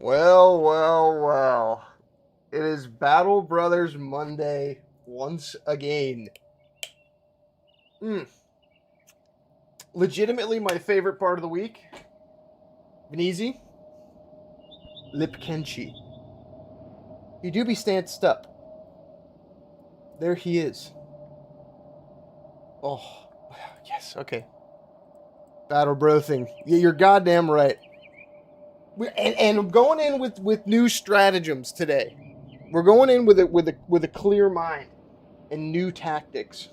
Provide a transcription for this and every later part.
Well, well, well. It is Battle Brothers Monday once again. Mm. Legitimately my favorite part of the week. Vneezy, Lipkenchi. He do be stanced up. There he is. Oh, yes, okay. Battle Bro thing. You're goddamn right. And I'm going in with new stratagems today. We're going in with a clear mind and new tactics.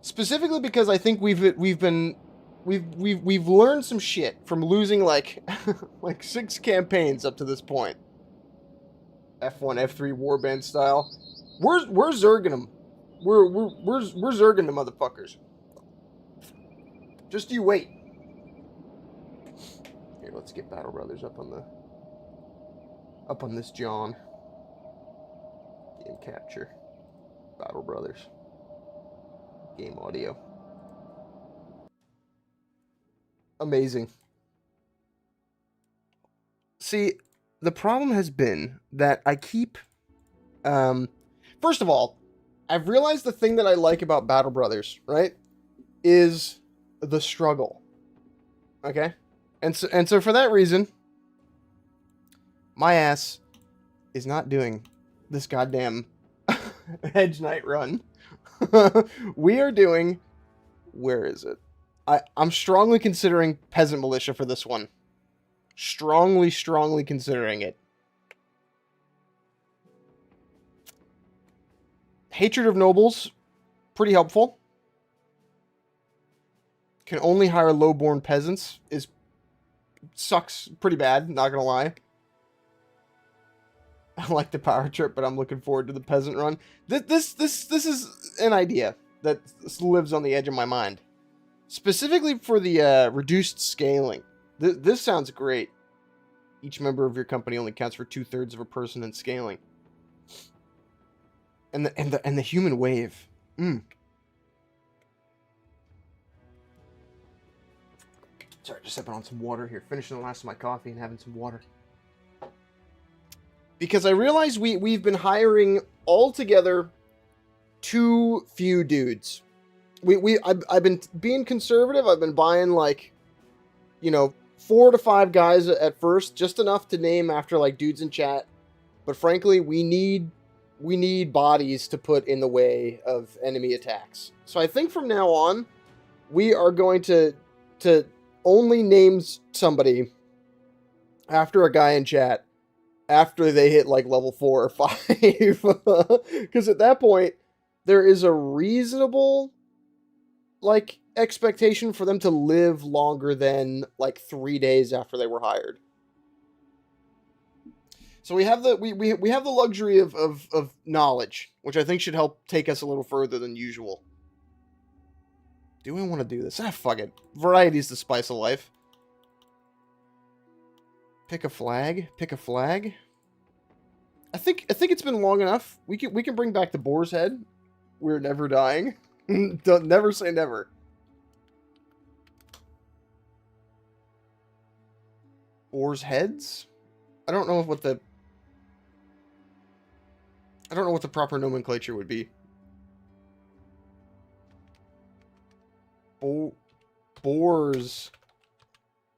Specifically because I think we've learned some shit from losing like like 6 campaigns up to this point. F1, F3 warband style. We're zerging them. We're zerging the motherfuckers. Just you wait. Here, let's get Battle Brothers up on this John. Game capture. Battle Brothers. Game audio. Amazing. See, the problem has been that I keep first of all, I've realized the thing that I like about Battle Brothers, right, is the struggle. Okay? And so for that reason, my ass is not doing this goddamn Hedge Knight run. We are doing, where is it? I'm strongly considering Peasant Militia for this one. Strongly considering it. Hatred of Nobles, pretty helpful. Can only hire low-born peasants sucks pretty bad, not gonna lie. I like the power trip, but I'm looking forward to the peasant run. This is an idea that lives on the edge of my mind. Specifically for the reduced scaling. This sounds great. Each member of your company only counts for 2/3 of a person in scaling. And the human wave. Sorry, just sipping on some water here. Finishing the last of my coffee and having some water. Because I realize we've been hiring altogether too few dudes. I've been being conservative. I've been buying like, 4 to 5 guys at first, just enough to name after like dudes in chat. But frankly, we need bodies to put in the way of enemy attacks. So I think from now on, we are going to only name somebody after a guy in chat after they hit like level 4 or 5. Because at that point, there is a reasonable like expectation for them to live longer than like 3 days after they were hired. So we have the luxury of knowledge, which I think should help take us a little further than usual. Do we want to do this? Fuck it. Variety is the spice of life. Pick a flag. Pick a flag. I think it's been long enough. We can bring back the boar's head. We're never dying. Don't never say never. Boar's heads? I don't know what the proper nomenclature would be. Boar's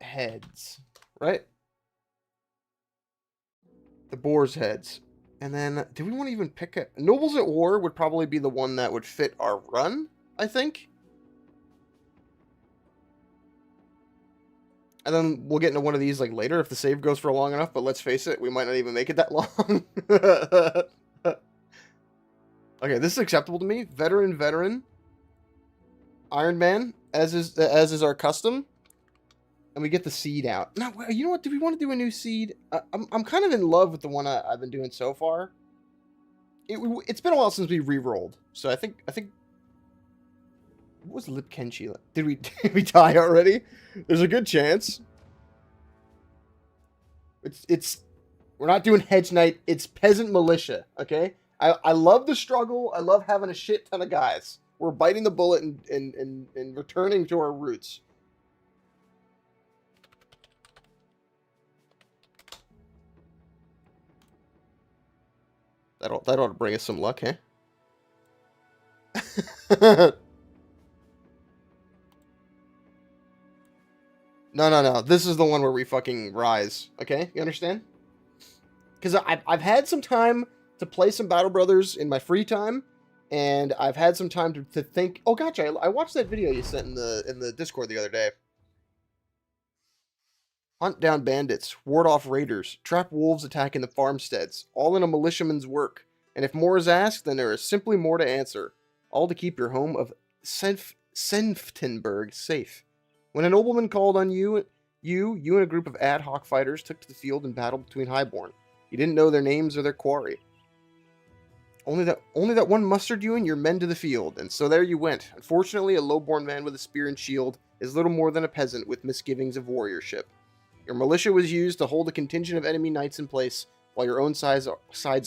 heads, right? The boar's heads. And then, do we want to even pick a... Nobles at War would probably be the one that would fit our run, I think. And then we'll get into one of these like later if the save goes for long enough, but let's face it, we might not even make it that long. Okay, this is acceptable to me. Veteran. Iron Man, as is our custom. And we get the seed out. Now, you know what? Do we want to do a new seed? I'm kind of in love with the one I've been doing so far. It's been a while since we re-rolled, so I think. What was Lip Kenchi? Did we die already? There's a good chance. We're not doing Hedge Knight. It's Peasant Militia. Okay. I love the struggle. I love having a shit ton of guys. We're biting the bullet and returning to our roots. That ought to bring us some luck, eh? No. This is the one where we fucking rise. Okay, you understand? Because I've had some time to play some Battle Brothers in my free time, and I've had some time to think. Oh, gotcha! I watched that video you sent in the Discord the other day. Hunt down bandits, ward off raiders, trap wolves attacking the farmsteads, all in a militiaman's work. And if more is asked, then there is simply more to answer. All to keep your home of Senftenberg safe. When a nobleman called on you and a group of ad hoc fighters took to the field in battle between highborn. You didn't know their names or their quarry. Only that one mustered you and your men to the field, and so there you went. Unfortunately, a lowborn man with a spear and shield is little more than a peasant with misgivings of warriorship. Your militia was used to hold a contingent of enemy knights in place, while your own side's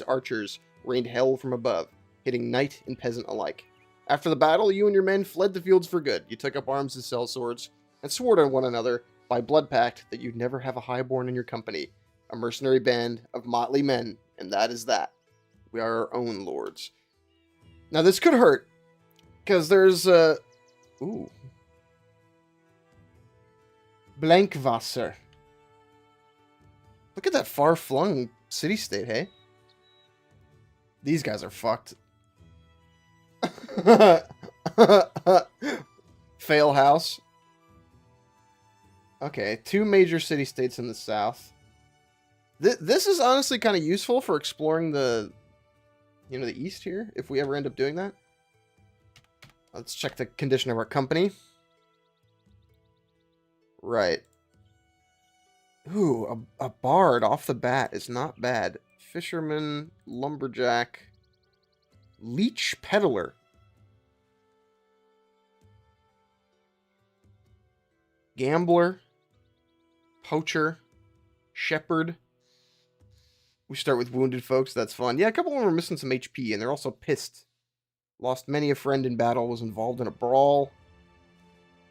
archers rained hell from above, hitting knight and peasant alike. After the battle, you and your men fled the fields for good. You took up arms and sell swords, and swore to one another, by blood pact, that you'd never have a highborn in your company, a mercenary band of motley men, and that is that. We are our own lords. Now this could hurt, because there's, ooh. Blankwasser. Look at that far-flung city-state, hey? These guys are fucked. Fail house. Okay, 2 major city-states in the south. This is honestly kind of useful for exploring the east here, if we ever end up doing that. Let's check the condition of our company. Right. Ooh, a bard off the bat is not bad. Fisherman, lumberjack, leech peddler. Gambler, poacher, shepherd. We start with wounded folks, that's fun. Yeah, a couple of them are missing some HP, and they're also pissed. Lost many a friend in battle, was involved in a brawl.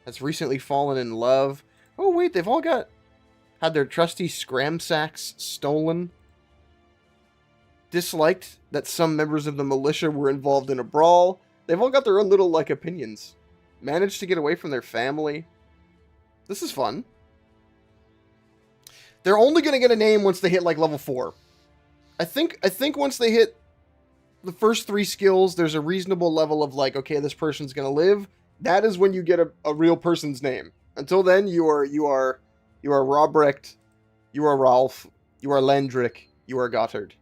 Has recently fallen in love. Oh wait, they've all had their trusty scram sacks stolen. Disliked that some members of the militia were involved in a brawl. They've all got their own little, like, opinions. Managed to get away from their family. This is fun. They're only going to get a name once they hit, like, level 4. I think once they hit the first 3 skills, there's a reasonable level of, like, okay, this person's going to live. That is when you get a real person's name. Until then, you are Robrecht, you are Rolf, you are Lendrick, you are Gottard.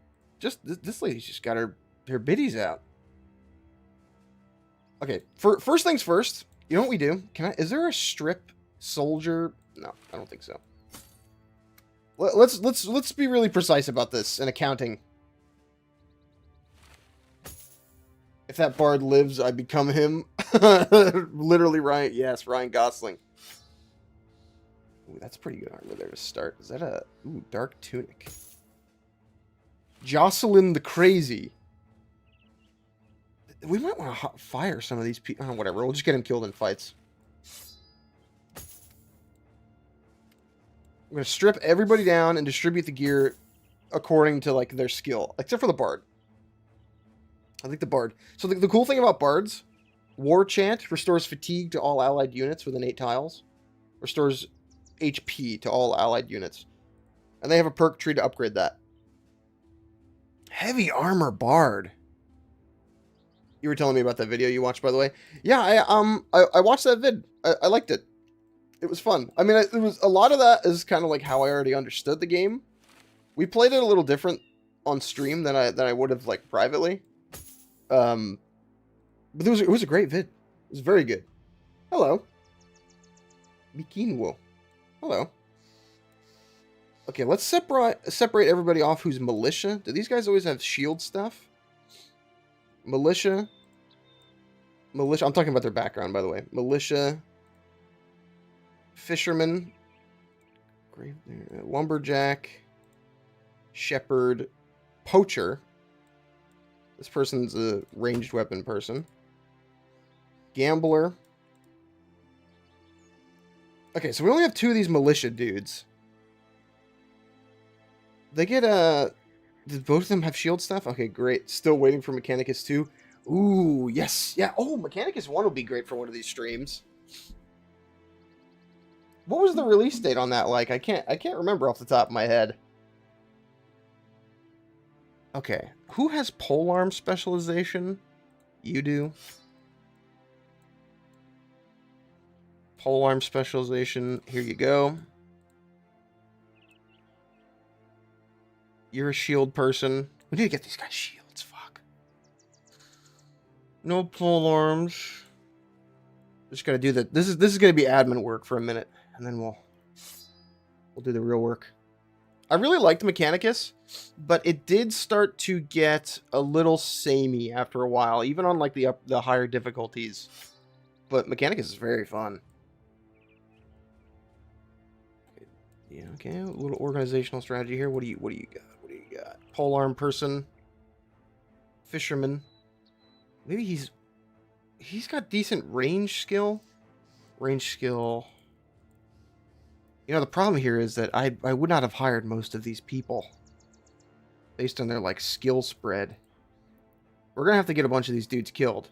Just, this lady's just got her biddies out. Okay, first things first, you know what we do? Is there a strip soldier? No, I don't think so. Let's be really precise about this in accounting. If that bard lives, I become him. Literally, Ryan. Yes, Ryan Gosling. Ooh, that's pretty good armor there to start. Is that a dark tunic? Jocelyn the Crazy. We might want to fire some of these people. Oh, whatever. We'll just get him killed in fights. I'm going to strip everybody down and distribute the gear according to, like, their skill. Except for the bard. I think the bard. So the cool thing about bards, War Chant restores fatigue to all allied units within 8 tiles. Restores HP to all allied units. And they have a perk tree to upgrade that. Heavy Armor Bard. You were telling me about that video you watched, by the way. Yeah, I watched that vid. I liked it. It was fun. I mean, it was a lot of that is kind of like how I already understood the game. We played it a little different on stream than I would have, like, privately. But it was a great vid. It was very good. Hello. Bikinwo. Hello. Okay, let's separate everybody off who's militia. Do these guys always have shield stuff? Militia. I'm talking about their background, by the way. Militia. Fisherman. Lumberjack. Shepherd. Poacher. This person's a ranged weapon person. Gambler. Okay, so we only have 2 of these militia dudes. They get Did both of them have shield stuff? Okay, great. Still waiting for Mechanicus 2. Ooh, yes. Yeah. Oh, Mechanicus 1 would be great for one of these streams. What was the release date on that like? I can't remember off the top of my head. Okay. Who has polearm specialization? You do. Polearm specialization. Here you go. You're a shield person. We need to get these guys shields. Fuck. No polearms. Just gotta do that. This is gonna be admin work for a minute, and then we'll do the real work. I really liked Mechanicus, but it did start to get a little samey after a while, even on like the higher difficulties. But Mechanicus is very fun. Yeah, okay. A little organizational strategy here. What do you got? What do you got? Polearm person, fisherman. Maybe he's got decent range skill. Range skill. You know, the problem here is that I would not have hired most of these people based on their, like, skill spread. We're going to have to get a bunch of these dudes killed.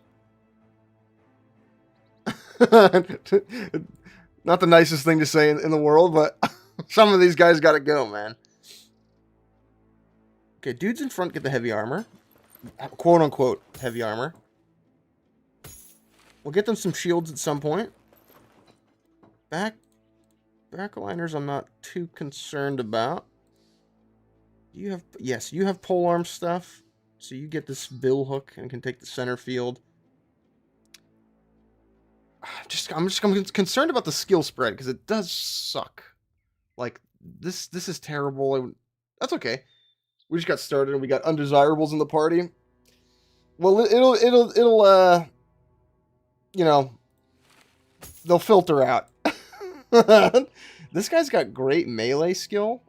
Not the nicest thing to say in the world, but some of these guys got to go, man. Okay, dudes in front get the heavy armor. Quote-unquote heavy armor. We'll get them some shields at some point. Backliners I'm not too concerned about. You have, yes, you have polearm stuff. So you get this bill hook and can take the center field. I'm concerned about the skill spread because it does suck. Like this is terrible. That's okay. We just got started and we got undesirables in the party. Well, it'll you know, they'll filter out. This guy's got great melee skill.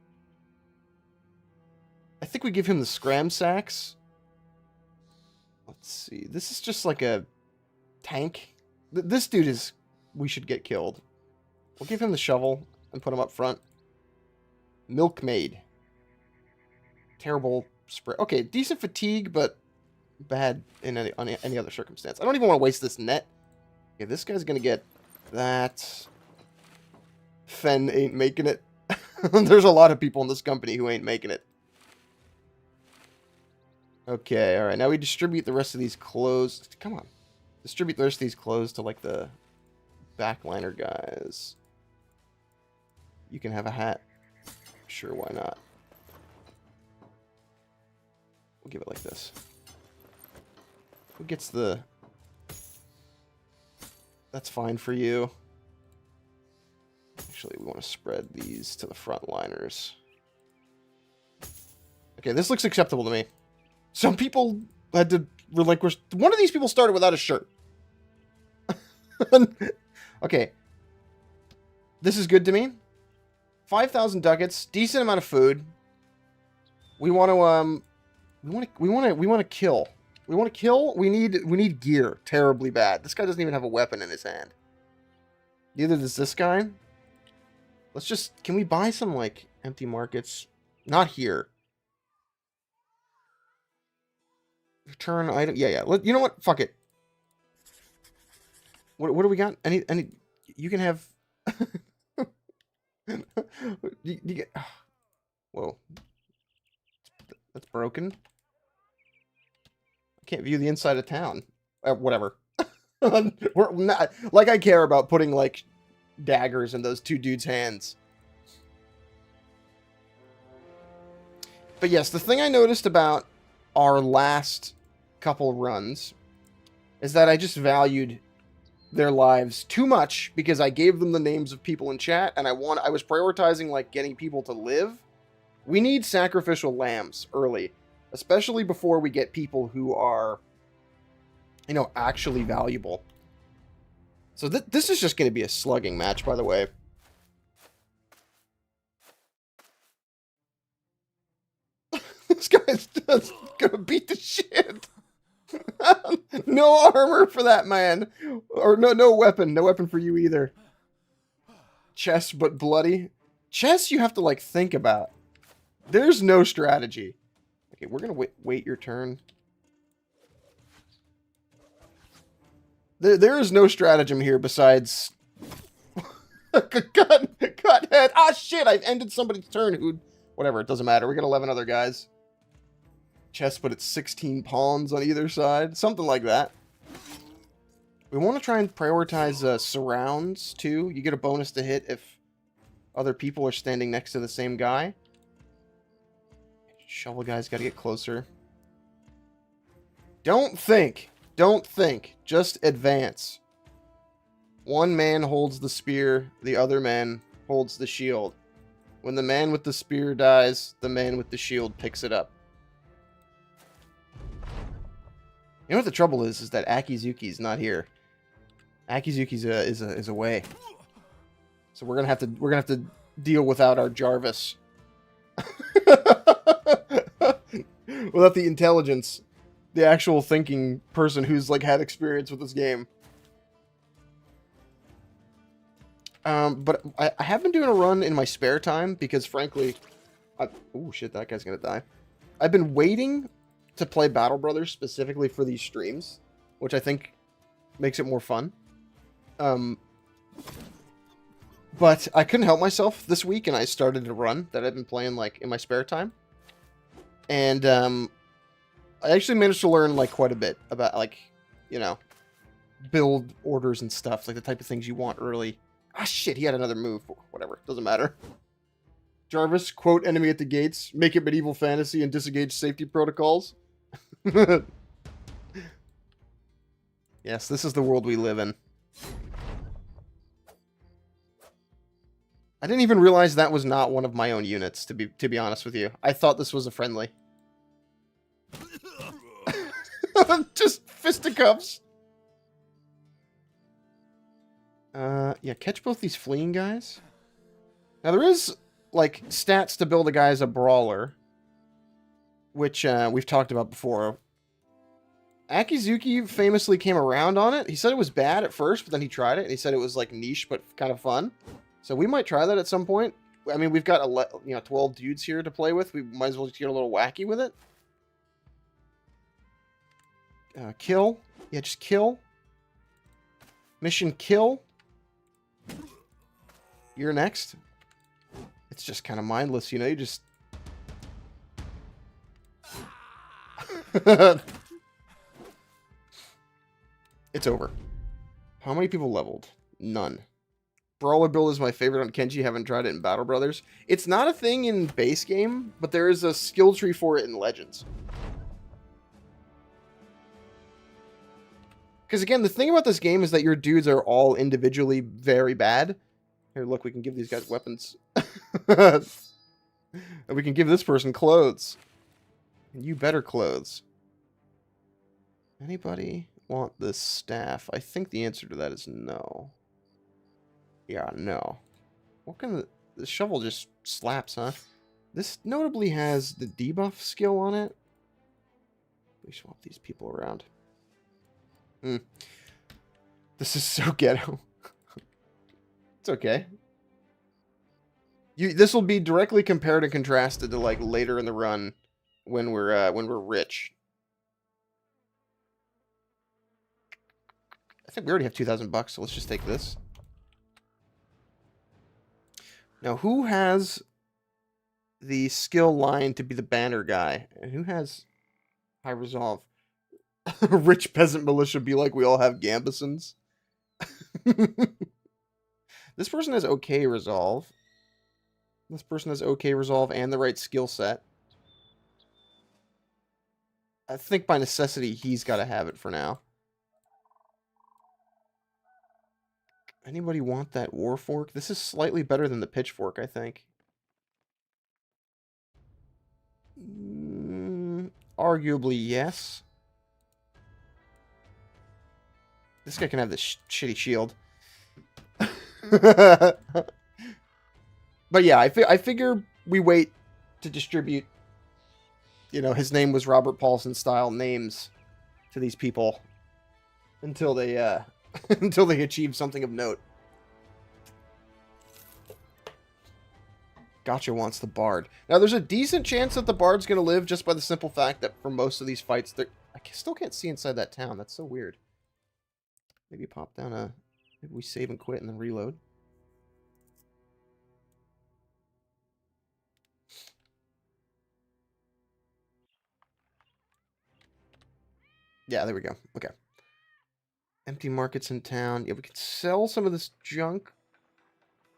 I think we give him the scram sacks. Let's see. This is just like a tank. This dude is... We should get killed. We'll give him the shovel and put him up front. Milkmaid. Terrible spray. Okay, decent fatigue, but bad in any other circumstance. I don't even want to waste this net. Okay, this guy's gonna get that. Fen ain't making it. There's a lot of people in this company who ain't making it. Okay, alright. Now we distribute the rest of these clothes. Come on. Distribute the rest of these clothes to, like, the backliner guys. You can have a hat. Sure, why not? We'll give it like this. Who gets the... That's fine for you. Actually, we want to spread these to the frontliners. Okay, this looks acceptable to me. Some people had to relinquish... One of these people started without a shirt. Okay. This is good to me. 5,000 ducats, decent amount of food. We want to kill. We want to kill. We need gear terribly bad. This guy doesn't even have a weapon in his hand. Neither does this guy. Let's just... Can we buy some, like, empty markets? Not here. Return item. Yeah. You know what? Fuck it. What do we got? Any... You can have... you get... Whoa. That's broken. I can't view the inside of town. Whatever. We're not... Like, I care about putting, like... daggers in those two dudes' hands. But yes, the thing I noticed about our last couple runs is that I just valued their lives too much because I gave them the names of people in chat and I was prioritizing like getting people to live. We need sacrificial lambs early, especially before we get people who are, you know, actually valuable. So this is just going to be a slugging match, by the way. This guy's just going to beat the shit. No armor for that man. Or no weapon. No weapon for you either. Chest but bloody. Chess you have to, like, think about. There's no strategy. Okay, we're gonna wait your turn. There is no stratagem here besides... cut head! Ah, shit! I've ended somebody's turn who... Whatever, it doesn't matter. We got 11 other guys. Chess, but it's 16 pawns on either side. Something like that. We want to try and prioritize surrounds, too. You get a bonus to hit if other people are standing next to the same guy. Shovel guy's got to get closer. Don't think. Don't think. Just advance. One man holds the spear, the other man holds the shield. When the man with the spear dies, the man with the shield picks it up. You know what the trouble is that Akizuki's not here. Akizuki's is away. So we're gonna have to deal without our Jarvis. Without the intelligence, the actual thinking person who's like had experience with this game. But I have been doing a run in my spare time because, frankly, oh shit, that guy's gonna die. I've been waiting to play Battle Brothers specifically for these streams, which I think makes it more fun. But I couldn't help myself this week, and I started a run that I've been playing like in my spare time, and I actually managed to learn like quite a bit about like, you know, build orders and stuff, like the type of things you want early. Ah, shit, he had another move. Whatever, doesn't matter. Jarvis, quote, enemy at the gates, make it medieval fantasy and disengage safety protocols. Yes, this is the world we live in. I didn't even realize that was not one of my own units, to be honest with you. I thought this was a friendly. Just fisticuffs. Yeah, catch both these fleeing guys. Now, there is, like, stats to build a guy as a brawler, which we've talked about before. Akizuki famously came around on it. He said it was bad at first, but then he tried it, and he said it was, like, niche, but kind of fun. So we might try that at some point. I mean, we've got 12 dudes here to play with. We might as well just get a little wacky with it. Kill. Yeah, just kill. Mission kill. You're next. It's just kind of mindless, you know? You just... It's over. How many people leveled? None. Brawler build is my favorite on Kenji. Haven't tried it in Battle Brothers. It's not a thing in base game, but there is a skill tree for it in Legends. Because again, the thing about this game is that your dudes are all individually very bad. Here, look, we can give these guys weapons. And we can give this person clothes. And you better clothes. Anybody want this staff? I think the answer to that is no. Yeah, no. What can the shovel just slaps, huh? This notably has the debuff skill on it. We swap these people around. This is so ghetto. It's okay. This will be directly compared and contrasted to like later in the run when we're rich. I think we already have $2,000, so let's just take this. Now, who has the skill line to be the banner guy? And who has high resolve? Rich peasant militia be like we all have Gambesons. This person has okay resolve. This person has okay resolve and the right skill set. I think by necessity he's got to have it for now. Anybody want that Warfork? This is slightly better than the Pitchfork, I think. Arguably, yes. This guy can have this shitty shield. But yeah, I figure we wait to distribute, you know, his name was Robert Paulson style names to these people until they until they achieve something of note. Gotcha wants the Bard. Now, there's a decent chance that the Bard's going to live just by the simple fact that for most of these fights, I still can't see inside that town. That's so weird. Maybe pop down a... Maybe we save and quit and then reload. Yeah, there we go. Okay. Empty markets in town. Yeah, we could sell some of this junk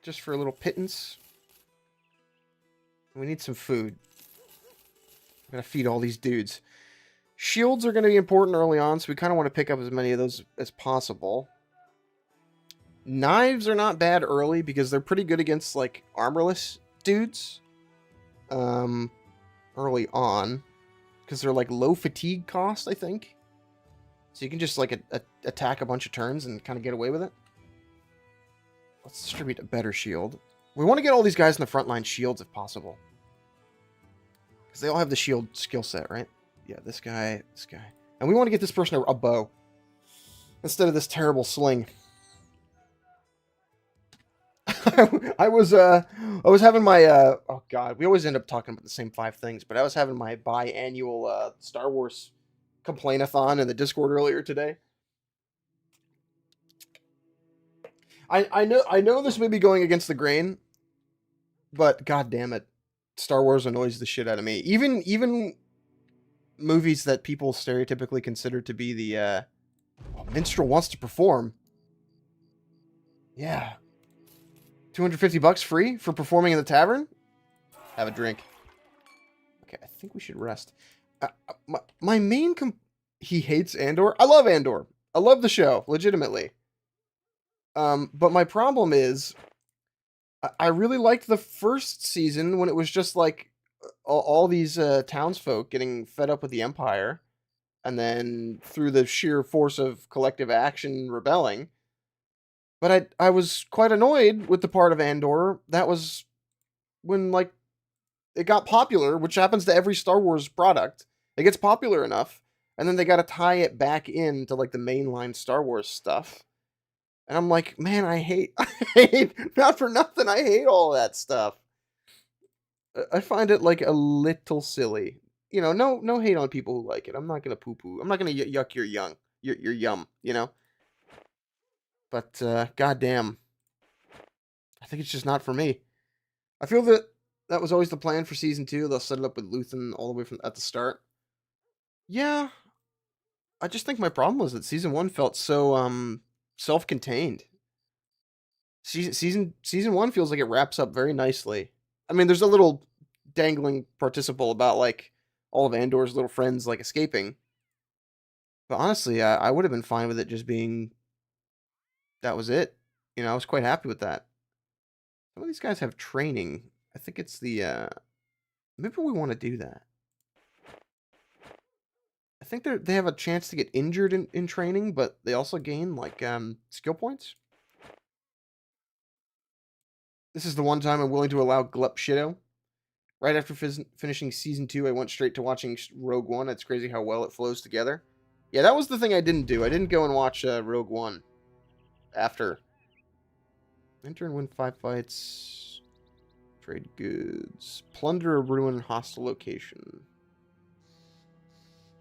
just for a little pittance. We need some food. I'm going to feed all these dudes. Shields are going to be important early on, so we kind of want to pick up as many of those as possible. Knives are not bad early because they're pretty good against, like, armorless dudes. Early on. Because they're, like, low fatigue cost, I think. So you can just, like, attack a bunch of turns and kind of get away with it. Let's distribute a better shield. We want to get all these guys in the frontline shields if possible. Because they all have the shield skill set, right? Yeah, this guy. And we want to get this person a bow. Instead of this terrible sling. I was having my, oh god, we always end up talking about the same 5 things, but I was having my biannual Star Wars complainathon in the Discord earlier today. I know this may be going against the grain, but god damn it, Star Wars annoys the shit out of me. Even movies that people stereotypically consider to be the minstrel wants to perform. Yeah. $250 free for performing in the tavern? Have a drink. Okay, I think we should rest. My main he hates Andor. I love Andor. I love the show, legitimately. But my problem is, I really liked the first season when it was just like all these townsfolk getting fed up with the Empire, and then through the sheer force of collective action rebelling. But I was quite annoyed with the part of Andor that was when, like, it got popular, which happens to every Star Wars product. It gets popular enough, and then they got to tie it back into, like, the mainline Star Wars stuff. And I'm like, man, I hate, not for nothing, I hate all that stuff. I find it, like, a little silly. You know, no hate on people who like it. I'm not going to poo-poo. I'm not going to yuck your yum, you know? But, goddamn. I think it's just not for me. I feel that was always the plan for Season 2. They'll set it up with Luthen all the way from at the start. Yeah. I just think my problem was that Season 1 felt so, self-contained. Season 1 feels like it wraps up very nicely. I mean, there's a little dangling participle about, like, all of Andor's little friends, like, escaping. But honestly, I would have been fine with it just being... That was it. You know, I was quite happy with that. Some of these guys have training. I think it's the, maybe we want to do that. I think they have a chance to get injured in training, but they also gain, like, skill points. This is the one time I'm willing to allow Glup Shido. Right after finishing Season 2, I went straight to watching Rogue One. It's crazy how well it flows together. Yeah, that was the thing I didn't do. I didn't go and watch Rogue One after. Enter and win 5 fights. Trade goods. Plunder a ruin hostile location.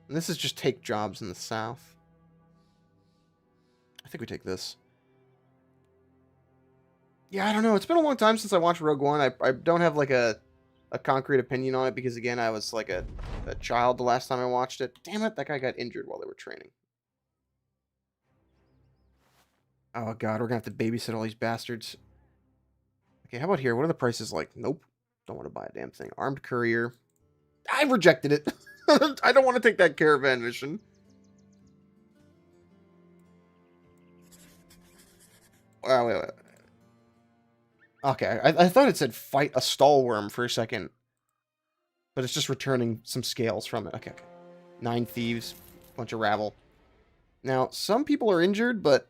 And this is just take jobs in the south. I think we take this. Yeah, I don't know. It's been a long time since I watched Rogue One. I don't have, like, a concrete opinion on it because, again, I was, like, a child the last time I watched it. Damn it, that guy got injured while they were training. Oh, God, we're going to have to babysit all these bastards. Okay, how about here? What are the prices like? Nope. Don't want to buy a damn thing. Armed courier. I rejected it. I don't want to take that caravan mission. Wait. Okay, I thought it said fight a stallworm for a second. But it's just returning some scales from it. Okay. 9 thieves. Bunch of rabble. Now, some people are injured, but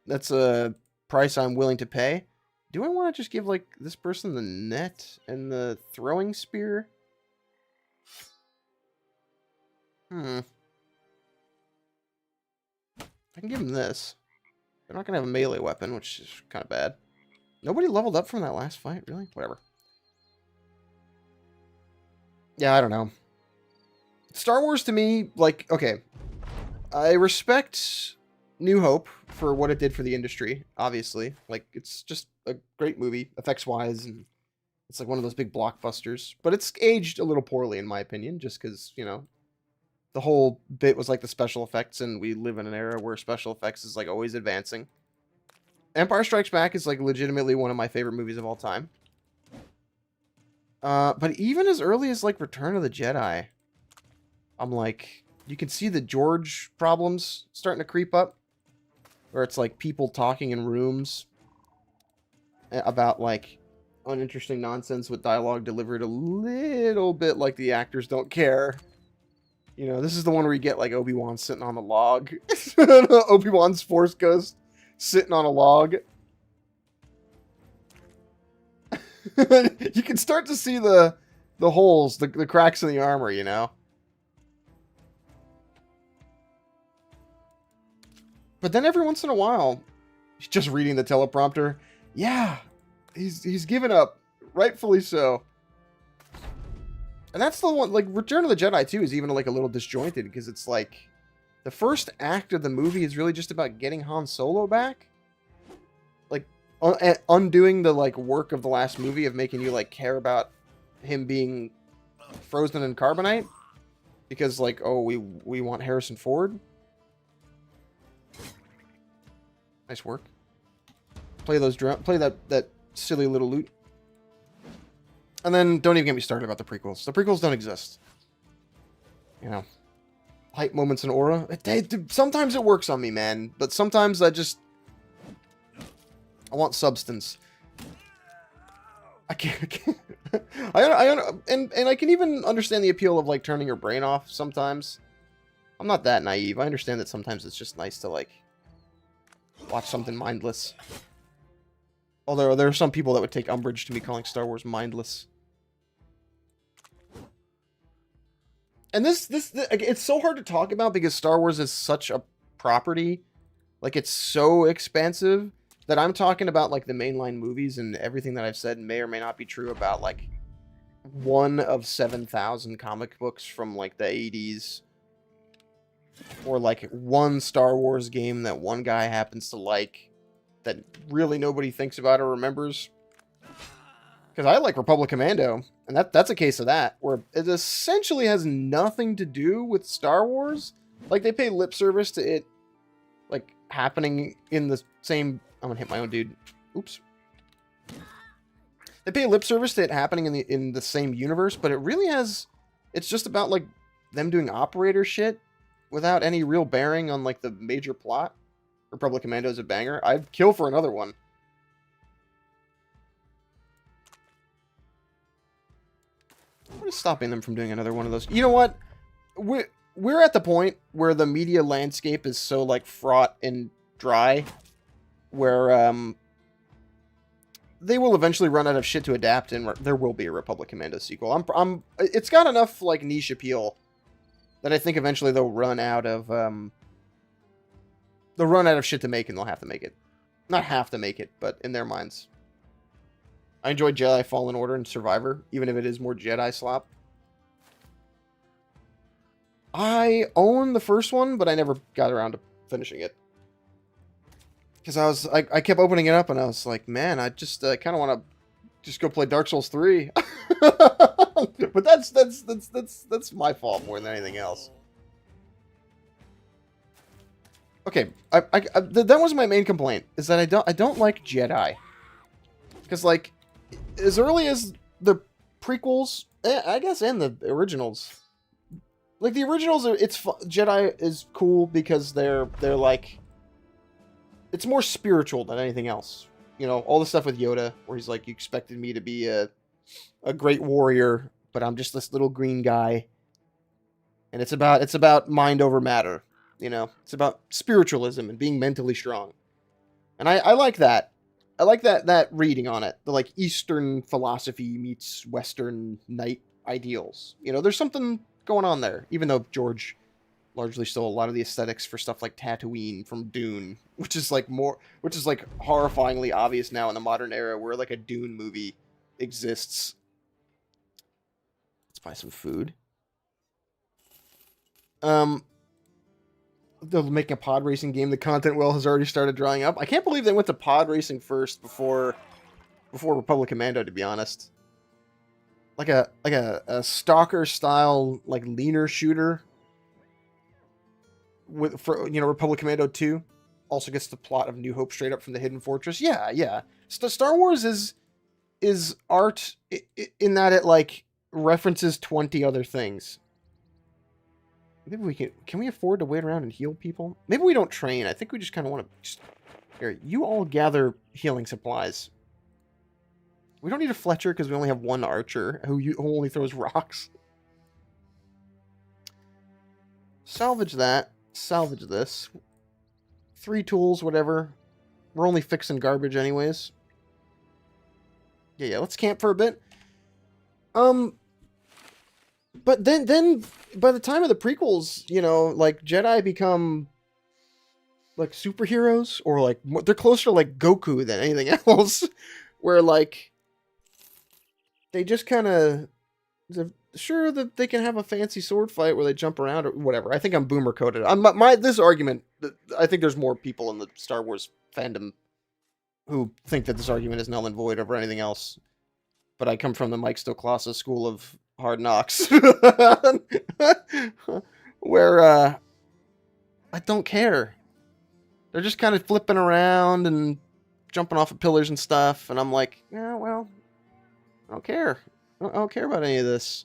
that's a price I'm willing to pay. Do I want to just give, like, this person the net and the throwing spear? I can give them this. They're not going to have a melee weapon, which is kind of bad. Nobody leveled up from that last fight, really? Whatever. Yeah, I don't know. Star Wars to me, like, okay, I respect New Hope for what it did for the industry, obviously. Like, it's just a great movie, effects wise, and it's like one of those big blockbusters. But it's aged a little poorly, in my opinion, just because, the whole bit was like the special effects, and we live in an era where special effects is like always advancing. Empire Strikes Back is like legitimately one of my favorite movies of all time. But even as early as like Return of the Jedi, I'm like, you can see the George problems starting to creep up, where it's like people talking in rooms about like uninteresting nonsense with dialogue delivered a little bit like the actors don't care. This is the one where you get like Obi-Wan sitting on a log. Obi-Wan's Force Ghost sitting on a log. You can start to see the holes, the cracks in the armor, But then every once in a while, he's just reading the teleprompter. Yeah, he's given up, rightfully so. And that's the one, like, Return of the Jedi, too, is even, like, a little disjointed, because it's, like, the first act of the movie is really just about getting Han Solo back. Like, undoing the, like, work of the last movie of making you, like, care about him being frozen in carbonite. Because, like, oh, we want Harrison Ford. Nice work. Play that silly little loot. And then don't even get me started about the prequels. The prequels don't exist. Hype moments and aura. Sometimes it works on me, man. But sometimes I want substance. I can't. And I can even understand the appeal of like turning your brain off sometimes. I'm not that naive. I understand that sometimes it's just nice to like watch something mindless. Although there are some people that would take umbrage to me calling Star Wars mindless. And this it's so hard to talk about because Star Wars is such a property. Like, it's so expansive that I'm talking about, like, the mainline movies, and everything that I've said may or may not be true about, like, one of 7,000 comic books from, like, the 80s. Or, like, one Star Wars game that one guy happens to like that really nobody thinks about or remembers. Because I like Republic Commando, and that's a case of that, where it essentially has nothing to do with Star Wars. Like, they pay lip service to it, like, happening in the same... I'm gonna hit my own dude. Oops. They pay lip service to it happening in the same universe, but it really has... It's just about, like, them doing operator shit without any real bearing on, like, the major plot. Republic Commando is a banger. I'd kill for another one. What is stopping them from doing another one of those? You know what? We're at the point where the media landscape is so, like, fraught and dry, where they will eventually run out of shit to adapt, and there will be a Republic Commando sequel. It's got enough, like, niche appeal that I think eventually they'll run out of shit to make, and they'll have to make it. Not have to make it, but in their minds. I enjoyed Jedi Fallen Order and Survivor, even if it is more Jedi slop. I own the first one, but I never got around to finishing it. Because I kept opening it up, and I was like, man, I just kind of want to just go play Dark Souls 3. But that's my fault more than anything else. Okay, that was my main complaint, is that I don't like Jedi. Because, like, as early as the prequels, I guess, and the originals, like, the originals Jedi is cool because they're like, it's more spiritual than anything else. All the stuff with Yoda, where he's like, you expected me to be a great warrior, but I'm just this little green guy. And it's about mind over matter. It's about spiritualism and being mentally strong. And I like that. I like that reading on it. The, like, Eastern philosophy meets Western knight ideals. There's something going on there, even though George largely stole a lot of the aesthetics for stuff like Tatooine from Dune, which is horrifyingly obvious now in the modern era where, like, a Dune movie exists. buy some food. They're making a pod racing game. The content well has already started drying up. I can't believe they went to pod racing first before Republic Commando, to be honest. Like a stalker style, like, leaner shooter for Republic Commando 2 also gets the plot of New Hope straight up from the Hidden Fortress. Yeah. Star Wars is art in that it, like, references 20 other things. Maybe we can we afford to wait around and heal people? Maybe we don't train. I think we just kind of want to here, you all gather healing supplies. We don't need a Fletcher because we only have one archer who only throws rocks. Salvage that. Salvage this. 3 tools, whatever. We're only fixing garbage anyways. Yeah, let's camp for a bit. But then by the time of the prequels, like, Jedi become, like, superheroes, or, like, they're closer to, like, Goku than anything else, where, like, they just kind of, sure that they can have a fancy sword fight where they jump around or whatever. I think I'm boomer coded. This argument, I think there's more people in the Star Wars fandom who think that this argument is null and void over anything else. But I come from the Mike Stoklasa school of Hard Knocks, where I don't care. They're just kind of flipping around and jumping off of pillars and stuff, and I'm like, yeah, well, I don't care. I don't care about any of this.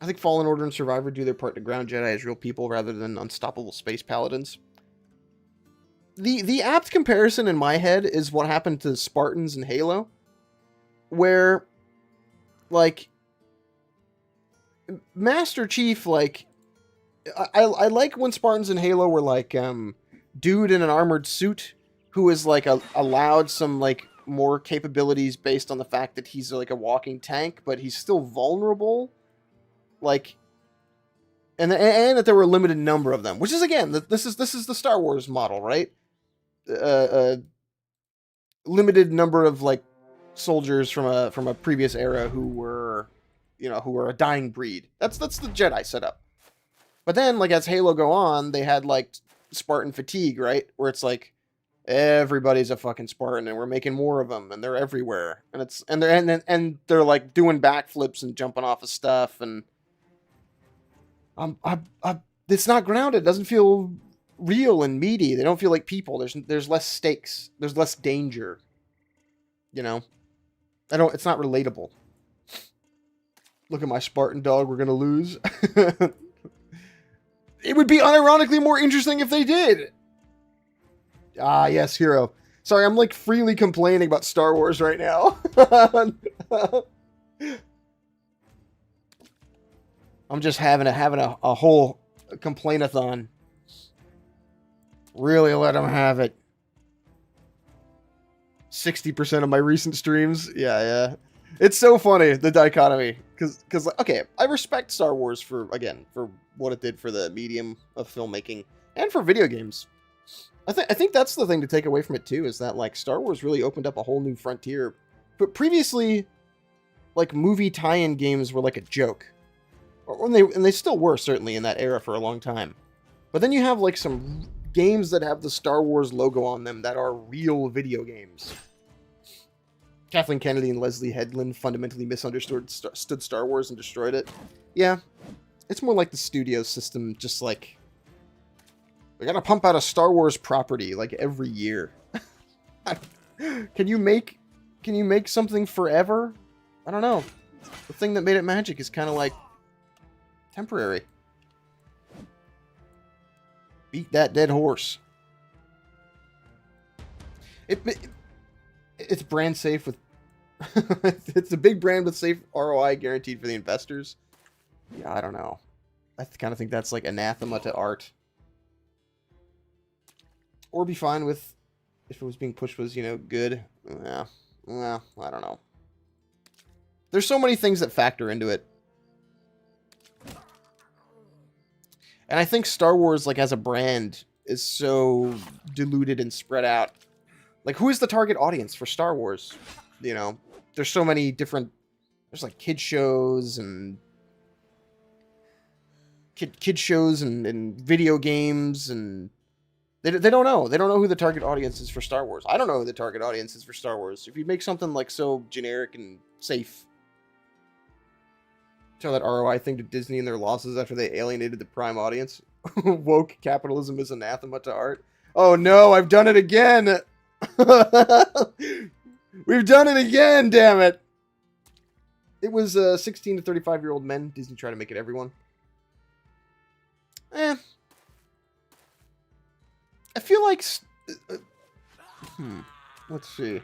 I think Fallen Order and Survivor do their part to ground Jedi as real people rather than unstoppable space paladins. The apt comparison in my head is what happened to Spartans in Halo, where, like, Master Chief, like, I like when Spartans in Halo were, like, dude in an armored suit who is, like, allowed some, like, more capabilities based on the fact that he's, like, a walking tank, but he's still vulnerable, like, and that there were a limited number of them, which is, again, this is the Star Wars model, right? Limited number of, like, soldiers from a previous era who were a dying breed. That's the Jedi setup. But then, like, as Halo go on, they had, like, Spartan fatigue, right? Where it's like everybody's a fucking Spartan and we're making more of them and they're everywhere. And they're like doing backflips and jumping off of stuff, and it's not grounded. It doesn't feel real and meaty. They don't feel like people. There's less stakes. There's less danger. It's not relatable. Look at my Spartan dog, we're gonna lose. It would be unironically more interesting if they did. Ah, yes, hero. Sorry, I'm, like, freely complaining about Star Wars right now. I'm just having a whole complainathon. Really let them have it. 60% of my recent streams. Yeah. It's so funny, the dichotomy. Because, okay, I respect Star Wars for what it did for the medium of filmmaking and for video games. I think that's the thing to take away from it, too, is that, like, Star Wars really opened up a whole new frontier. But previously, like, movie tie-in games were like a joke. And they still were, certainly, in that era for a long time. But then you have, like, some games that have the Star Wars logo on them that are real video games. Kathleen Kennedy and Leslie Headland fundamentally misunderstood Star Wars and destroyed it. Yeah, it's more like the studio system, just like, we gotta pump out a Star Wars property, like, every year. Can you make something forever? I don't know. The thing that made it magic is kind of, like, temporary. Beat that dead horse. It's brand safe with... it's a big brand with safe ROI guaranteed for the investors. Yeah, I don't know. I kind of think that's, like, anathema to art. Or be fine with if it was being pushed was, good. Yeah, well, I don't know. There's so many things that factor into it. And I think Star Wars, like, as a brand, is so diluted and spread out. Like, who is the target audience for Star Wars? There's so many different There's like kid shows and and video games, and they don't know. They don't know who the target audience is for Star Wars. I don't know who the target audience is for Star Wars. If you make something like so generic and safe, tell that ROI thing to Disney and their losses after they alienated the prime audience. Woke capitalism is anathema to art. Oh no, I've done it again. We've done it again, damn it. It was 16 to 35-year-old men. Disney tried to make it everyone. I feel like... let's see.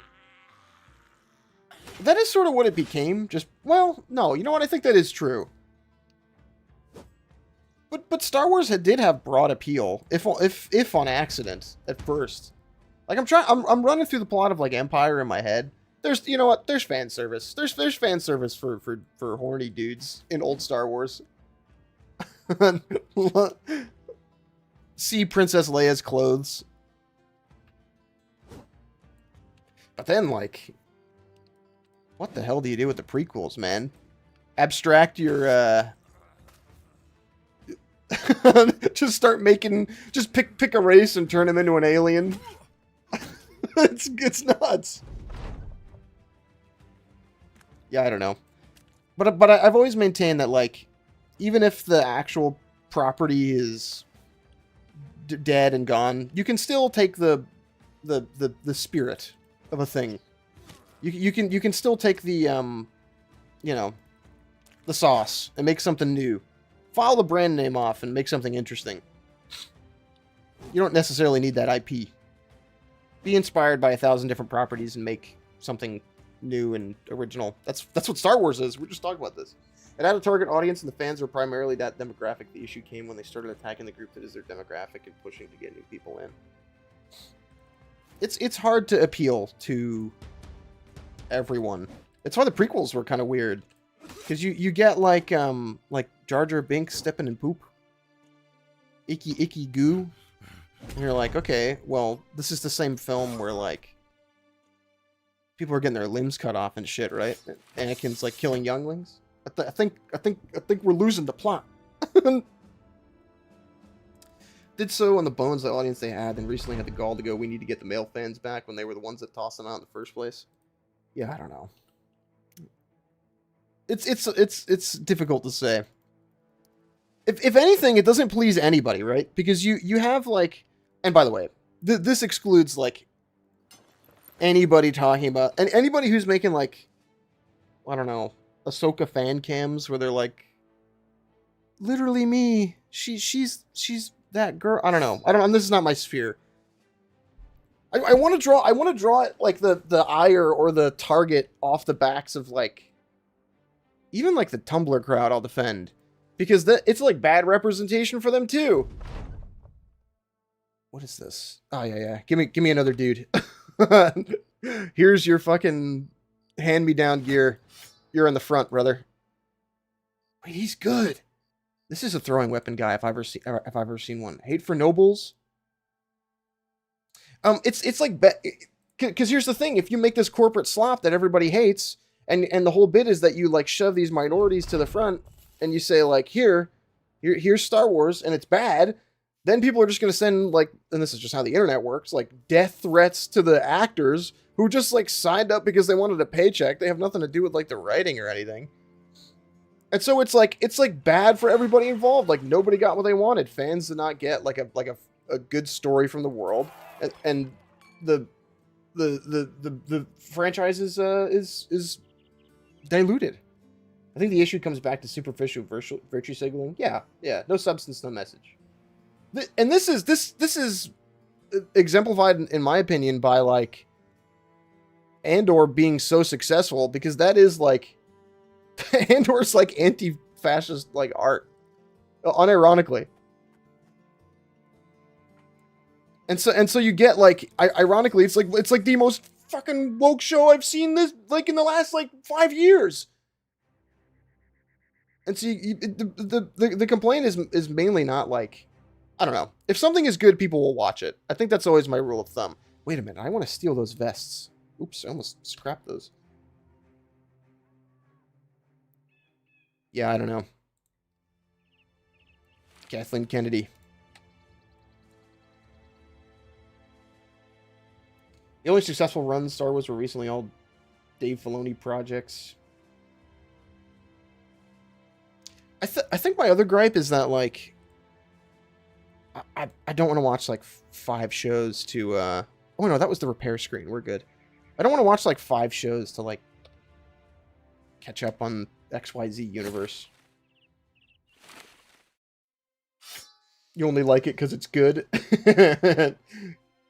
That is sort of what it became. Just, well, no, you know what? I think that is true. But Star Wars did have broad appeal, if on accident at first. Like I'm running through the plot of like Empire in my head. There's, you know what? There's fan service. There's fan service for horny dudes in old Star Wars. See Princess Leia's clothes. But then, like, what the hell do you do with the prequels, man? Abstract your just start making, just pick a race and turn him into an alien. It's nuts. Yeah, I don't know. But I've always maintained that, like, even if the actual property is dead and gone, you can still take the spirit of a thing. You can still take the you know, the sauce and make something new. File the brand name off and make something interesting. You don't necessarily need that IP. Be inspired by 1,000 different properties and make something new and original. That's what Star Wars is. We're just talking about this. It had a target audience, and the fans were primarily that demographic. The issue came when they started attacking the group that is their demographic and pushing to get new people in. It's hard to appeal to everyone. It's why the prequels were kind of weird, because you get like Jar Jar Binks stepping in poop, icky goo, and you're like, okay, well, this is the same film where like people are getting their limbs cut off and shit, right? Anakin's like killing younglings. I think we're losing the plot. Did so on the bones of the audience they had, and recently had the gall to go, we need to get the male fans back, when they were the ones that tossed them out in the first place. Yeah, I don't know. It's difficult to say. If anything, it doesn't please anybody, right? Because you have like, and by the way, this excludes like anybody talking about, and anybody who's making like, I don't know, Ahsoka fan cams where they're like, literally me, she's that girl. I don't know. This is not my sphere. I want to draw it like the ire or the target off the backs of like, even like the Tumblr crowd. I'll defend, because it's like bad representation for them too. What is this? Oh yeah. Give me another dude. Here's your fucking hand-me-down gear. You're in the front, brother. Wait, he's good. This is a throwing weapon guy if I've ever seen one. Hate for nobles. It's like, because here's the thing: if you make this corporate slop that everybody hates, and the whole bit is that you like shove these minorities to the front, and you say like, here's Star Wars, and it's bad, then people are just gonna send like, and this is just how the internet works, like death threats to the actors who just like signed up because they wanted a paycheck. They have nothing to do with like the writing or anything. And so it's like bad for everybody involved. Like nobody got what they wanted. Fans did not get like a good story from the world, and the franchise is diluted. I think the issue comes back to superficial virtue signaling. Yeah, no substance, no message. And this is exemplified in my opinion by like Andor being so successful, because that is like Andor's like anti-fascist like art, unironically. And so you get like, ironically, it's like the most fucking woke show I've seen this like in the last like 5 years. And so the complaint is mainly not like, I don't know, if something is good, people will watch it. I think that's always my rule of thumb. Wait a minute, I want to steal those vests. Oops, I almost scrapped those. Yeah, I don't know. Kathleen Kennedy. The only successful runs Star Wars were recently all Dave Filoni projects. I think my other gripe is that, like, I don't want to watch, like, 5 shows to, oh, no, that was the repair screen. We're good. I don't want to watch, like, 5 shows to, like, catch up on XYZ universe. You only like it because it's good.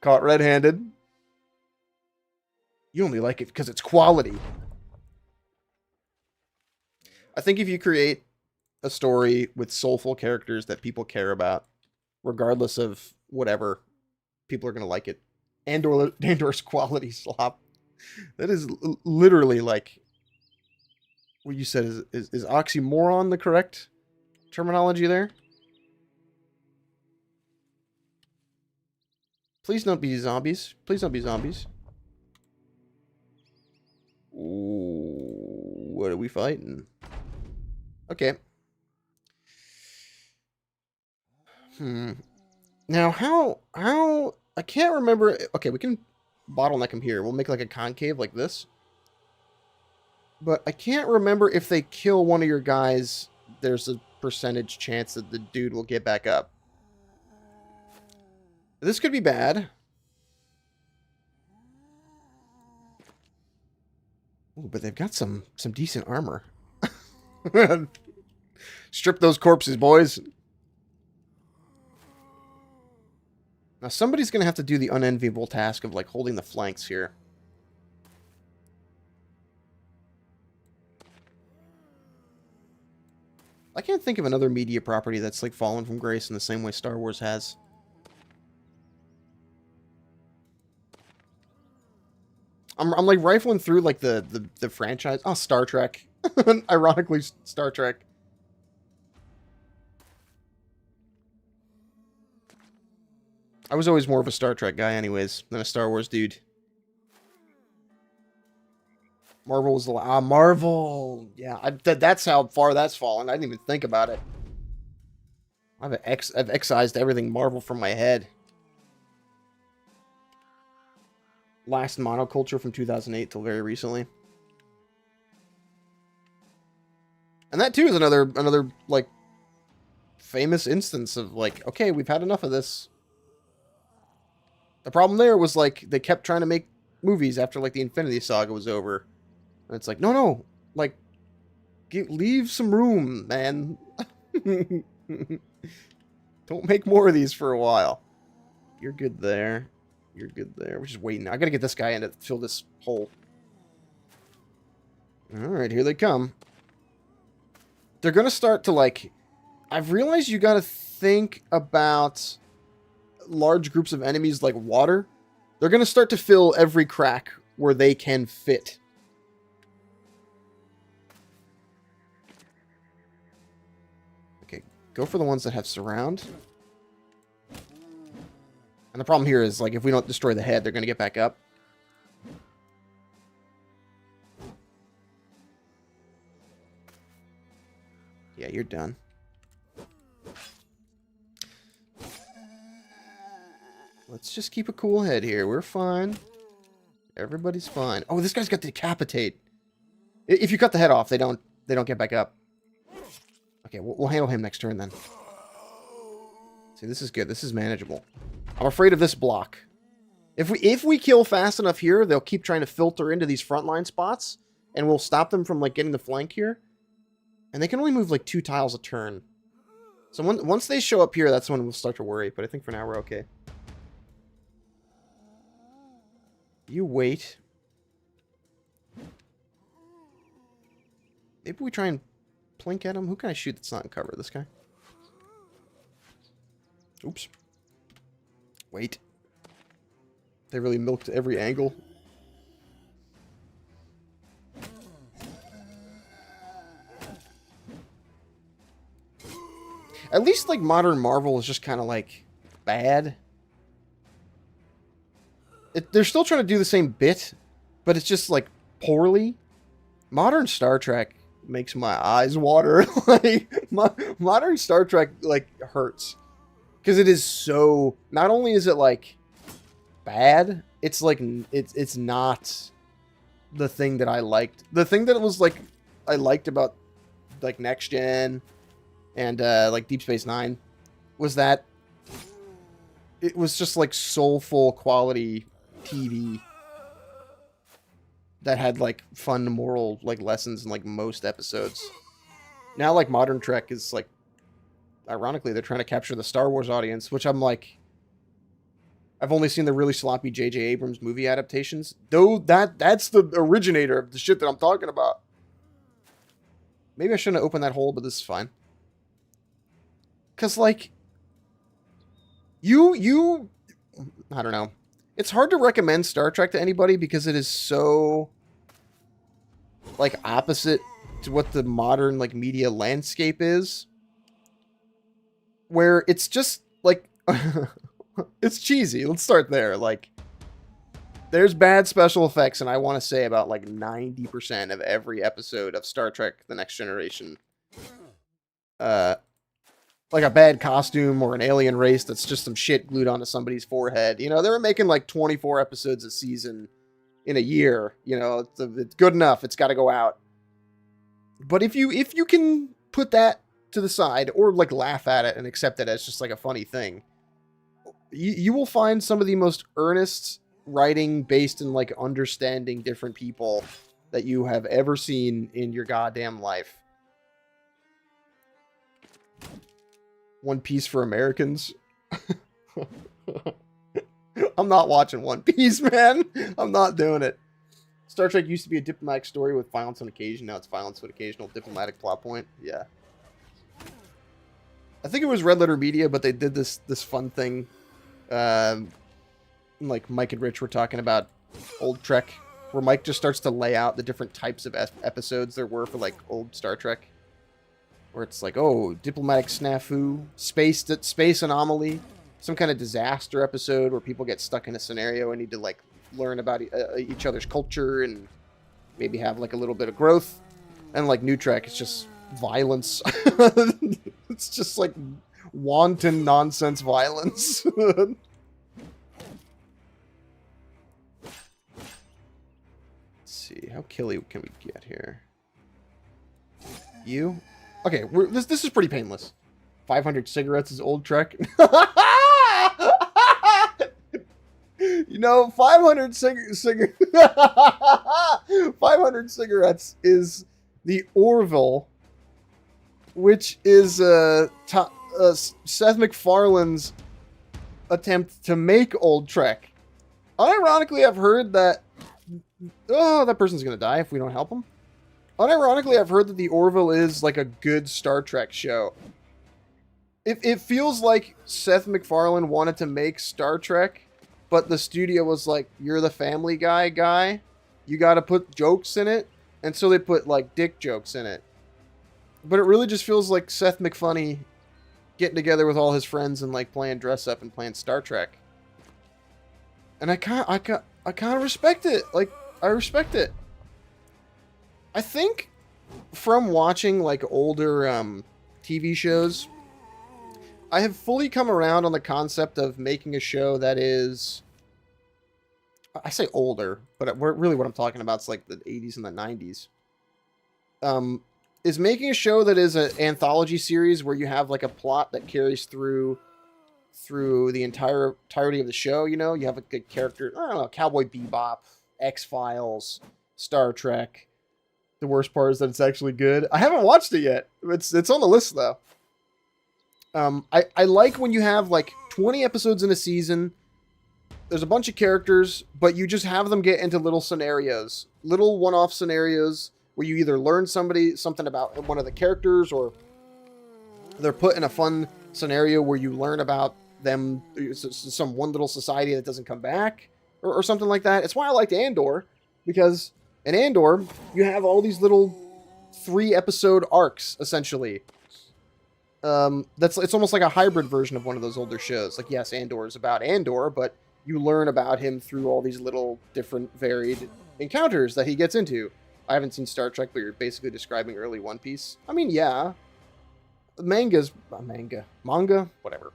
Caught red-handed. You only like it because it's quality. I think if you create a story with soulful characters that people care about, regardless of whatever, people are going to like it. Andor's quality slop. That is literally like what you said. Is oxymoron the correct terminology there? Please don't be zombies. Please don't be zombies. Ooh, what are we fighting? Okay. Now, how... I can't remember... Okay, we can bottleneck them here. We'll make like a concave like this. But I can't remember if they kill one of your guys, there's a percentage chance that the dude will get back up. This could be bad. Ooh, but they've got some decent armor. Strip those corpses, boys. Now somebody's going to have to do the unenviable task of, like, holding the flanks here. I can't think of another media property that's, like, fallen from grace in the same way Star Wars has. I'm like rifling through like the franchise. Oh, Star Trek. Ironically, Star Trek. I was always more of a Star Trek guy anyways than a Star Wars dude. Marvel was the Marvel. Yeah, that's how far that's fallen. I didn't even think about it. I've excised everything Marvel from my head. Last monoculture from 2008 till very recently. And that too is another like famous instance of like, okay, we've had enough of this. The problem there was like they kept trying to make movies after like the Infinity Saga was over. And it's like, no, like leave some room, man. Don't make more of these for a while. You're good there. You're good there. We're just waiting. I gotta get this guy in to fill this hole. Alright, here they come. They're gonna start to, like... I've realized you gotta think about large groups of enemies like water. They're gonna start to fill every crack where they can fit. Okay, go for the ones that have surround. And the problem here is, like, if we don't destroy the head, they're going to get back up. Yeah, you're done. Let's just keep a cool head here. We're fine. Everybody's fine. Oh, this guy's got decapitate. If you cut the head off, they don't get back up. Okay, we'll handle him next turn then. See, this is good. This is manageable. I'm afraid of this block. If we kill fast enough here, they'll keep trying to filter into these frontline spots, and we'll stop them from like getting the flank here. And they can only move like 2 tiles a turn. So once they show up here, that's when we'll start to worry. But I think for now we're okay. You wait. Maybe we try and plink at him. Who can I shoot that's not in cover? This guy? Oops. Wait. They really milked every angle. At least, like, modern Marvel is just kind of, like, bad. They're still trying to do the same bit, but it's just, like, poorly. Modern Star Trek, makes my eyes water. Like modern Star Trek like hurts because it is so. Not only is it like bad, it's like it's not the thing that I liked. The thing that was like I liked about like Next Gen and like Deep Space Nine was that it was just like soulful quality TV that had like fun moral like lessons in like most episodes. Now like modern Trek is like, ironically, they're trying to capture the Star Wars audience, which I'm like, I've only seen the really sloppy J.J. Abrams movie adaptations, though that's the originator of the shit that I'm talking about. Maybe I shouldn't have opened that hole, but this is fine. Cause like you I don't know. It's hard to recommend Star Trek to anybody because it is so like opposite to what the modern like media landscape is. Where it's just like it's cheesy. Let's start there. Like there's bad special effects, and I want to say about like 90% of every episode of Star Trek The Next Generation. Like a bad costume or an alien race that's just some shit glued onto somebody's forehead. You know, they were making like 24 episodes a season in a year. You know, it's good enough. It's got to go out. But if you can put that to the side or like laugh at it and accept it as just like a funny thing, you will find some of the most earnest writing based in like understanding different people that you have ever seen in your goddamn life. One Piece for Americans. I'm not watching One Piece, man. I'm not doing it. Star Trek used to be a diplomatic story with violence on occasion. Now it's violence with occasional diplomatic plot point. Yeah. I think it was Red Letter Media, but they did this fun thing. Like Mike and Rich were talking about old Trek, where Mike just starts to lay out the different types of episodes there were for like old Star Trek. Where it's like, oh, diplomatic snafu, space anomaly, some kind of disaster episode where people get stuck in a scenario and need to like learn about each other's culture and maybe have like a little bit of growth. And like New Trek, it's just violence. It's just like wanton nonsense violence. Let's see, how killy can we get here? You? Okay, this is pretty painless. 500 cigarettes is old Trek. You know, 500 cigarettes is the Orville, which is Seth MacFarlane's attempt to make old Trek. Unironically, I've heard that... Oh, that person's going to die if we don't help him. Unironically, I've heard that the Orville is like a good Star Trek show. It feels like Seth MacFarlane wanted to make Star Trek, but the studio was like, you're the Family guy. You got to put jokes in it. And so they put like dick jokes in it. But it really just feels like Seth MacFunny getting together with all his friends and like playing dress up and playing Star Trek. And I kind of respect it. Like, I respect it. I think from watching like older TV shows, I have fully come around on the concept of making a show that is, I say older, but really what I'm talking about is like the 80s and the 90s. Is making a show that is an anthology series where you have like a plot that carries through the entirety of the show. You know, you have a good character, I don't know, Cowboy Bebop, X-Files, Star Trek. The worst part is that it's actually good. I haven't watched it yet. It's on the list though. I like when you have like 20 episodes in a season. There's a bunch of characters, but you just have them get into little scenarios, little one-off scenarios where you either learn something about one of the characters, or they're put in a fun scenario where you learn about them, some one little society that doesn't come back, or something like that. It's why I liked Andor, because in Andor, you have all these little 3-episode arcs, essentially. It's almost like a hybrid version of one of those older shows. Like, yes, Andor is about Andor, but you learn about him through all these little different varied encounters that he gets into. I haven't seen Star Trek, but you're basically describing early One Piece. I mean, yeah. Manga? Whatever.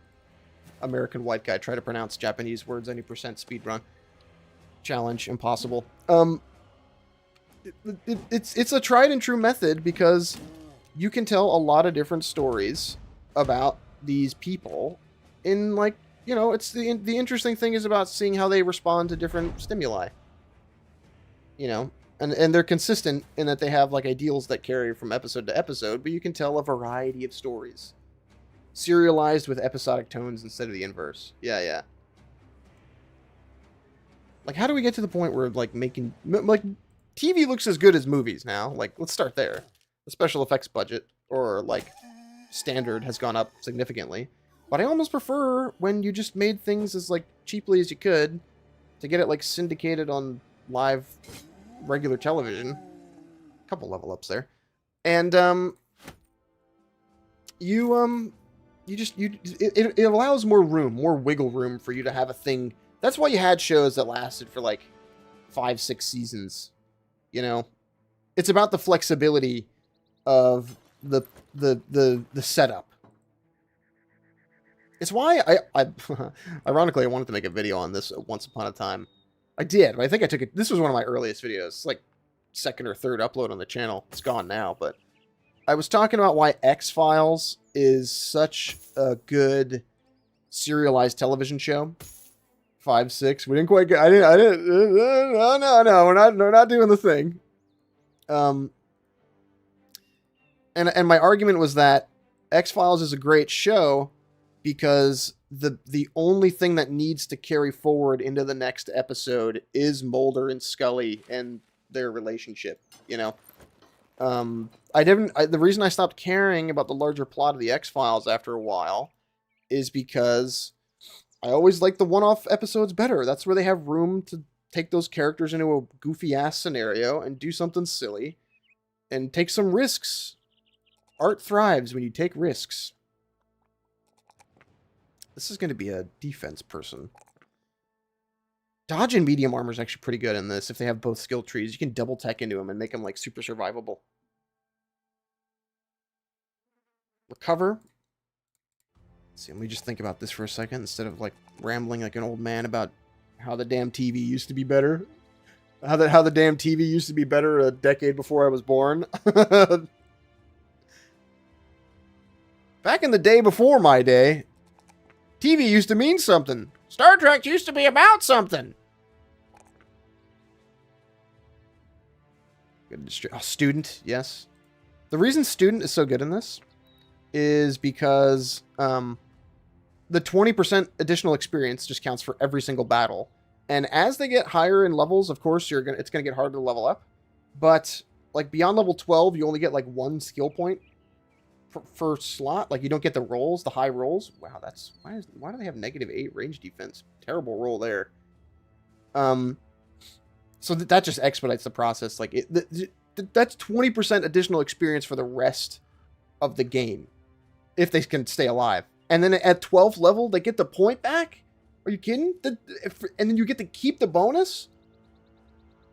American white guy, try to pronounce Japanese words any percent speed run. Challenge, impossible. It's a tried and true method because you can tell a lot of different stories about these people in, like, you know, it's the interesting thing is about seeing how they respond to different stimuli. You know, and they're consistent in that they have, like, ideals that carry from episode to episode, but you can tell a variety of stories. Serialized with episodic tones instead of the inverse. Yeah. Like, how do we get to the point where, like, making... Like, TV looks as good as movies now. Like, let's start there. The special effects budget, or, like, standard has gone up significantly. But I almost prefer when you just made things as, like, cheaply as you could to get it, like, syndicated on live regular television. A couple level ups there. And, it allows more room, more wiggle room for you to have a thing. That's why you had shows that lasted for, like, 5-6 seasons. You know? It's about the flexibility of the setup. It's why I ironically, I wanted to make a video on this once upon a time. I did, but I think I took it. This was one of my earliest videos. It's like second or third upload on the channel. It's gone now, but I was talking about why X-Files is such a good serialized television show. 5, 6. We didn't quite get. I didn't. No. We're not doing the thing. And my argument was that X-Files is a great show because the only thing that needs to carry forward into the next episode is Mulder and Scully and their relationship, you know? The reason I stopped caring about the larger plot of the X-Files after a while is because I always like the one-off episodes better. That's where they have room to take those characters into a goofy-ass scenario and do something silly and take some risks. Art thrives when you take risks. This is going to be a defense person. Dodge and medium armor is actually pretty good in this. If they have both skill trees, you can double tech into them and make them, like, super survivable. Recover. Let's see, let me just think about this for a second instead of, like, rambling like an old man about how the damn TV used to be better. How the damn TV used to be better a decade before I was born. Back in the day before my day, TV used to mean something. Star Trek used to be about something. Student, yes. The reason Student is so good in this is because the 20% additional experience just counts for every single battle. And as they get higher in levels, of course, it's gonna get harder to level up. But like beyond level 12, you only get like 1 skill point per slot. Like you don't get the rolls, the high rolls. Wow, that's why do they have -8 range defense? Terrible roll there. So that just expedites the process. Like that's 20% additional experience for the rest of the game if they can stay alive. And then at 12th level, they get the point back. Are you kidding? And then you get to keep the bonus.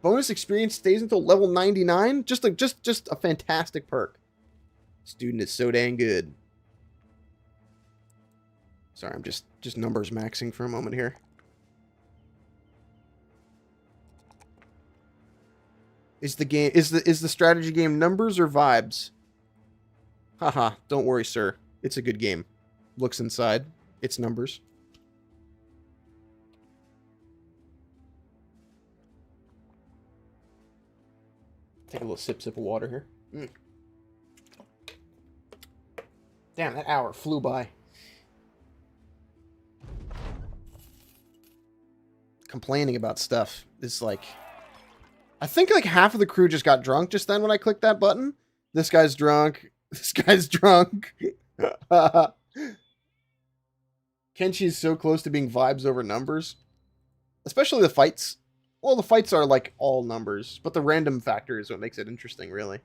Bonus experience stays until level 99. Just a fantastic perk. Student is so dang good. Sorry, I'm just numbers maxing for a moment here. Is the strategy game numbers or vibes? Haha, don't worry, sir. It's a good game. Looks inside. It's numbers. Take a little sip of water here. Damn, that hour flew by. Complaining about stuff is like... I think like half of the crew just got drunk just then when I clicked that button. This guy's drunk. This guy's drunk. Kenshi is so close to being vibes over numbers. Especially the fights. Well, the fights are like all numbers, but the random factor is what makes it interesting, really.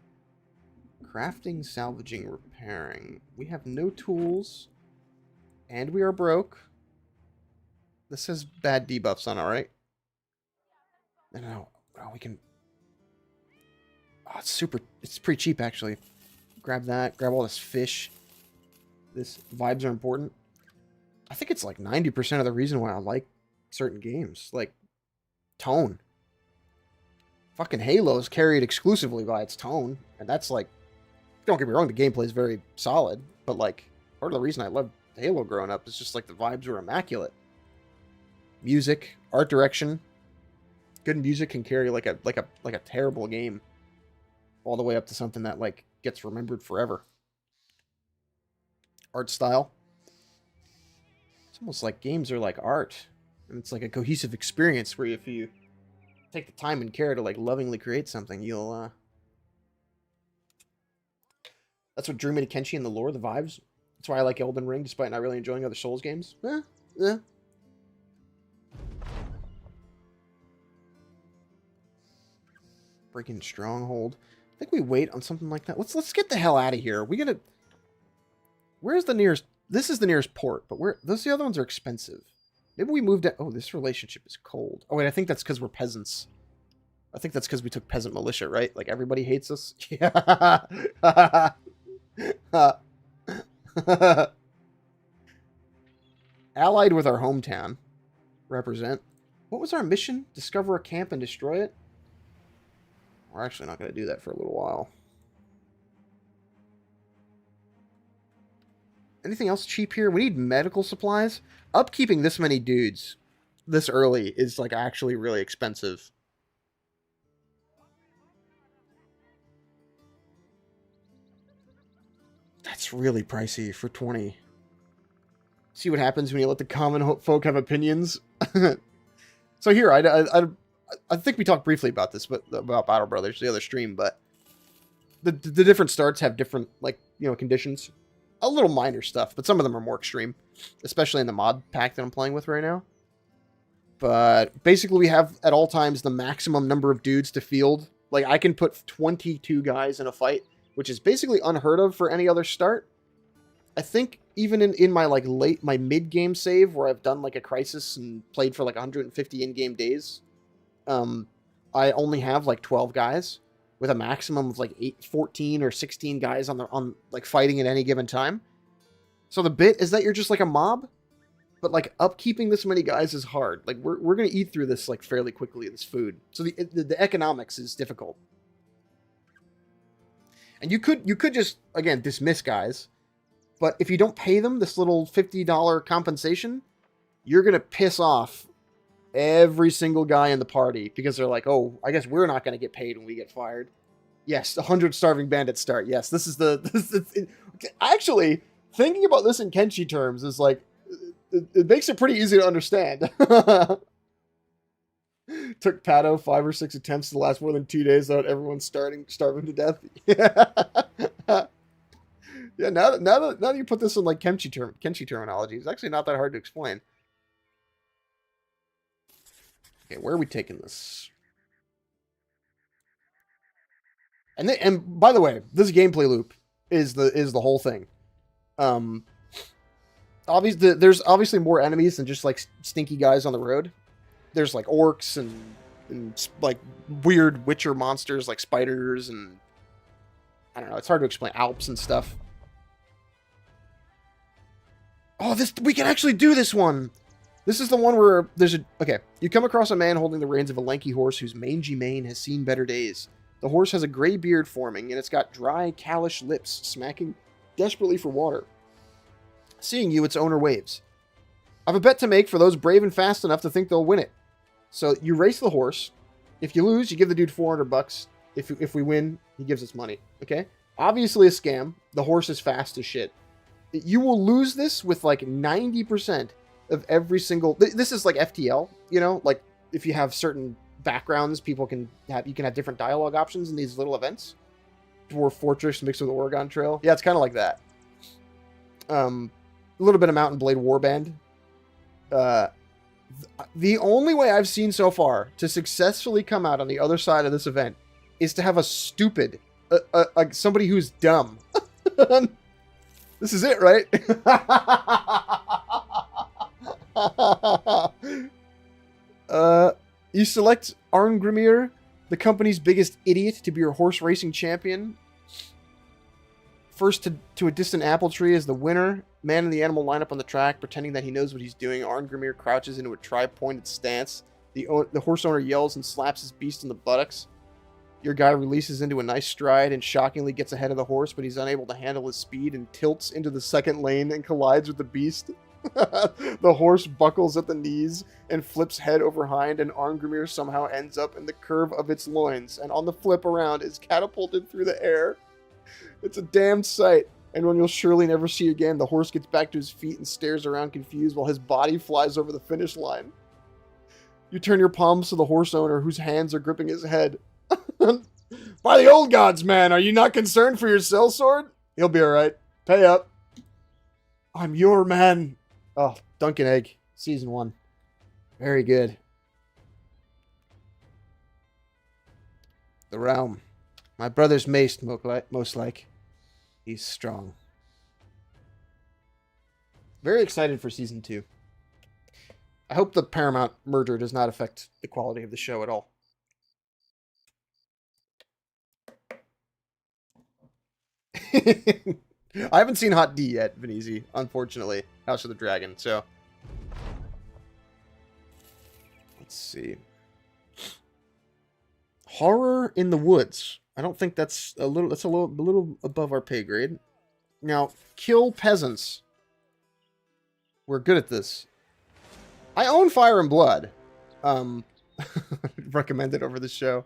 Crafting, salvaging, repairing. We have no tools. And we are broke. This says bad debuffs on it, right? No. Oh, we can... Oh, Oh, it's pretty cheap, actually. Grab that. Grab all this fish. This vibes are important. I think it's like 90% of the reason why I like certain games. Like, tone. Fucking Halo is carried exclusively by its tone. And that's like, don't get me wrong, the gameplay is very solid. But like, part of the reason I loved Halo growing up is just like the vibes were immaculate. Music, art direction. Good music can carry like a terrible game all the way up to something that like gets remembered forever. Art style. It's almost like games are like art. And it's like a cohesive experience where if you take the time and care to like lovingly create something, you'll that's what drew me to Kenshi and the lore, the vibes. That's why I like Elden Ring despite not really enjoying other Souls games. Breaking Stronghold. I think we wait on something like that. Let's get the hell out of here. Where's the nearest? This is the nearest port, but the other ones are expensive. Maybe we moved it. Oh, this relationship is cold. Oh wait, I think that's because we're peasants. I think that's because we took peasant militia, right? Like everybody hates us. Yeah. Allied with our hometown. Represent. What was our mission? Discover a camp and destroy it? We're actually not going to do that for a little while. Anything else cheap here? We need medical supplies. Upkeeping this many dudes this early is like actually really expensive. That's really pricey for 20. See what happens when you let the common folk have opinions? So here, I think we talked briefly about this, but about Battle Brothers, the other stream, but the different starts have different, like, you know, conditions. A little minor stuff, but some of them are more extreme, especially in the mod pack that I'm playing with right now. But basically we have at all times the maximum number of dudes to field. Like I can put 22 guys in a fight, which is basically unheard of for any other start. I think even in my like my mid-game save where I've done like a crisis and played for like 150 in-game days, I only have like 12 guys with a maximum of like 14 or 16 guys on like fighting at any given time. So the bit is that you're just like a mob, but like upkeeping this many guys is hard. Like we're gonna eat through this like fairly quickly, this food. So the economics is difficult. And you could just again dismiss guys, but if you don't pay them this little $50 compensation, you're gonna piss off every single guy in the party because they're like, oh, I guess we're not going to get paid when we get fired. Yes, 100 starving bandits start. Yes, this is actually, thinking about this in Kenshi terms is like, it makes it pretty easy to understand. Took Pato 5 or 6 attempts to last more than 2 days without everyone starving to death. Yeah, now that you put this in like Kenshi terminology, it's actually not that hard to explain. Okay, where are we taking this? And by the way, this gameplay loop is the whole thing. There's obviously more enemies than just like stinky guys on the road. There's like orcs and like weird witcher monsters like spiders and I don't know. It's hard to explain. Alps and stuff. Oh, we can actually do this one. This is the one where you come across a man holding the reins of a lanky horse whose mangy mane has seen better days. The horse has a gray beard forming, and it's got dry, calloused lips smacking desperately for water. Seeing you, its owner waves. I've a bet to make for those brave and fast enough to think they'll win it. So you race the horse. If you lose, you give the dude $400. If we win, he gives us money. Okay? Obviously a scam. The horse is fast as shit. You will lose this with like 90% of every single... This is like FTL, you know? Like, if you have certain backgrounds, you can have different dialogue options in these little events. Dwarf Fortress mixed with Oregon Trail. Yeah, it's kind of like that. A little bit of Mountain Blade Warband. The only way I've seen so far to successfully come out on the other side of this event is to have a stupid... somebody who's dumb. This is it, right? You select Arngrimir, the company's biggest idiot to be your horse racing champion. First to a distant apple tree as the winner. Man and the animal line up on the track, pretending that he knows what he's doing. Arngrimir crouches into a tri-pointed stance. The horse owner yells and slaps his beast in the buttocks. Your guy releases into a nice stride and shockingly gets ahead of the horse, but he's unable to handle his speed and tilts into the second lane and collides with the beast. The horse buckles at the knees and flips head over hind, and Arngrimir somehow ends up in the curve of its loins, and on the flip around is catapulted through the air. It's a damned sight, and one you'll surely never see again. The horse gets back to his feet and stares around confused while his body flies over the finish line. You turn your palms to the horse owner, whose hands are gripping his head. By the old gods, man, are you not concerned for your sellsword? He'll be alright. Pay up. I'm your man. Oh, Dunkin' Egg, Season 1. Very good. The realm. My brother's maced, most like. He's strong. Very excited for Season 2. I hope the Paramount merger does not affect the quality of the show at all. I haven't seen Hot D yet, Venezi, unfortunately. House of the Dragon, so. Let's see. Horror in the Woods. I don't think that's a little above our pay grade. Now, kill peasants. We're good at this. I own Fire and Blood. Recommended over the show.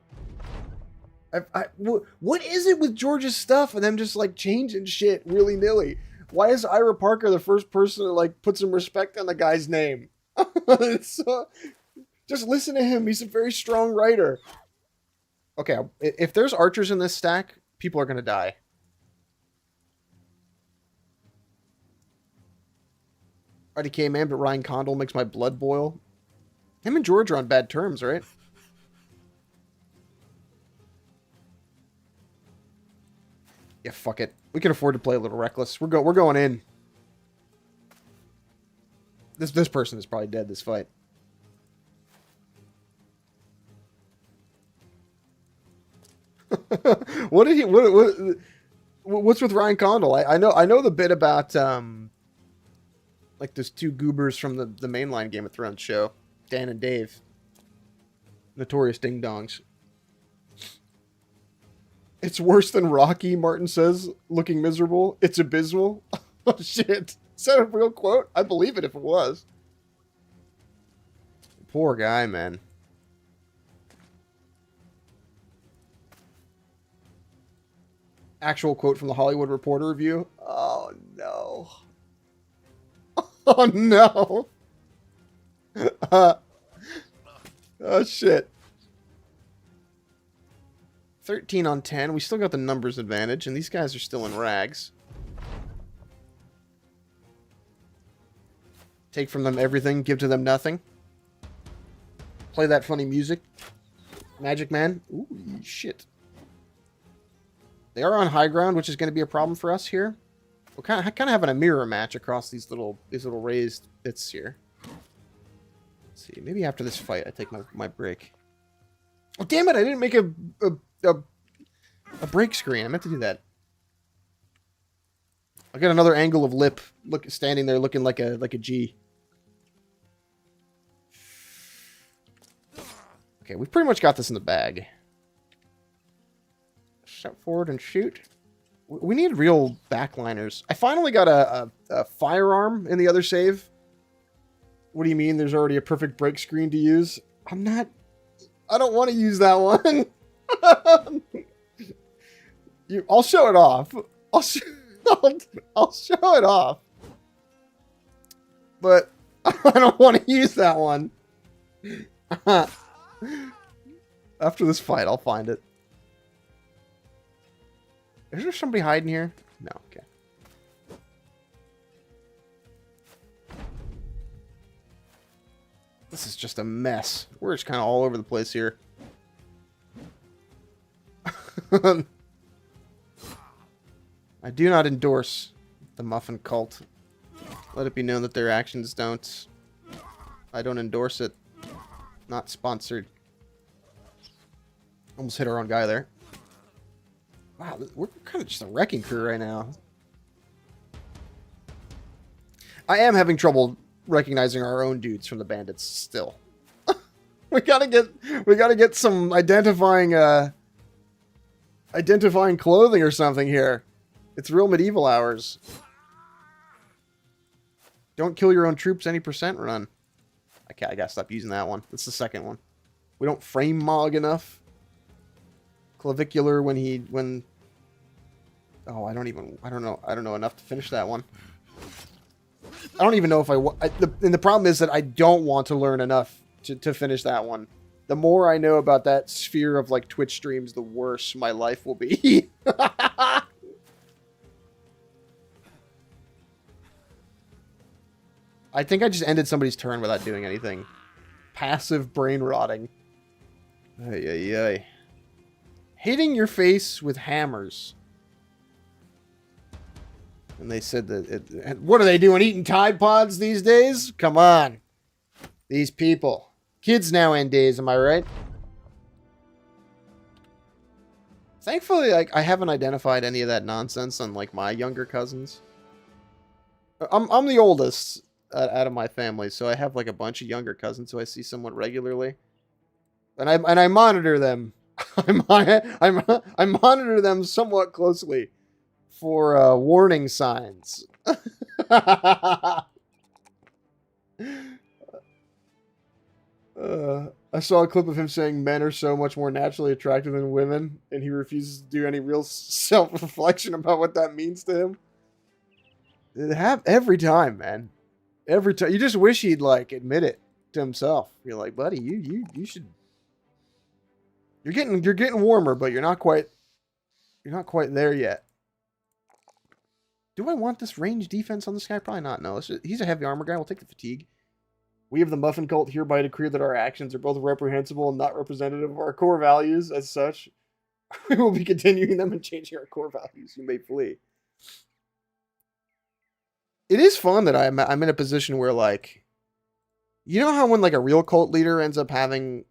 What is it with George's stuff and them just like changing shit willy-nilly? Why is Ira Parker the first person to like put some respect on the guy's name? Just listen to him. He's a very strong writer. Okay, if there's archers in this stack, people are going to die. RDK man, but Ryan Condal makes my blood boil. Him and George are on bad terms, right? Yeah, fuck it. We can afford to play a little reckless. We're going in. This person is probably dead this fight. What's with Ryan Condal? I know the bit about like those two goobers from the mainline Game of Thrones show, Dan and Dave, notorious ding dongs. It's worse than Rocky, Martin says, looking miserable. It's abysmal. Oh shit. Is that a real quote? I believe it if it was. Poor guy, man. Actual quote from the Hollywood Reporter review. Oh no. Oh no. Oh shit. 13 on 10. We still got the numbers advantage, and these guys are still in rags. Take from them everything, give to them nothing. Play that funny music. Magic Man. Ooh, shit. They are on high ground, which is going to be a problem for us here. We're kind of having a mirror match across these little raised bits here. Let's see. Maybe after this fight, I take my break. Oh, damn it! I didn't make a break screen. I meant to do that. I got another angle of Lip standing there looking like a G. Okay, we've pretty much got this in the bag. Step forward and shoot. We need real backliners. I finally got a firearm in the other save. What do you mean there's already a perfect break screen to use? I don't want to use that one. I'll show it off. I'll show it off. But I don't want to use that one. After this fight, I'll find it. Is there somebody hiding here? No, okay. This is just a mess. We're just kind of all over the place here. I do not endorse the Muffin cult. Let it be known that their actions don't. I don't endorse it. Not sponsored. Almost hit our own guy there. Wow, we're kind of just a wrecking crew right now. I am having trouble recognizing our own dudes from the bandits still. we gotta get some identifying clothing or something here. It's real medieval hours. Don't kill your own troops any percent run. Okay, I gotta stop using that one. That's the second one. We don't frame mog enough. Clavicular when oh, I don't know enough to finish that one. I don't even know if and the problem is that I don't want to learn enough to finish that one. The more I know about that sphere of like Twitch streams, the worse my life will be. I think I just ended somebody's turn without doing anything. Passive brain rotting. Ay, ay, ay. Hitting your face with hammers. And they said that what are they doing? Eating Tide Pods these days? Come on. These people. Kids nowadays, am I right? Thankfully, like, I haven't identified any of that nonsense on like my younger cousins. I'm the oldest out of my family, so I have like a bunch of younger cousins who I see somewhat regularly. And I monitor them. I monitor them somewhat closely for warning signs. I saw a clip of him saying men are so much more naturally attractive than women, and he refuses to do any real self-reflection about what that means to him. It happens every time, man. Every time. You just wish he'd like admit it to himself. You're like, buddy, you should. You're getting warmer, but you're not quite there yet. Do I want this range defense on this guy? Probably not. No, he's a heavy armor guy. We'll take the fatigue. We have the Muffin Cult hereby decree that our actions are both reprehensible and not representative of our core values. As such, we will be continuing them and changing our core values. You may flee. It is fun that I'm in a position where, like, you know how when like a real cult leader ends up having,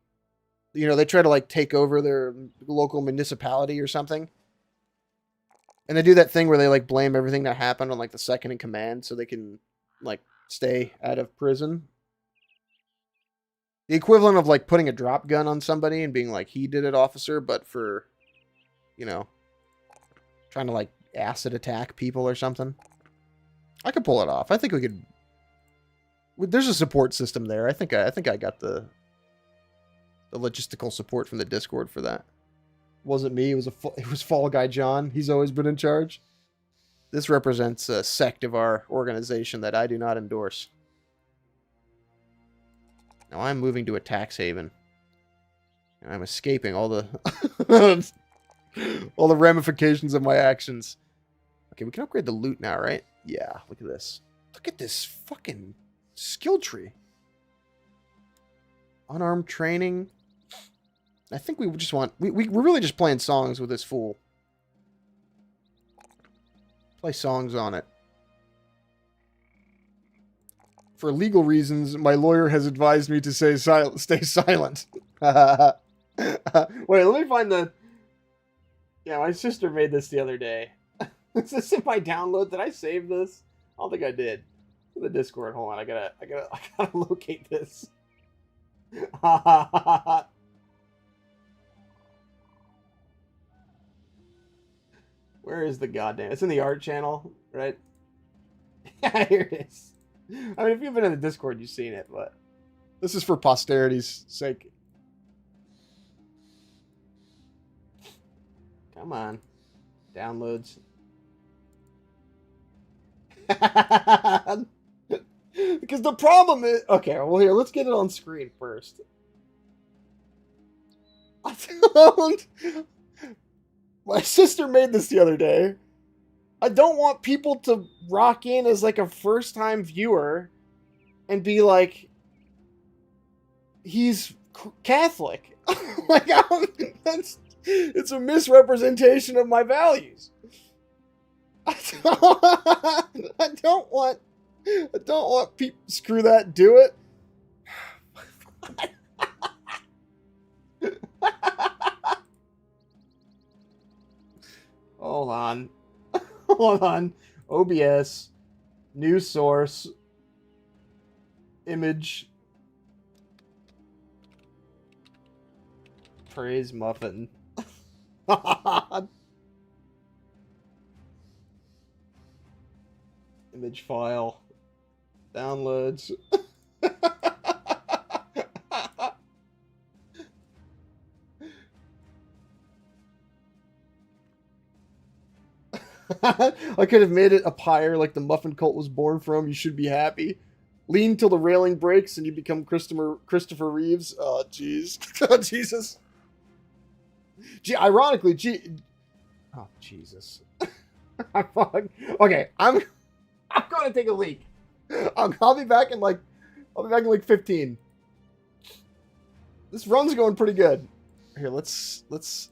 you know, they try to like take over their local municipality or something. And they do that thing where they like blame everything that happened on like the second in command so they can like stay out of prison. The equivalent of like putting a drop gun on somebody and being like, he did it, officer, but for, you know, trying to like acid attack people or something. I could pull it off. I think we could. There's a support system there. I think I got the logistical support from the Discord for that. It wasn't me. It was Fall Guy John. He's always been in charge. This represents a sect of our organization that I do not endorse. Now I'm moving to a tax haven. And I'm escaping all the all the ramifications of my actions. Okay, we can upgrade the loot now, right? Yeah, look at this. Look at this fucking skill tree. Unarmed training. I think we just want... We're really just playing songs with this fool. Play songs on it. For legal reasons, my lawyer has advised me to stay silent. Wait, let me find the... Yeah, my sister made this the other day. Is this in my download? Did I save this? I don't think I did. In the Discord. Hold on, I gotta locate this. Where is the goddamn? It's in the art channel, right? Yeah, here it is. I mean, if you've been in the Discord, you've seen it, but this is for posterity's sake. Come on. Downloads. Because the problem is... Okay, well, here, let's get it on screen first. My sister made this the other day. I don't want people to rock in as, like, a first-time viewer and be like, he's Catholic. Like, it's a misrepresentation of my values. I don't want people... Screw that, do it. Hold on. Hold on. OBS. New source. Image. Praise muffin. Image file. Downloads. I could have made it a pyre like the muffin cult was born from. You should be happy. Lean till the railing breaks and you become Christopher Reeves. Oh, jeez. Oh, Jesus. Ironically, oh, Jesus. Okay, I'm going to take a leak. I'll be back in like 15. This run's going pretty good. Here, let's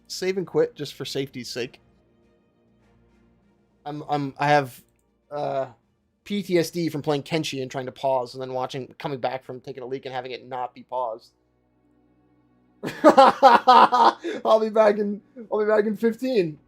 save and quit just for safety's sake. I have PTSD from playing Kenshi and trying to pause and then coming back from taking a leak and having it not be paused. I'll be back in 15.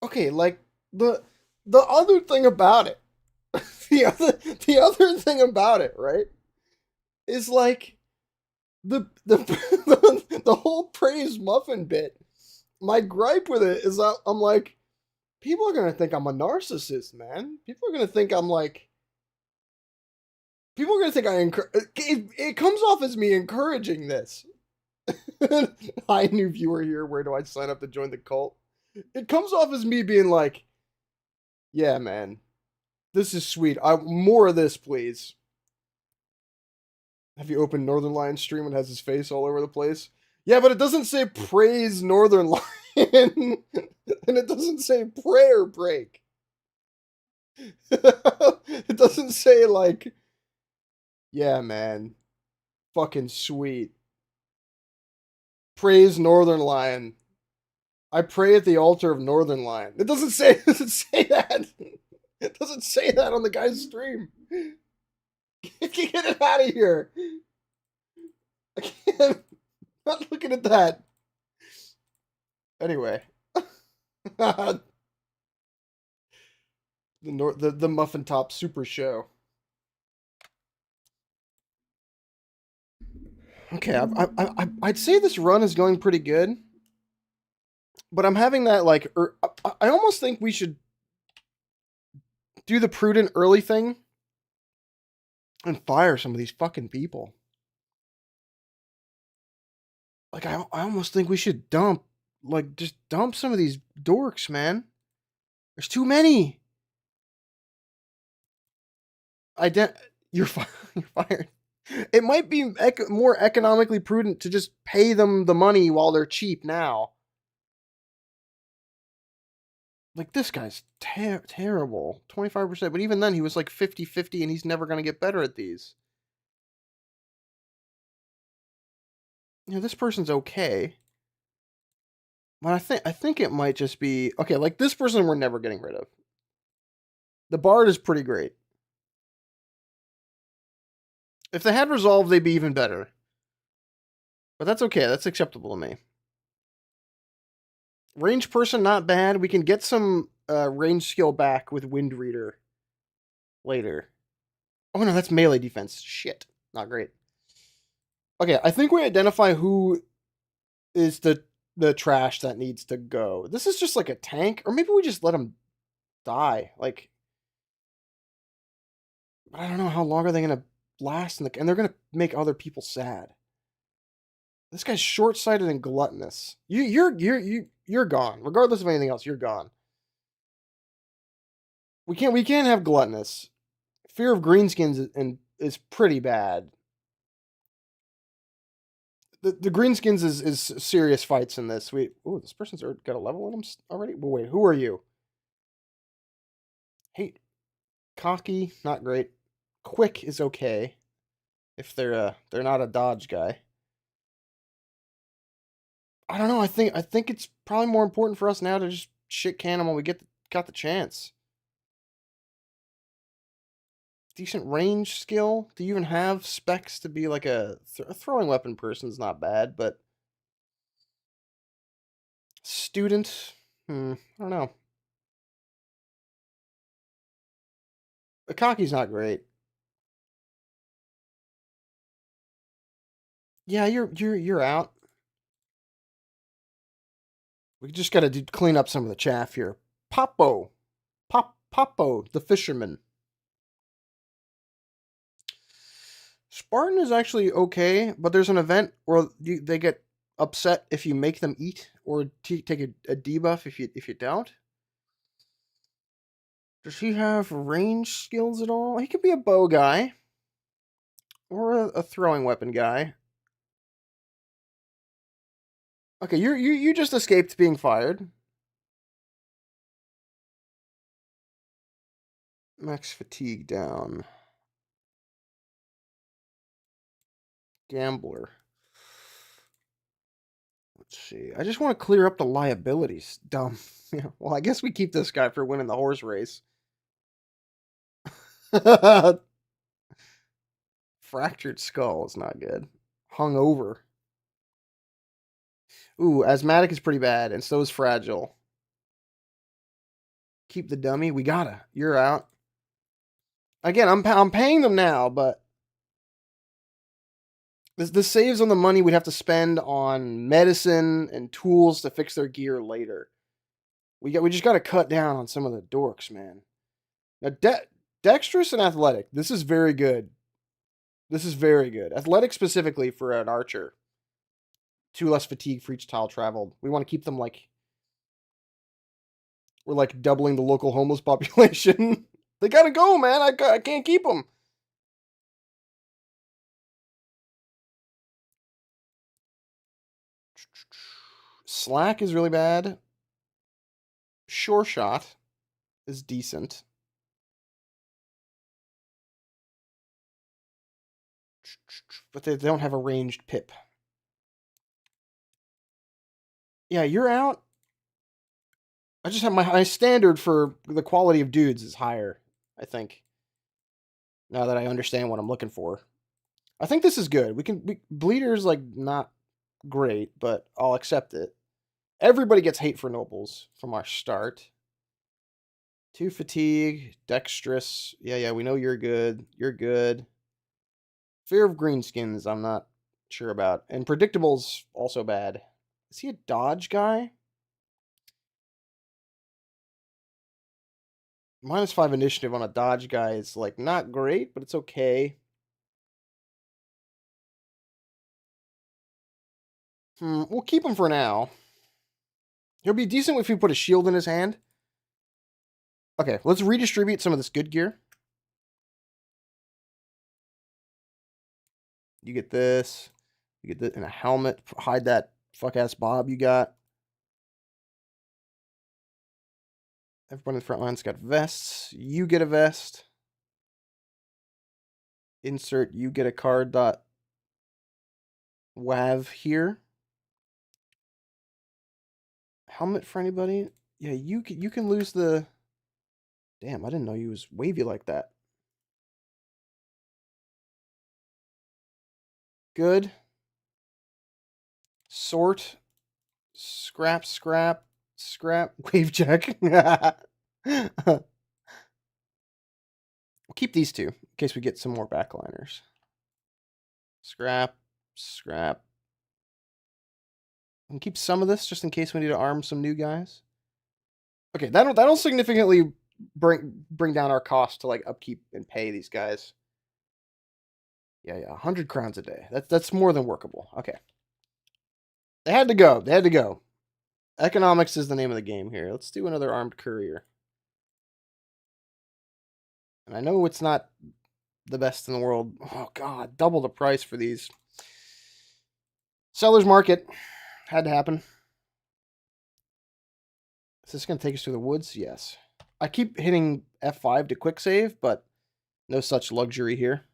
Okay, like the the other thing about it, the other thing about it, right, is like the whole praise muffin bit. My gripe with it is that I'm like, people are gonna think I'm a narcissist, man. People are gonna think I'm like, people are gonna think I encourage. It comes off as me encouraging this. Hi, new viewer here. Where do I sign up to join the cult? It comes off as me being like, yeah, man, this is sweet. I more of this, please. Have you opened Northern Lion stream and has his face all over the place? Yeah, but it doesn't say praise Northern Lion, and it doesn't say prayer break. It doesn't say like, yeah, man, fucking sweet. Praise Northern Lion. I pray at the altar of Northern Lion. It doesn't say. It doesn't say that. It doesn't say that on the guy's stream. Get it out of here. I can't. I'm not looking at that. Anyway, the the Muffintop Super Show. Okay, I'd say this run is going pretty good, but I'm having that like. I almost think we should do the prudent early thing and fire some of these fucking people. Like I almost think we should just dump some of these dorks, man. There's too many. I you're you're fired. It might be more economically prudent to just pay them the money while they're cheap now. Like this guy's terrible. 25%, but even then he was like 50-50 and he's never going to get better at these. You know, this person's okay. But I think it might just be okay, like this person we're never getting rid of. The Bard is pretty great. If they had Resolve, they'd be even better. But that's okay. That's acceptable to me. Range person, not bad. We can get some range skill back with Wind Reader later. Oh no, that's melee defense. Shit. Not great. Okay, I think we identify who is the trash that needs to go. This is just like a tank, or maybe we just let him die. Like, but I don't know how long are they gonna last, and they're gonna make other people sad. This guy's short-sighted and gluttonous. You're gone. Regardless of anything else, you're gone. We can't have gluttonous. Fear of greenskins is pretty bad. The greenskins is serious fights in this. This person's got a level in him already. But wait, who are you? Hey, cocky, not great. Quick is okay if they're not a dodge guy. I don't know. I think it's probably more important for us now to just shit can them when we got the chance. Decent range skill. Do you even have specs to be like a throwing weapon person's not bad, but student, I don't know. Akaki's not great. Yeah, you're out. We just got to clean up some of the chaff here. Popo, Popo, the fisherman. Spartan is actually okay, but there's an event where they get upset if you make them eat or take a debuff if you don't. Does he have range skills at all? He could be a bow guy or a throwing weapon guy. Okay, you just escaped being fired. Max fatigue down. Gambler. Let's see. I just want to clear up the liabilities. Dumb. Yeah. Well, I guess we keep this guy for winning the horse race. Fractured skull is not good. Hung over. Ooh, asthmatic is pretty bad, and so is fragile. Keep the dummy. We gotta. You're out. Again, I'm paying them now, but this saves on the money we'd have to spend on medicine and tools to fix their gear later. We just got to cut down on some of the dorks, man. Now, dexterous and athletic. This is very good. This is very good. Athletic specifically for an archer. 2 less fatigue for each tile traveled. We want to keep them like... We're like doubling the local homeless population. They gotta go, man. I can't keep them. Slack is really bad. Sure shot is decent. But they don't have a ranged pip. Yeah, you're out. I just have my standard for the quality of dudes is higher, I think. Now that I understand what I'm looking for. I think this is good. Bleeder's like not great, but I'll accept it. Everybody gets hate for nobles from our start. 2 fatigue, dexterous. Yeah, we know you're good. You're good. Fear of greenskins, I'm not sure about. And predictable's also bad. Is he a dodge guy? -5 initiative on a dodge guy is like not great, but it's okay. We'll keep him for now. He'll be decent if we put a shield in his hand. Okay, let's redistribute some of this good gear. You get this. You get this in a helmet. Hide that fuck-ass bob you got. Everybody in the front line's got vests. You get a vest. Insert, you get a card dot wav here. Helmet for anybody? Yeah, you can lose the... Damn, I didn't know you was wavy like that. Good. Sort. Scrap. Wave check. We'll keep these 2 in case we get some more backliners. Scrap. And keep some of this just in case we need to arm some new guys. Okay, that'll significantly bring down our cost to like upkeep and pay these guys. Yeah, 100 crowns a day. That's more than workable. Okay. They had to go. Economics is the name of the game here. Let's do another armed courier. And I know it's not the best in the world. Oh, God. Double the price for these. Seller's market. Had to happen. Is this going to take us through the woods? Yes. I keep hitting F5 to quick save, but no such luxury here.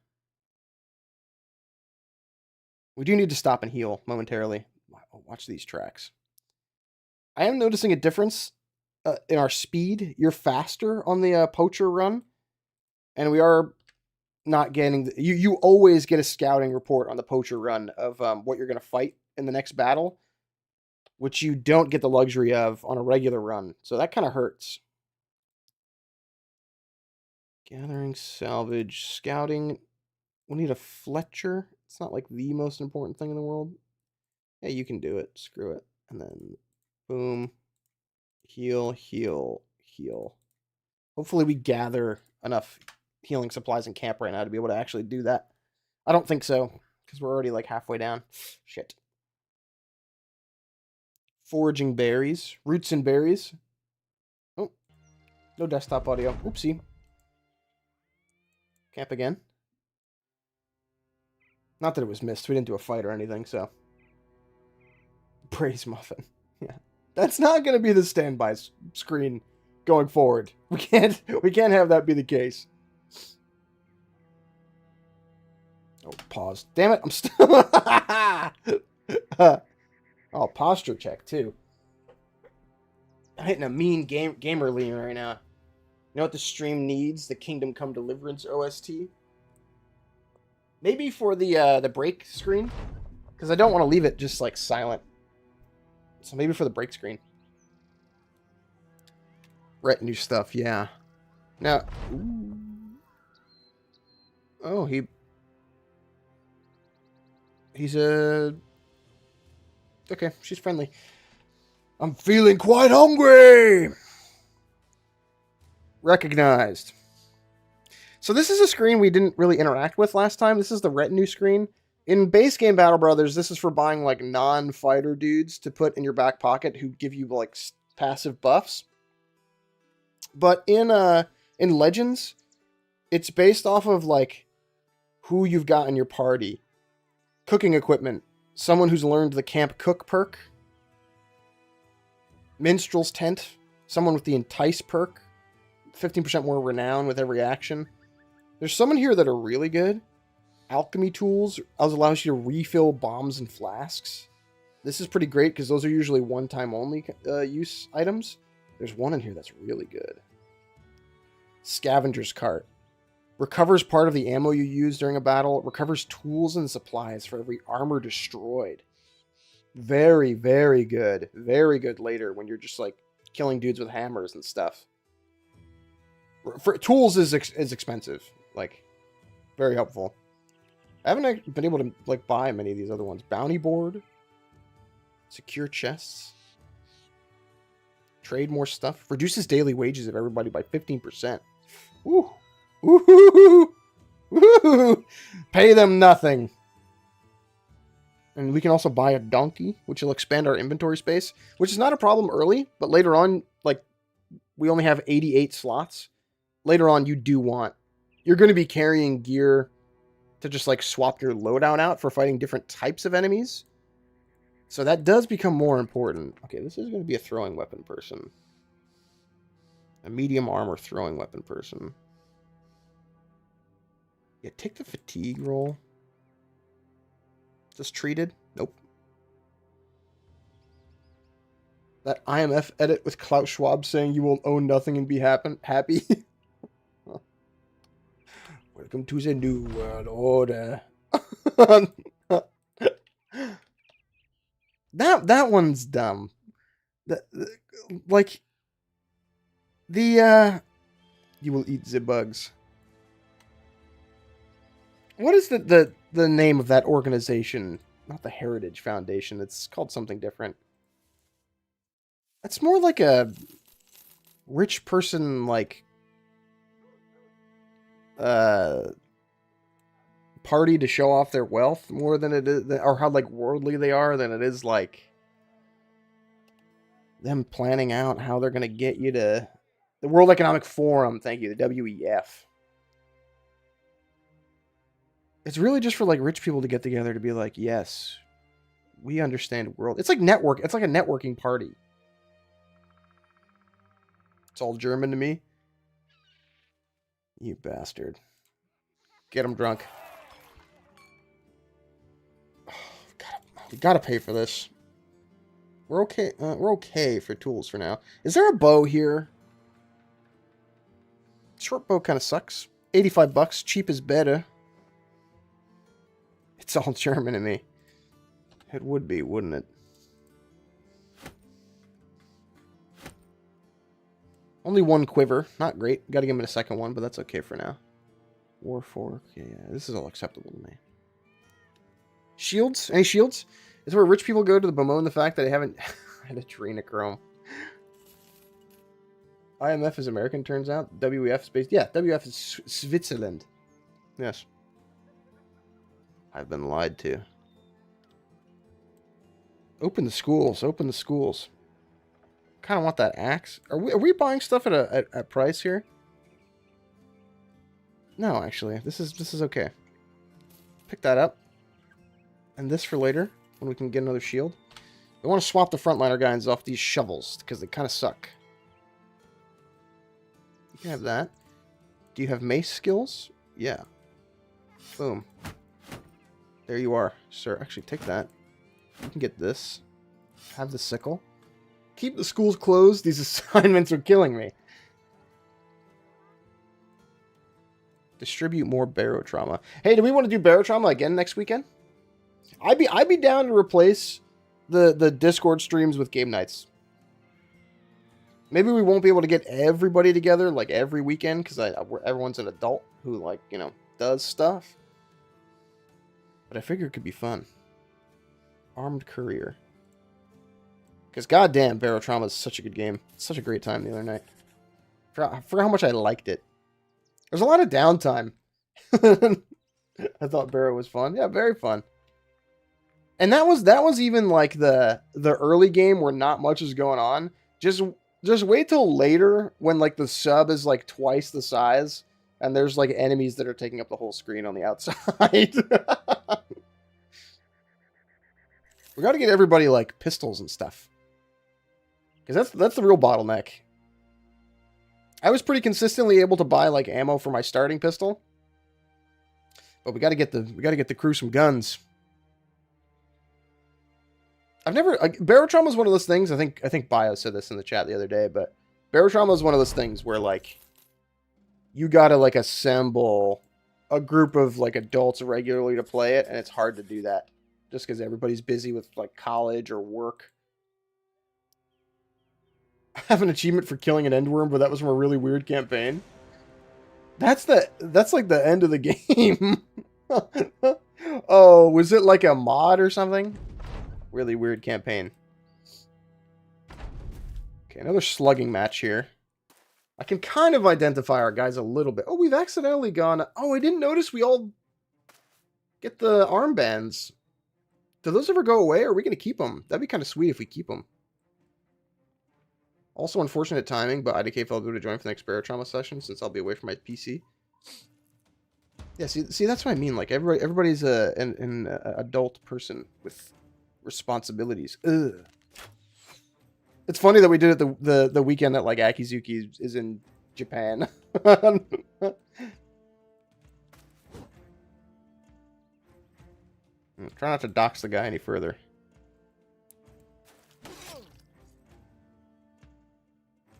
We do need to stop and heal momentarily. Watch these tracks. I am noticing a difference in our speed. You're faster on the poacher run, and we are not getting... You always get a scouting report on the poacher run of what you're going to fight in the next battle, which you don't get the luxury of on a regular run. So that kind of hurts. Gathering, salvage, scouting. We need a Fletcher. It's not like the most important thing in the world. Yeah, you can do it. Screw it. And then, boom. Heal. Hopefully we gather enough healing supplies in camp right now to be able to actually do that. I don't think so, because we're already like halfway down. Shit. Foraging berries. Roots and berries. Oh. No desktop audio. Oopsie. Camp again. Not that it was missed. We didn't do a fight or anything, so. Praise Muffin. Yeah. That's not going to be the standby screen going forward. We can't have that be the case. Oh, pause. Damn it. I'm still... Oh, posture check, too. I'm hitting a mean gamer lean right now. You know what the stream needs? The Kingdom Come Deliverance OST? Maybe for the break screen? Because I don't want to leave it just, like, silent. So maybe for the break screen. retinue stuff, yeah. Now, oh, he's a... Okay, she's friendly. I'm feeling quite hungry! Recognized. So this is a screen we didn't really interact with last time. This is the retinue screen. In base game Battle Brothers, this is for buying like non-fighter dudes to put in your back pocket who give you like passive buffs. But in Legends, it's based off of like who you've got in your party. Cooking equipment. Someone who's learned the Camp Cook perk. Minstrel's Tent. Someone with the Entice perk. 15% more renown with every action. There's some in here that are really good. Alchemy tools allows you to refill bombs and flasks. This is pretty great because those are usually one-time only use items. There's one in here that's really good. Scavenger's Cart. Recovers part of the ammo you use during a battle. Recovers tools and supplies for every armor destroyed. Very, very good. Very good later when you're just like killing dudes with hammers and stuff. For tools is expensive. Like, very helpful. I haven't been able to like buy many of these other ones. Bounty board. Secure chests. Trade more stuff. Reduces daily wages of everybody by 15%. Ooh. Ooh. Ooh. Pay them nothing. And we can also buy a donkey, which will expand our inventory space, which is not a problem early, but later on, like, we only have 88 slots. Later on, you're going to be carrying gear to just, like, swap your loadout out for fighting different types of enemies. So that does become more important. Okay, this is going to be a throwing weapon person. A medium armor throwing weapon person. Yeah, take the fatigue roll. Just treated? Nope. That IMF edit with Klaus Schwab saying you will own nothing and be happy. Welcome to the new world order. that one's dumb. You will eat the bugs. What is the name of that organization? Not the Heritage Foundation. It's called something different. It's more like a rich person, like, party to show off their wealth more than it is, or how, like, worldly they are, than it is, like, them planning out how they're going to get you to the World Economic Forum. Thank you, the WEF. It's really just for, like, rich people to get together to be like, yes, we understand world. It's like it's like a networking party. It's all German to me. You bastard. Get him drunk. Oh, you gotta pay for this. We're okay. We're okay for tools for now. Is there a bow here? Short bow kind of sucks. $85. Cheap is better. It's all German to me. It would be, wouldn't it? Only one quiver. Not great. Gotta give him a second one, but that's okay for now. War fork. Yeah, this is all acceptable to me. Shields? Any shields? Is where rich people go to bemoan the fact that they haven't had a adrenochrome. IMF is American, turns out. WEF is based... Yeah, WEF is Switzerland. Yes. I've been lied to. Open the schools. Open the schools. Kind of want that axe. Are we buying stuff at a price here? No, actually. This is okay. Pick that up. And this for later, when we can get another shield. I want to swap the frontliner guys off these shovels, because they kind of suck. You can have that. Do you have mace skills? Yeah. Boom. There you are, sir. Actually, take that. You can get this. Have the sickle. Keep the schools closed. These assignments are killing me. Distribute more barotrauma. Hey, do we want to do barotrauma again next weekend? I'd be down to replace the Discord streams with game nights. Maybe we won't be able to get everybody together like every weekend because everyone's an adult who like, you know, does stuff. But I figure it could be fun. Armed Courier. Because goddamn, Barotrauma is such a good game. Such a great time the other night. I forgot how much I liked it. There's a lot of downtime. I thought Barrow was fun. Yeah, very fun. And that was even like the early game where not much is going on. Just wait till later when like the sub is like twice the size and there's like enemies that are taking up the whole screen on the outside. We got to get everybody like pistols and stuff. Because that's the real bottleneck. I was pretty consistently able to buy like ammo for my starting pistol. But we got to get the crew some guns. Barotrauma is one of those things. I think Bio said this in the chat the other day, but Barotrauma is one of those things where like you gotta like assemble a group of like adults regularly to play it, and it's hard to do that just because everybody's busy with like college or work. I have an achievement for killing an endworm, but that was from a really weird campaign. That's like the end of the game. Oh, was it like a mod or something? Really weird campaign. Okay, another slugging match here. I can kind of identify our guys a little bit. Oh, we've accidentally gone... Oh, I didn't notice we all get the armbands. Do those ever go away, or are we going to keep them? That'd be kind of sweet if we keep them. Also, unfortunate timing, but IDK felt good to join for the next Barotrauma session since I'll be away from my PC. Yeah, see, that's what I mean. Like, everybody's an adult person with responsibilities. Ugh. It's funny that we did it the weekend that like Akizuki is in Japan. Try not to dox the guy any further.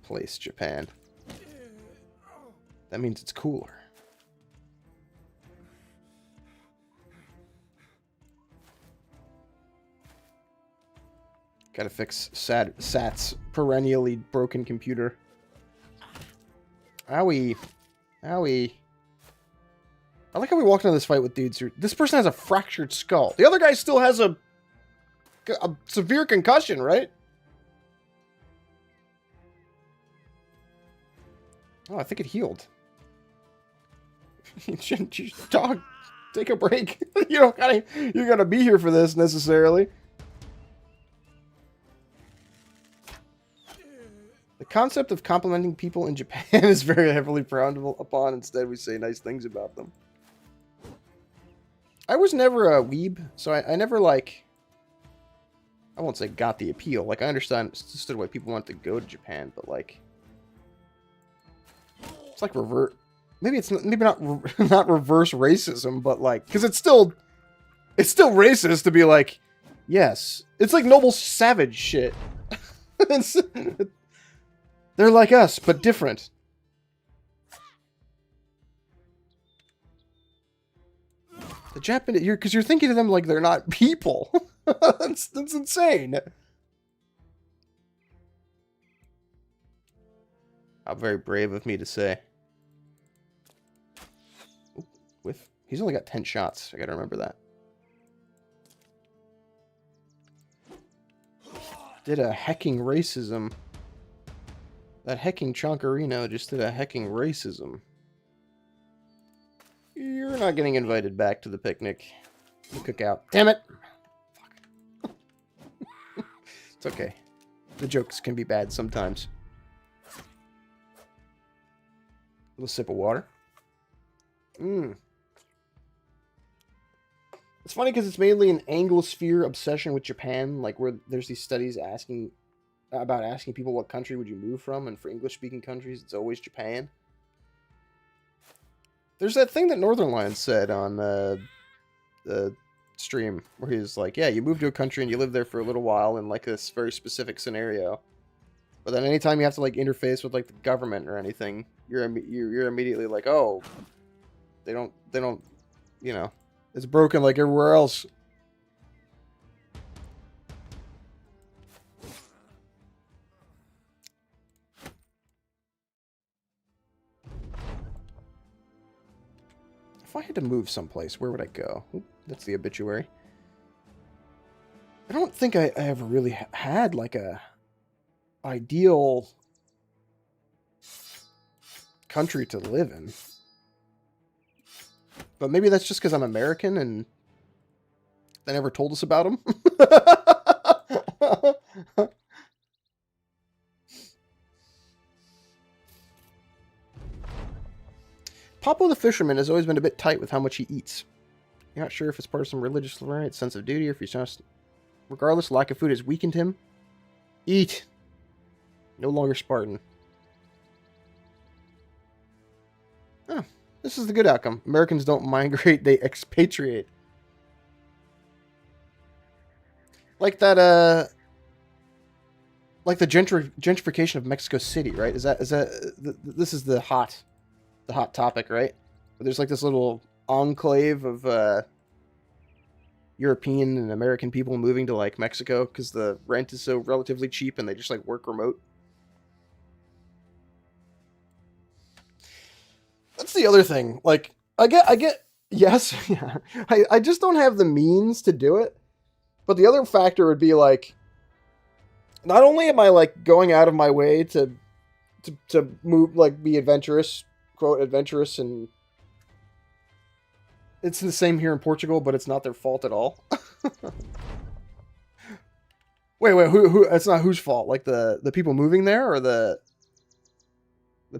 Place Japan. That means it's cooler. Gotta fix Sat's perennially broken computer. Owie. Owie. I like how we walked into this fight with dudes who... This person has a fractured skull. The other guy still has a severe concussion, right? Oh, I think it healed. Dog, take a break. You're gonna be here for this necessarily. The concept of complimenting people in Japan is very heavily frowned upon. Instead, we say nice things about them. I was never a weeb, so I never, like... I won't say got the appeal. Like, I understood why people want to go to Japan, but, like... It's like maybe it's maybe not reverse racism, but, like... Because it's still racist to be like, yes. It's like noble savage shit. They're like us, but different. The Japanese, because you're thinking of them like they're not people. That's insane. How very brave of me to say. Ooh, he's only got 10 shots. I gotta remember that. Did a hecking racism. That hecking Chonkarino just did a hecking racism. You're not getting invited back to the picnic. The cookout. Damn it! Fuck. It's okay. The jokes can be bad sometimes. A little sip of water. It's funny because it's mainly an Anglosphere obsession with Japan, like where there's these studies asking people what country would you move from, and for English-speaking countries, it's always Japan. There's that thing that Northern Lions said on the stream, where he's like, yeah, you move to a country and you live there for a little while in like this very specific scenario, but then anytime you have to like interface with like the government or anything, you're immediately like, oh, they don't, you know, it's broken like everywhere else. if I had to move someplace, where would I go? Oop, that's the obituary. I don't think I ever really had like a ideal country to live in. But maybe that's just because I'm American and they never told us about them. Popo the fisherman has always been a bit tight with how much he eats. You're not sure if it's part of some religious right, sense of duty, or if he's just... Regardless, lack of food has weakened him. Eat! No longer Spartan. Oh, this is the good outcome. Americans don't migrate, they expatriate. Like that, like the gentrification of Mexico City, right? This is the hot topic, right? There's like this little enclave of European and American people moving to like Mexico because the rent is so relatively cheap and they just like work remote. That's the other thing. Like, I get, yes, yeah. I just don't have the means to do it. But the other factor would be like, not only am I like going out of my way to move, like be adventurous, quote adventurous, and it's the same here in Portugal, but it's not their fault at all. Wait, who? It's not whose fault? Like the people moving there, or the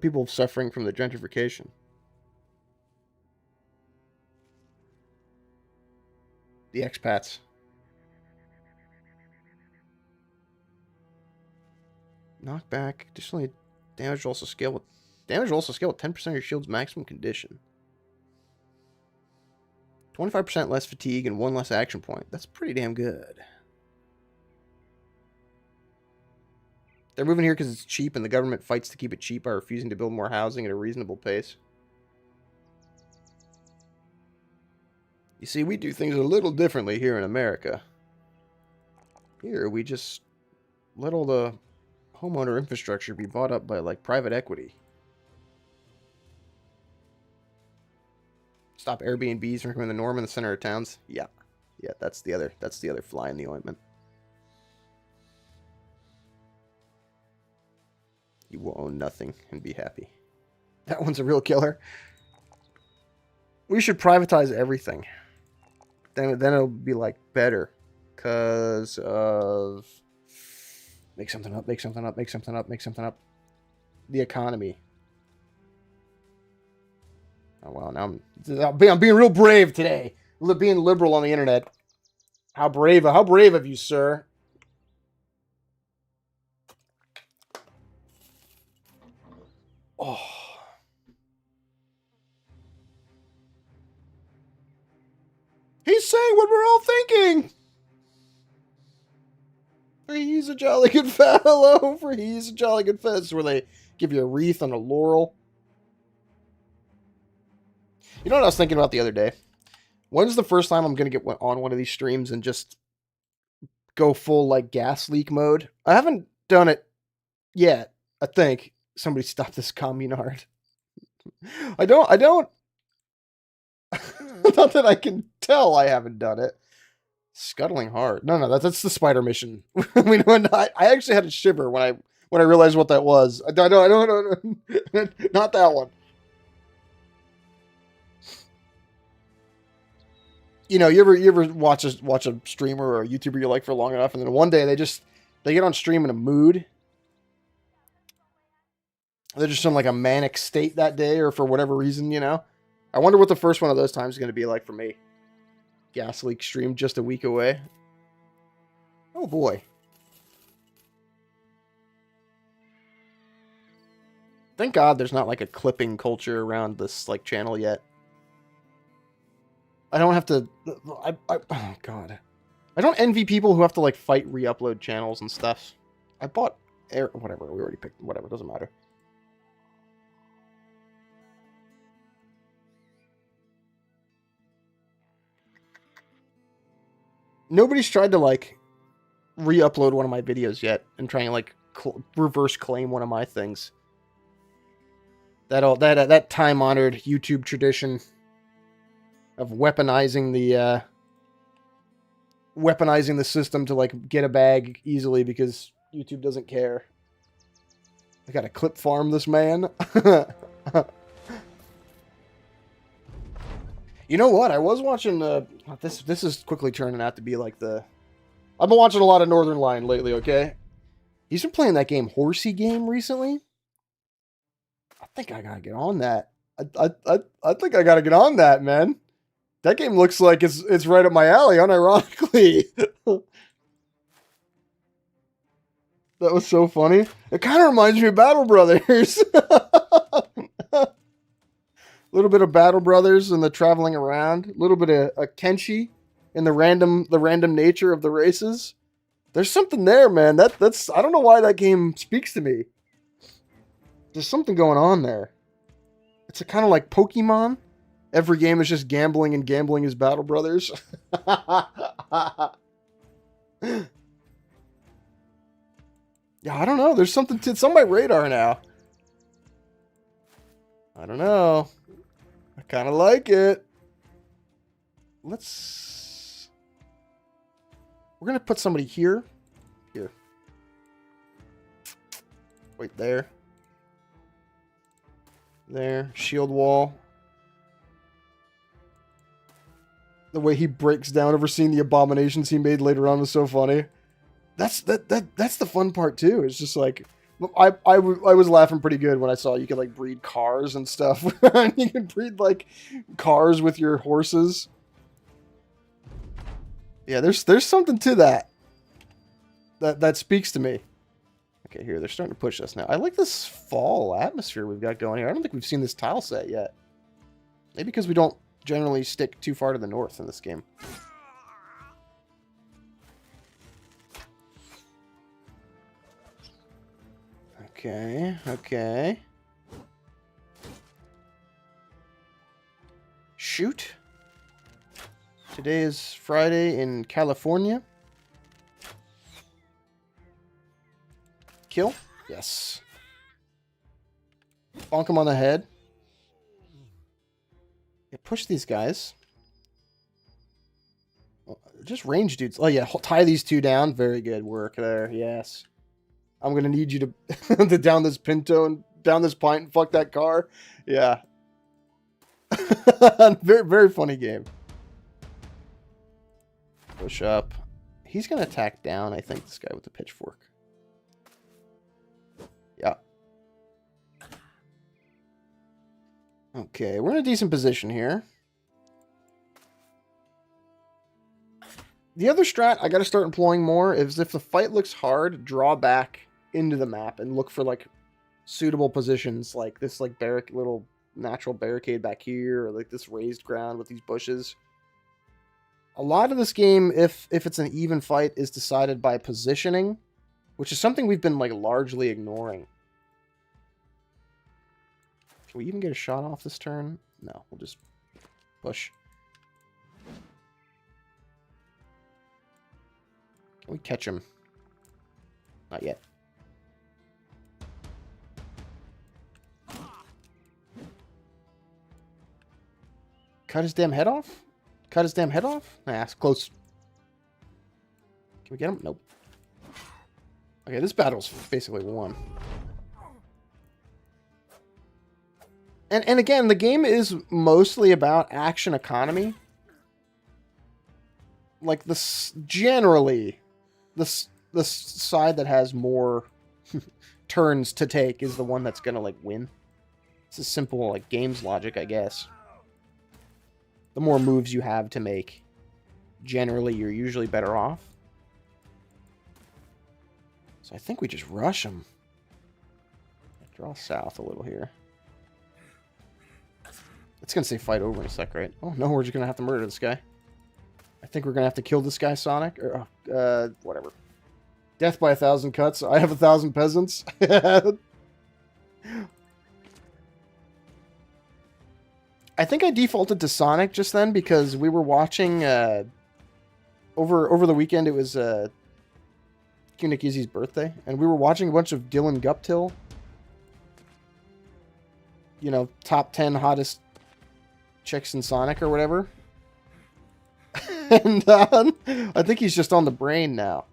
people suffering from the gentrification? The expats. Knockback. Additionally, damage will also scale with 10% of your shield's maximum condition. 25% less fatigue and 1 less action point. That's pretty damn good. They're moving here because it's cheap and the government fights to keep it cheap by refusing to build more housing at a reasonable pace. You see, we do things a little differently here in America. Here, we just let all the homeowner infrastructure be bought up by, like, private equity. Stop Airbnbs from becoming the norm in the center of towns. Yeah, that's the other fly in the ointment. You will own nothing and be happy. That one's a real killer. We should privatize everything. Then it'll be like better, cause of make something up. The economy. Oh wow, now I'm being real brave today. Being liberal on the internet. How brave of you, sir. Oh. He's saying what we're all thinking. For he's a jolly good fellow. For he's a jolly good fellow. This is where they give you a wreath on a laurel. You know what I was thinking about the other day? When's the first time I'm going to get on one of these streams and just go full, like, gas leak mode? I haven't done it yet, I think. Somebody stop this communard. I don't... Not that I can tell I haven't done it. Scuttling hard. No, that's the spider mission. I actually had a shiver when I realized what that was. I don't not that one. You know, you ever watch a streamer or a YouTuber you like for long enough, and then one day they get on stream in a mood. They're just in like a manic state that day, or for whatever reason, you know. I wonder what the first one of those times is going to be like for me. Gas leak stream just a week away. Oh boy. Thank God there's not like a clipping culture around this like channel yet. I don't have to... oh God. I don't envy people who have to like fight re-upload channels and stuff. I bought... whatever, we already picked... whatever, doesn't matter. Nobody's tried to, like, re-upload one of my videos yet and try and, like, reverse claim one of my things. That time-honored YouTube tradition. of weaponizing the system to like get a bag easily because YouTube doesn't care. I gotta clip farm this man. You know what? I was watching this is quickly turning out to be like I've been watching a lot of Northern Lion lately, okay? He's been playing that game Horsey Game recently. I think I gotta get on that. I think I gotta get on that, man. That game looks like it's right up my alley, unironically. That was so funny. It kind of reminds me of Battle Brothers. A little bit of Battle Brothers and the traveling around. A little bit of Kenshi and the random nature of the races. There's something there, man. That's I don't know why that game speaks to me. There's something going on there. It's a kind of like Pokemon. Every game is just gambling, and gambling is Battle Brothers. Yeah, I don't know. There's something it's on my radar now. I don't know. I kind of like it. We're going to put somebody here. Here. Wait, there. There. Shield wall. The way he breaks down over seeing the abominations he made later on was so funny. That's the fun part too. It's just like I was laughing pretty good when I saw you could like breed cars and stuff. You can breed like cars with your horses. Yeah, there's something to that. That speaks to me. Okay, here they're starting to push us now. I like this fall atmosphere we've got going here. I don't think we've seen this tile set yet. Maybe because we don't generally stick too far to the north in this game. Okay. Shoot. Today is Friday in California. Kill? Yes. Bonk him on the head. Yeah, push these guys. Just range dudes. Oh yeah, tie these two down. Very good work there. Yes. I'm going to need you to, to down this Pinto and down this pint and fuck that car. Yeah. Very, very funny game. Push up. He's going to attack down, I think, this guy with the pitchfork. Yeah. Okay, we're in a decent position here. The other strat I got to start employing more is if the fight looks hard, draw back into the map and look for like suitable positions, like this like little natural barricade back here, or like this raised ground with these bushes. A lot of this game, if it's an even fight, is decided by positioning, which is something we've been like largely ignoring. Can we even get a shot off this turn? No, we'll just push. Can we catch him? Not yet. Cut his damn head off? Cut his damn head off? Nah, it's close. Can we get him? Nope. Okay, this battle's basically won. And again, the game is mostly about action economy. Like, generally, the side that has more turns to take is the one that's gonna, like, win. It's a simple, like, games logic, I guess. The more moves you have to make, generally, you're usually better off. So I think we just rush them. Draw south a little here. It's going to say fight over in a sec, right? Oh, no, we're just going to have to murder this guy. I think we're going to have to kill this guy, Sonic. Or, whatever. Death by 1,000 cuts. I have 1,000 peasants. I think I defaulted to Sonic just then because we were watching over the weekend. It was Kunik Izzy's birthday, and we were watching a bunch of Dylan Guptill. You know, top 10 hottest chicks in Sonic or whatever. And I think he's just on the brain now.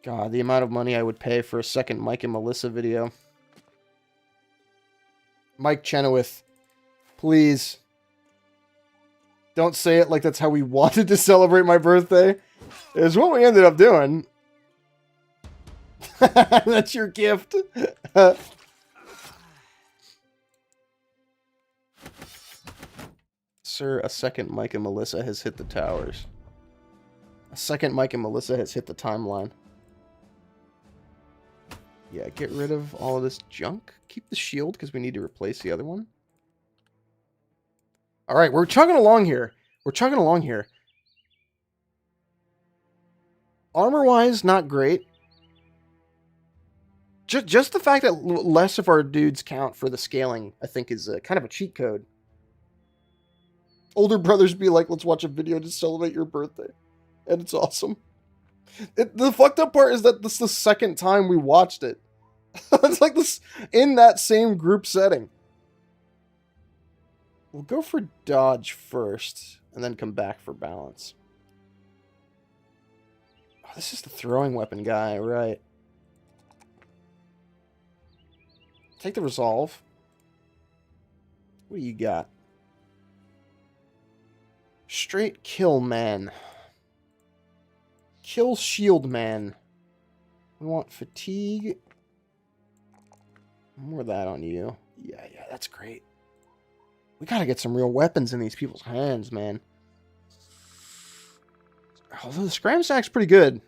God, the amount of money I would pay for a second Mike and Melissa video. Mike Chenoweth, please. Don't say it like that's how we wanted to celebrate my birthday. It's what we ended up doing. That's your gift. Sir, a second Mike and Melissa has hit the towers. A second Mike and Melissa has hit the timeline. Yeah, get rid of all of this junk. Keep the shield because we need to replace the other one. Alright, we're chugging along here. We're chugging along here. Armor-wise, not great. Just the fact that less of our dudes count for the scaling, I think, is kind of a cheat code. Older brothers be like, let's watch a video to celebrate your birthday. And it's awesome. The fucked up part is that this is the second time we watched it. It's like this in that same group setting. We'll go for dodge first, and then come back for balance. Oh, this is the throwing weapon guy, right. Take the resolve. What do you got? Straight kill man. Kill shield man. We want fatigue. More of that on you. Yeah, that's great. We gotta get some real weapons in these people's hands, man. Although the scram stack's pretty good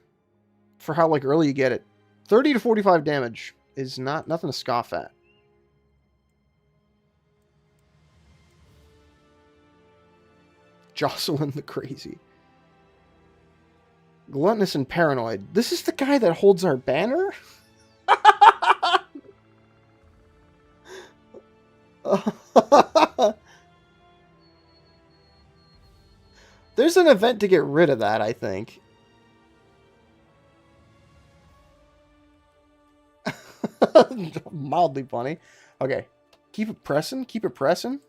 for how like early you get it. 30 to 45 damage is nothing to scoff at. Jocelyn the Crazy. Gluttonous and Paranoid. This is the guy that holds our banner? There's an event to get rid of that, I think. Mildly funny. Okay. Keep it pressing. Keep it pressing.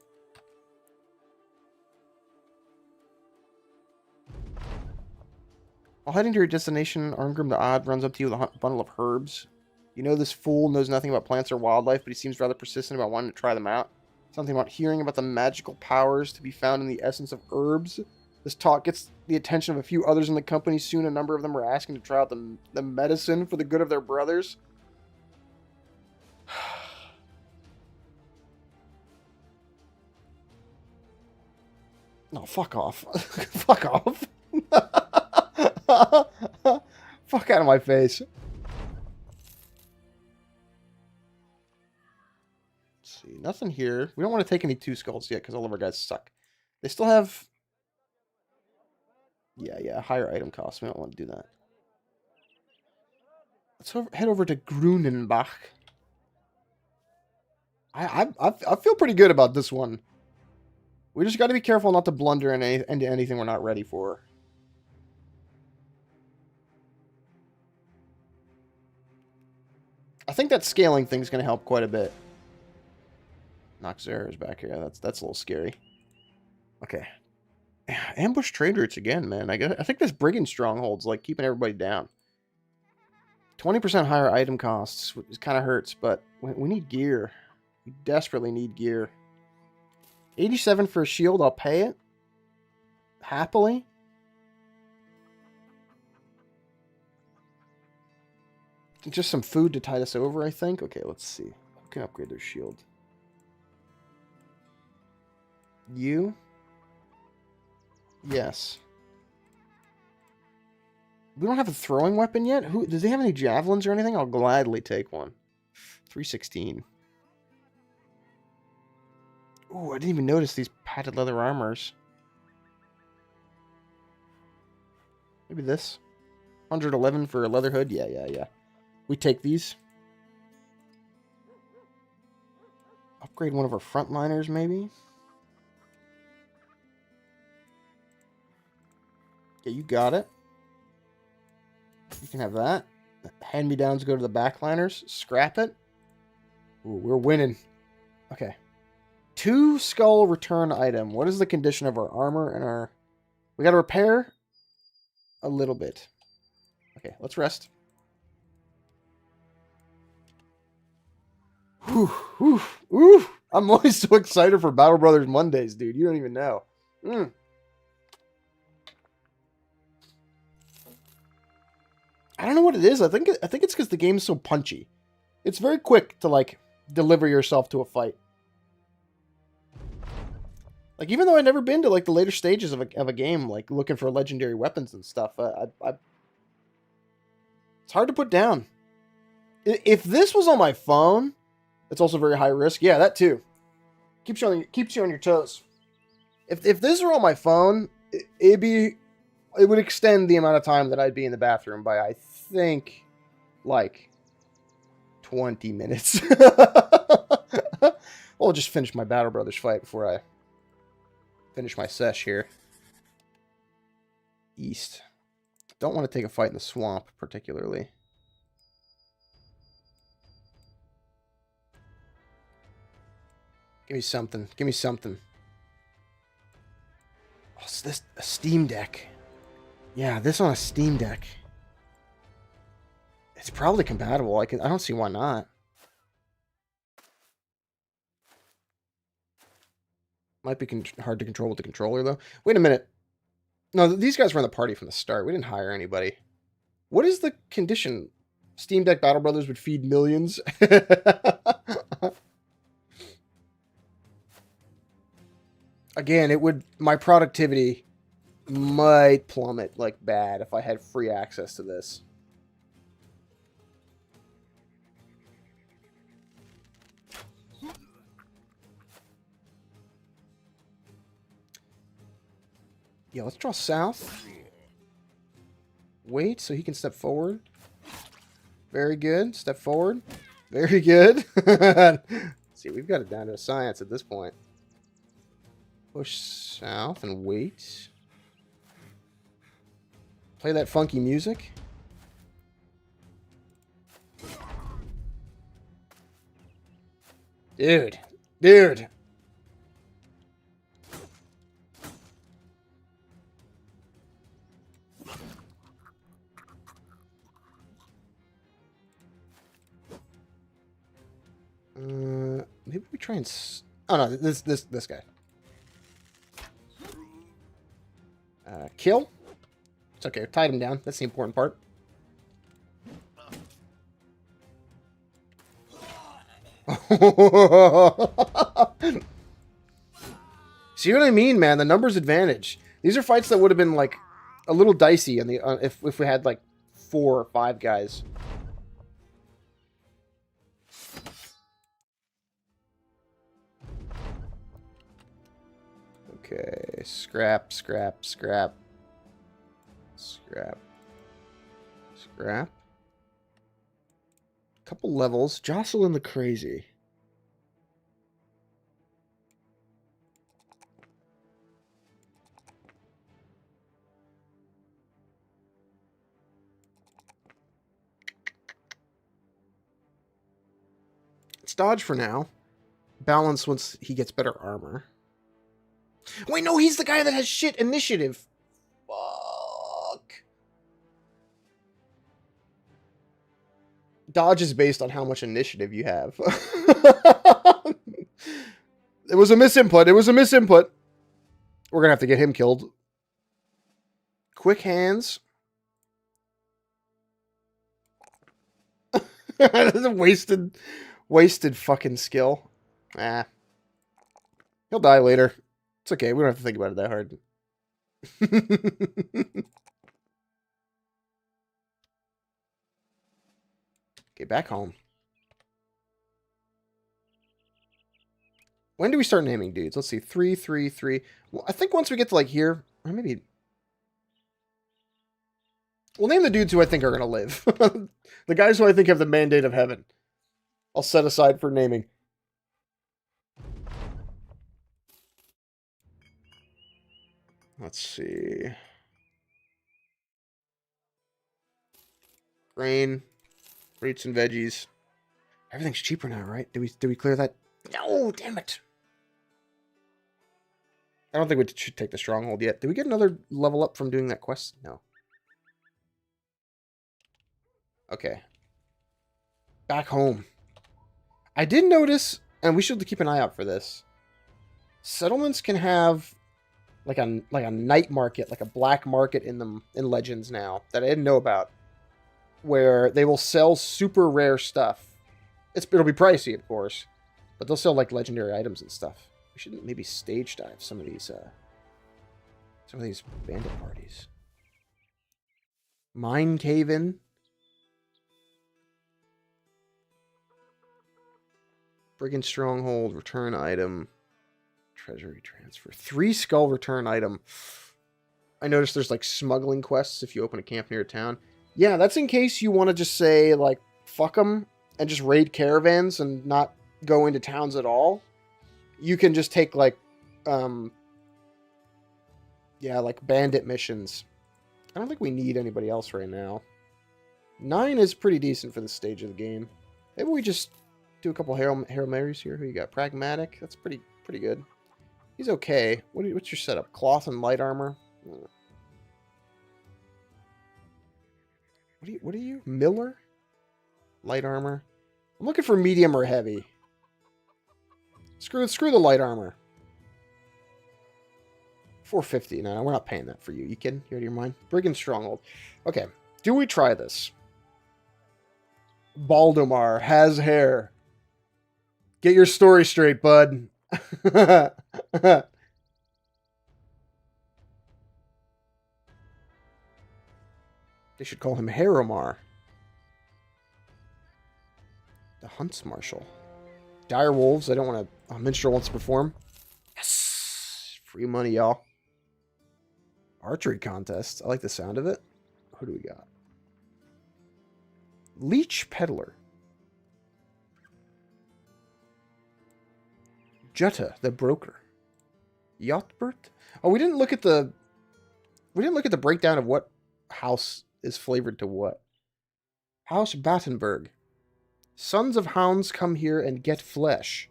While heading to your destination, Arngrim the Odd runs up to you with a bundle of herbs. You know this fool knows nothing about plants or wildlife, but he seems rather persistent about wanting to try them out. Something about hearing about the magical powers to be found in the essence of herbs. This talk gets the attention of a few others in the company. Soon a number of them are asking to try out the medicine for the good of their brothers. No, fuck off. Fuck off. Fuck out of my face. Let's see. Nothing here. We don't want to take any 2 skulls yet because all of our guys suck. They still have... Yeah, higher item cost. We don't want to do that. Let's head over to Grunenbach. I feel pretty good about this one. We just got to be careful not to blunder into anything we're not ready for. I think that scaling thing's going to help quite a bit. Noxera is back here. That's a little scary. Okay. Ambush trade routes again, man. I think this brigand stronghold's like keeping everybody down. 20% higher item costs, which kind of hurts, but we need gear. We desperately need gear. 87 for a shield, I'll pay it. Happily. Just some food to tide us over, I think. Okay, let's see. Who can upgrade their shield? You? Yes. We don't have a throwing weapon yet? Does he have any javelins or anything? I'll gladly take one. 316. Ooh, I didn't even notice these padded leather armors. Maybe this. 111 for a leather hood? Yeah. We take these. Upgrade one of our frontliners, maybe? Yeah, you got it. You can have that. Hand-me-downs go to the backliners. Scrap it. Ooh, we're winning. Okay. 2 skull return item. What is the condition of our armor and our... We got to repair a little bit. Okay, let's rest. Whew, whew, whew. I'm always so excited for Battle Brothers Mondays, dude. You don't even know. I don't know what it is. I think it's because the game's so punchy. It's very quick to, like, deliver yourself to a fight. Like, even though I've never been to, like, the later stages of a game, like, looking for legendary weapons and stuff, it's hard to put down. If this was on my phone, it's also very high risk. Yeah, that too. Keeps you on your toes. If this were on my phone, it would extend the amount of time that I'd be in the bathroom by, I think, like 20 minutes. I'll just finish my Battle Brothers fight before I finish my sesh here. East. Don't want to take a fight in the swamp, particularly. Give me something. Give me something. Oh, is this a Steam Deck? Yeah, this on a Steam Deck. It's probably compatible. I don't see why not. Might be hard to control with the controller, though. Wait a minute. No, these guys were in the party from the start. We didn't hire anybody. What is the condition? Steam Deck Battle Brothers would feed millions. Again, my productivity might plummet like bad if I had free access to this. Yeah, let's draw south. Wait so he can step forward. Very good. Step forward. Very good. See, we've got it down to a science at this point. Push south and wait. Play that funky music. Dude. Dude. Maybe we try and... Oh, no, this guy. Kill. It's okay, tied him down. That's the important part. See what I mean, man? The numbers advantage. These are fights that would have been, like, a little dicey on the if we had, like, 4 or 5 guys. Okay, scrap, scrap, scrap. Scrap. Scrap. Couple levels. Jocelyn the Crazy. Let's dodge for now. Balance once he gets better armor. Wait, no, he's the guy that has shit initiative. Fuck. Dodge is based on how much initiative you have. It was a misinput. It was a misinput. We're gonna have to get him killed. Quick hands. wasted fucking skill. Ah. He'll die later. It's okay. We don't have to think about it that hard. Okay, back home. When do we start naming dudes? Let's see. 3, 3, 3. Well, I think once we get to, like, here, or maybe... We'll name the dudes who I think are going to live. The guys who I think have the mandate of heaven. I'll set aside for naming. Let's see. Grain, fruits and veggies. Everything's cheaper now, right? Did we clear that? No, damn it. I don't think we should take the stronghold yet. Did we get another level up from doing that quest? No. Okay. Back home. I did notice, and we should keep an eye out for this. Settlements can have like a night market, like a black market in them in Legends now that I didn't know about, where they will sell super rare stuff. It'll be pricey, of course, but they'll sell like legendary items and stuff. We should maybe stage dive some of these bandit parties. Mine cave in. Brigand stronghold, return item, treasury transfer. 3 skull return item. I noticed there's like smuggling quests if you open a camp near a town. Yeah, that's in case you want to just say like, fuck them and just raid caravans and not go into towns at all. You can just take like, like bandit missions. I don't think we need anybody else right now. 9 is pretty decent for this stage of the game. Maybe we just do a couple Hail Marys here. Who you got? Pragmatic. That's pretty good. He's okay. What's your setup? Cloth and light armor. What are you? Miller? Light armor. I'm looking for medium or heavy. Screw the light armor. 450. No, we're not paying that for you. You kidding? You're out of your mind? Brigand stronghold. Okay. Do we try this? Baldomar has hair. Get your story straight, bud. They should call him Haromar. The Hunts Marshal. Dire Wolves. I don't want to... minstrel wants to perform. Yes! Free money, y'all. Archery contest. I like the sound of it. Who do we got? Leech Peddler. Jutta, the broker. Yachtbert? Oh, we didn't look at the breakdown of what house is flavored to what. House Battenberg. Sons of hounds come here and get flesh.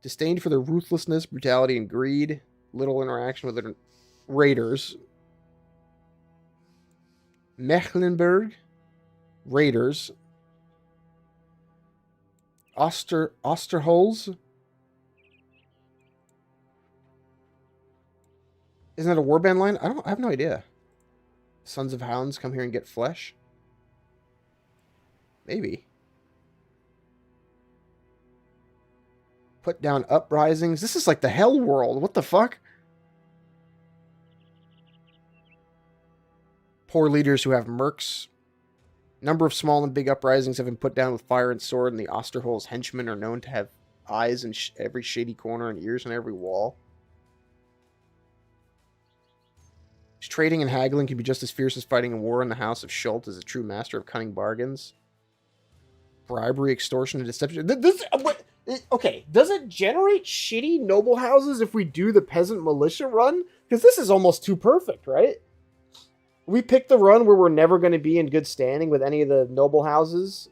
Disdained for their ruthlessness, brutality, and greed. Little interaction with their raiders. Mecklenburg. Raiders. Osterholz. Isn't that a warband line? I have no idea. Sons of hounds come here and get flesh? Maybe. Put down uprisings. This is like the hell world. What the fuck? Poor leaders who have mercs. Number of small and big uprisings have been put down with fire and sword, and the Osterholz henchmen are known to have eyes in every shady corner and ears on every wall. Trading and haggling can be just as fierce as fighting a war in the house of Schult as a true master of cunning bargains. Bribery, extortion, and deception. Okay, does it generate shitty noble houses if we do the peasant militia run? Because this is almost too perfect, right? We pick the run where we're never going to be in good standing with any of the noble houses,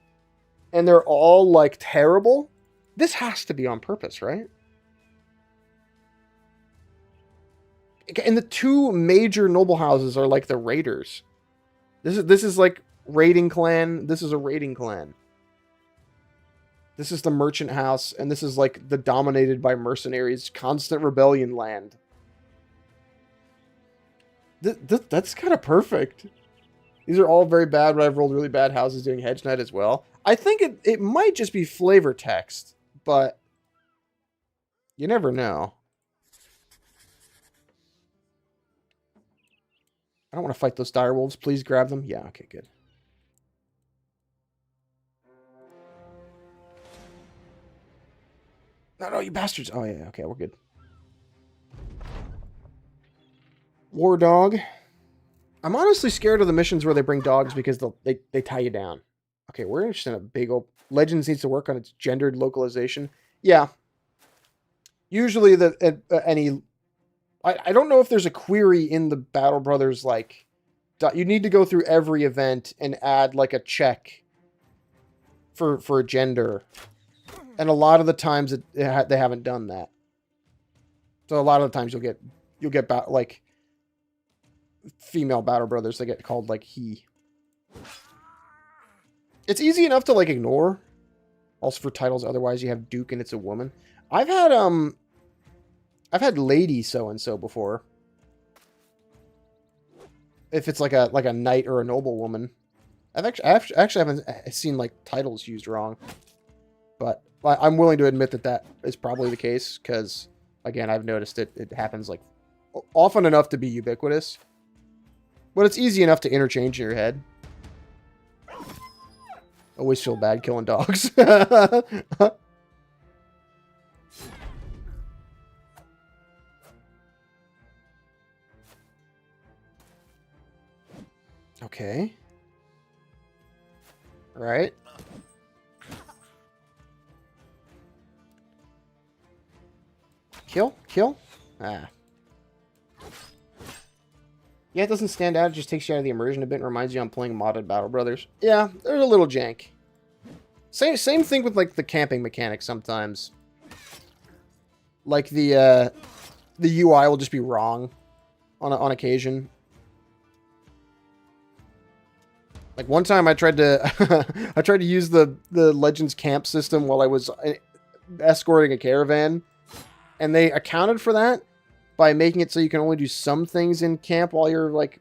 and they're all, like, terrible. This has to be on purpose, right? And the 2 major noble houses are like the raiders. This is like raiding clan. This is a raiding clan. This is the merchant house, and this is like the dominated by mercenaries, constant rebellion land. That's kind of perfect. These are all very bad, but I've rolled really bad houses doing Hedge Knight as well. I think it might just be flavor text, but you never know. I don't want to fight those dire wolves. Please grab them. Yeah, okay, good. No, you bastards. Oh, yeah, okay, we're good. War dog. I'm honestly scared of the missions where they bring dogs because they tie you down. Okay, we're interested in a big old... Legends needs to work on its gendered localization. Yeah. Usually I don't know if there's a query in the Battle Brothers, like... You need to go through every event and add, like, a check for a gender. And a lot of the times they haven't done that. So a lot of the times you'll get like female battle brothers that get called like he. It's easy enough to like ignore. Also for titles, otherwise you have Duke and it's a woman. I've had lady so and so before. If it's like a knight or a noble woman. I actually haven't seen like titles used wrong. But I'm willing to admit that that is probably the case because again, I've noticed it happens like often enough to be ubiquitous. But it's easy enough to interchange in your head. Always feel bad killing dogs. Okay. Right. Kill? Kill? Ah. Yeah, it doesn't stand out. It just takes you out of the immersion a bit and reminds you I'm playing modded Battle Brothers. Yeah, there's a little jank. Same thing with like the camping mechanics sometimes. Like the UI will just be wrong on occasion. Like one time I tried to I tried to use the Legends camp system while I was escorting a caravan, and they accounted for that by making it so you can only do some things in camp while you're like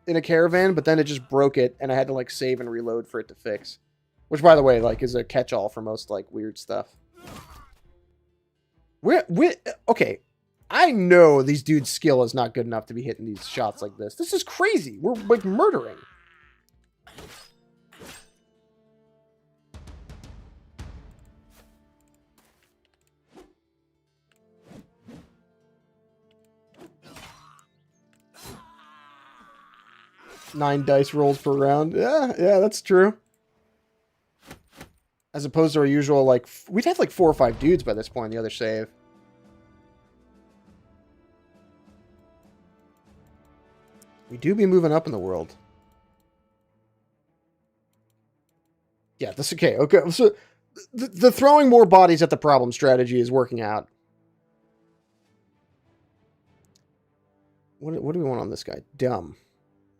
in a caravan, but then it just broke it and I had to like save and reload for it to fix. Which by the way, like is a catch-all for most like weird stuff. Okay. I know these dudes' skill is not good enough to be hitting these shots like this. This is crazy. We're like murdering. Nine dice rolls per round. Yeah, that's true. As opposed to our usual, like, we'd have like 4 or 5 dudes by this point in the other save. We do be moving up in the world. Yeah, that's okay. Okay, so the throwing more bodies at the problem strategy is working out. What do we want on this guy? Dumb.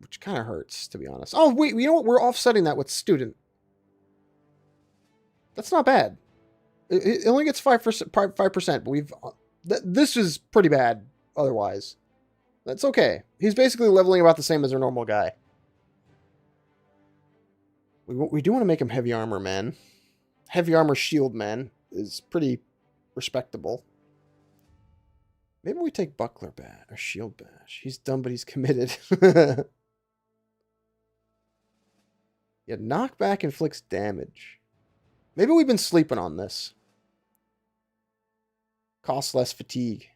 Which kind of hurts, to be honest. Oh, wait, you know what? We're offsetting that with student. That's not bad. It only gets 5%, 5%, but we've... This is pretty bad otherwise. That's okay. He's basically leveling about the same as our normal guy. We do want to make him heavy armor man. Heavy armor shield man is pretty respectable. Maybe we take buckler bash or shield bash. He's dumb, but he's committed. Yeah, knockback inflicts damage. Maybe we've been sleeping on this. Costs less fatigue.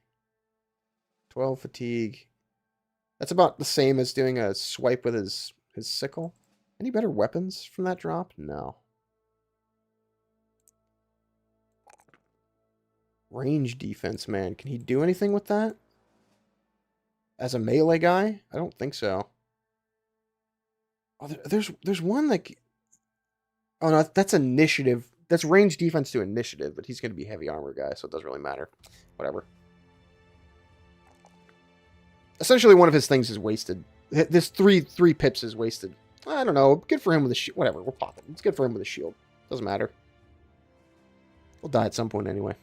12 fatigue. That's about the same as doing a swipe with his sickle. Any better weapons from that drop? No. Range defense, man. Can he do anything with that? As a melee guy? I don't think so. Oh, there's one like... Oh, no, that's initiative. That's range defense to initiative, but he's going to be heavy armor guy, so it doesn't really matter. Whatever. Essentially, one of his things is wasted. This three pips is wasted. I don't know. Good for him with a shield. Whatever, we'll pop it. It's good for him with a shield. Doesn't matter. We'll die at some point anyway.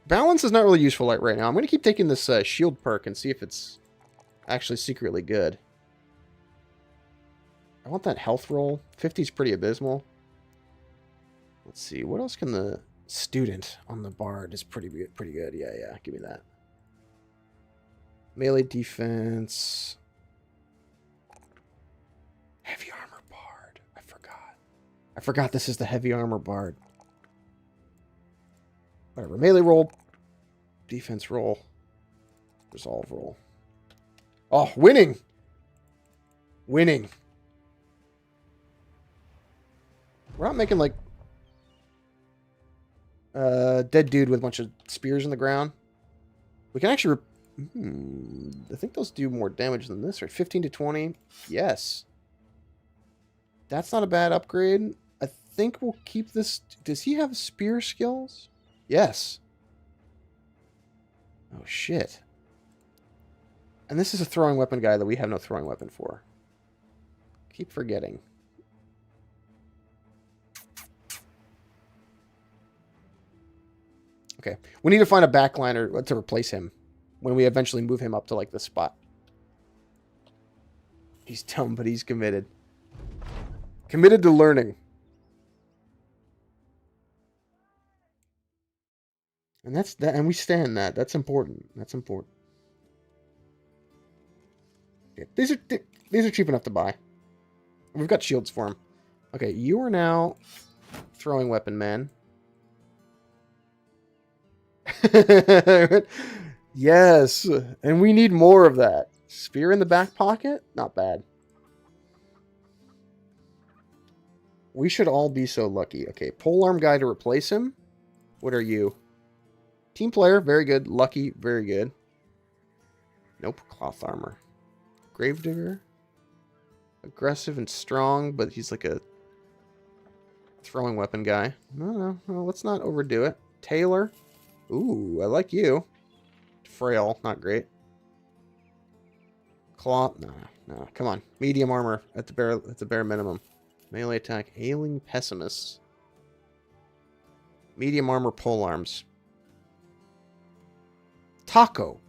Balance is not really useful right now. I'm going to keep taking this shield perk and see if it's actually secretly good. I want that health roll. 50 is pretty abysmal. Let's see. What else can the student on the bard is pretty good. Yeah. Give me that. Melee defense. Heavy armor bard. I forgot this is the heavy armor bard. Whatever. Melee roll. Defense roll. Resolve roll. Oh, winning! Winning. We're not making, like, dead dude with a bunch of spears in the ground. We can actually... I think those do more damage than this, right? 15 to 20. Yes. That's not a bad upgrade. I think we'll keep this... Does he have spear skills? Yes. Oh, shit. And this is a throwing weapon guy that we have no throwing weapon for. Keep forgetting. Okay. We need to find a backliner to replace him when we eventually move him up to, like, the spot. He's dumb, but he's committed. Committed to learning. And that's that, and we stand that. That's important. That's important. Okay. These are cheap enough to buy. We've got shields for him. Okay, you are now throwing weapon man. Yes, and we need more of that. Spear in the back pocket? Not bad. We should all be so lucky. Okay, polearm guy to replace him. What are you? Team player, very good. Lucky, very good. Nope, cloth armor. Gravedigger. Aggressive and strong, but he's like a throwing weapon guy. No, let's not overdo it. Tailor. Ooh, I like you. Frail, not great. Claw. No. Come on. Medium armor at the bare minimum. Melee attack. Ailing pessimist. Medium armor polearms. Taco.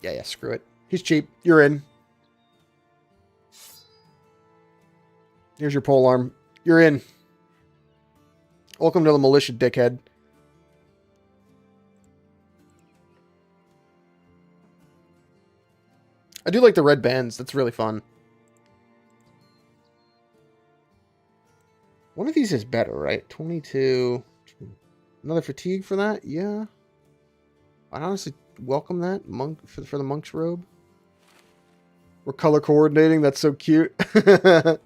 Yeah, screw it. He's cheap. You're in. Here's your polearm. You're in. Welcome to the militia, dickhead. I do like the red bands. That's really fun. One of these is better, right? 22. Another fatigue for that? Yeah. I'd honestly welcome that monk for the monk's robe. We're color coordinating. That's so cute. Okay.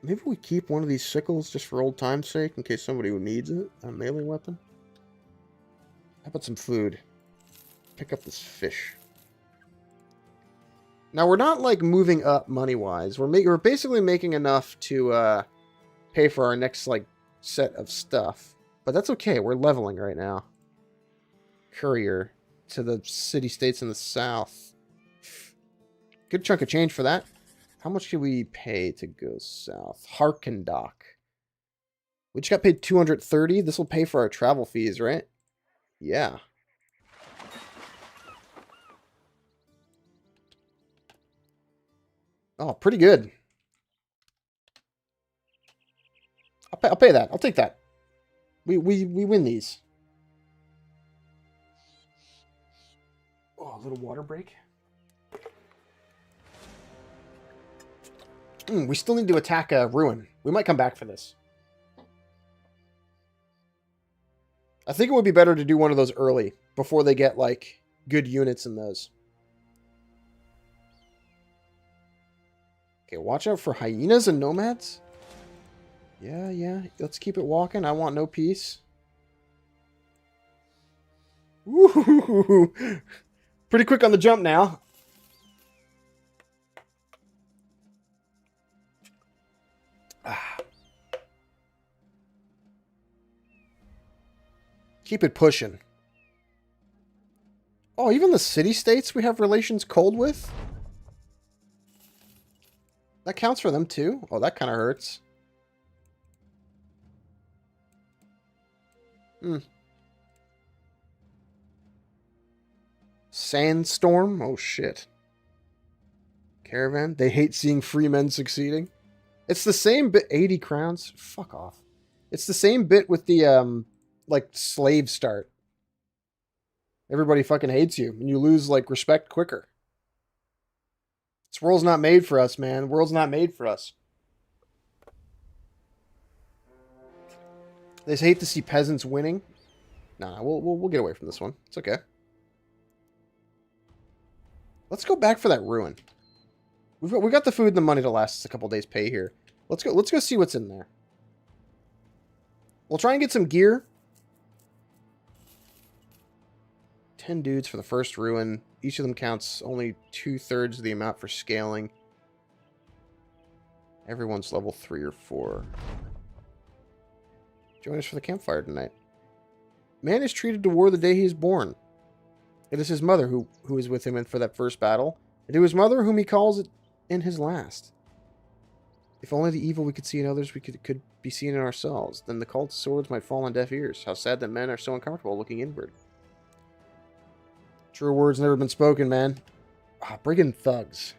Maybe we keep one of these sickles just for old time's sake in case somebody needs it. A melee weapon. How about some food? Pick up this fish. Now we're not like moving up money wise. We're basically making enough to pay for our next like set of stuff. But that's okay. We're leveling right now. Courier to the city-states in the south. Good chunk of change for that. How much can we pay to go south? Harkendock. We just got paid 230. This will pay for our travel fees, right? Yeah. Oh, pretty good. I'll pay that. I'll take that. We win these. Oh, a little water break. We still need to attack a ruin. We might come back for this. I think it would be better to do one of those early before they get like good units in those. Okay, watch out for hyenas and nomads. Yeah. Let's keep it walking. I want no peace. Woo! Pretty quick on the jump now. Keep it pushing. Oh, even the city-states we have relations cold with? That counts for them too? Oh, that kind of hurts. Sandstorm? Oh, shit. Caravan? They hate seeing free men succeeding. It's the same bit. 80 crowns? Fuck off. It's the same bit with the, like, slave start. Everybody fucking hates you, and you lose, like, respect quicker. This world's not made for us, man. The world's not made for us. They hate to see peasants winning. Nah, we'll get away from this one. It's okay. Let's go back for that ruin. We've got the food and the money to last us a couple days' pay here. Let's go see what's in there. We'll try and get some gear. 10 dudes for the first ruin. Each of them counts only 2/3 of the amount for scaling. Everyone's level 3 or 4. Join us for the campfire tonight. Man is treated to war the day he is born. It is his mother who is with him for that first battle, and to his mother whom he calls it in his last. If only the evil we could see in others we could be seen in ourselves, then the call to swords might fall on deaf ears. How sad that men are so uncomfortable looking inward. True words never been spoken, man. Brigand thugs.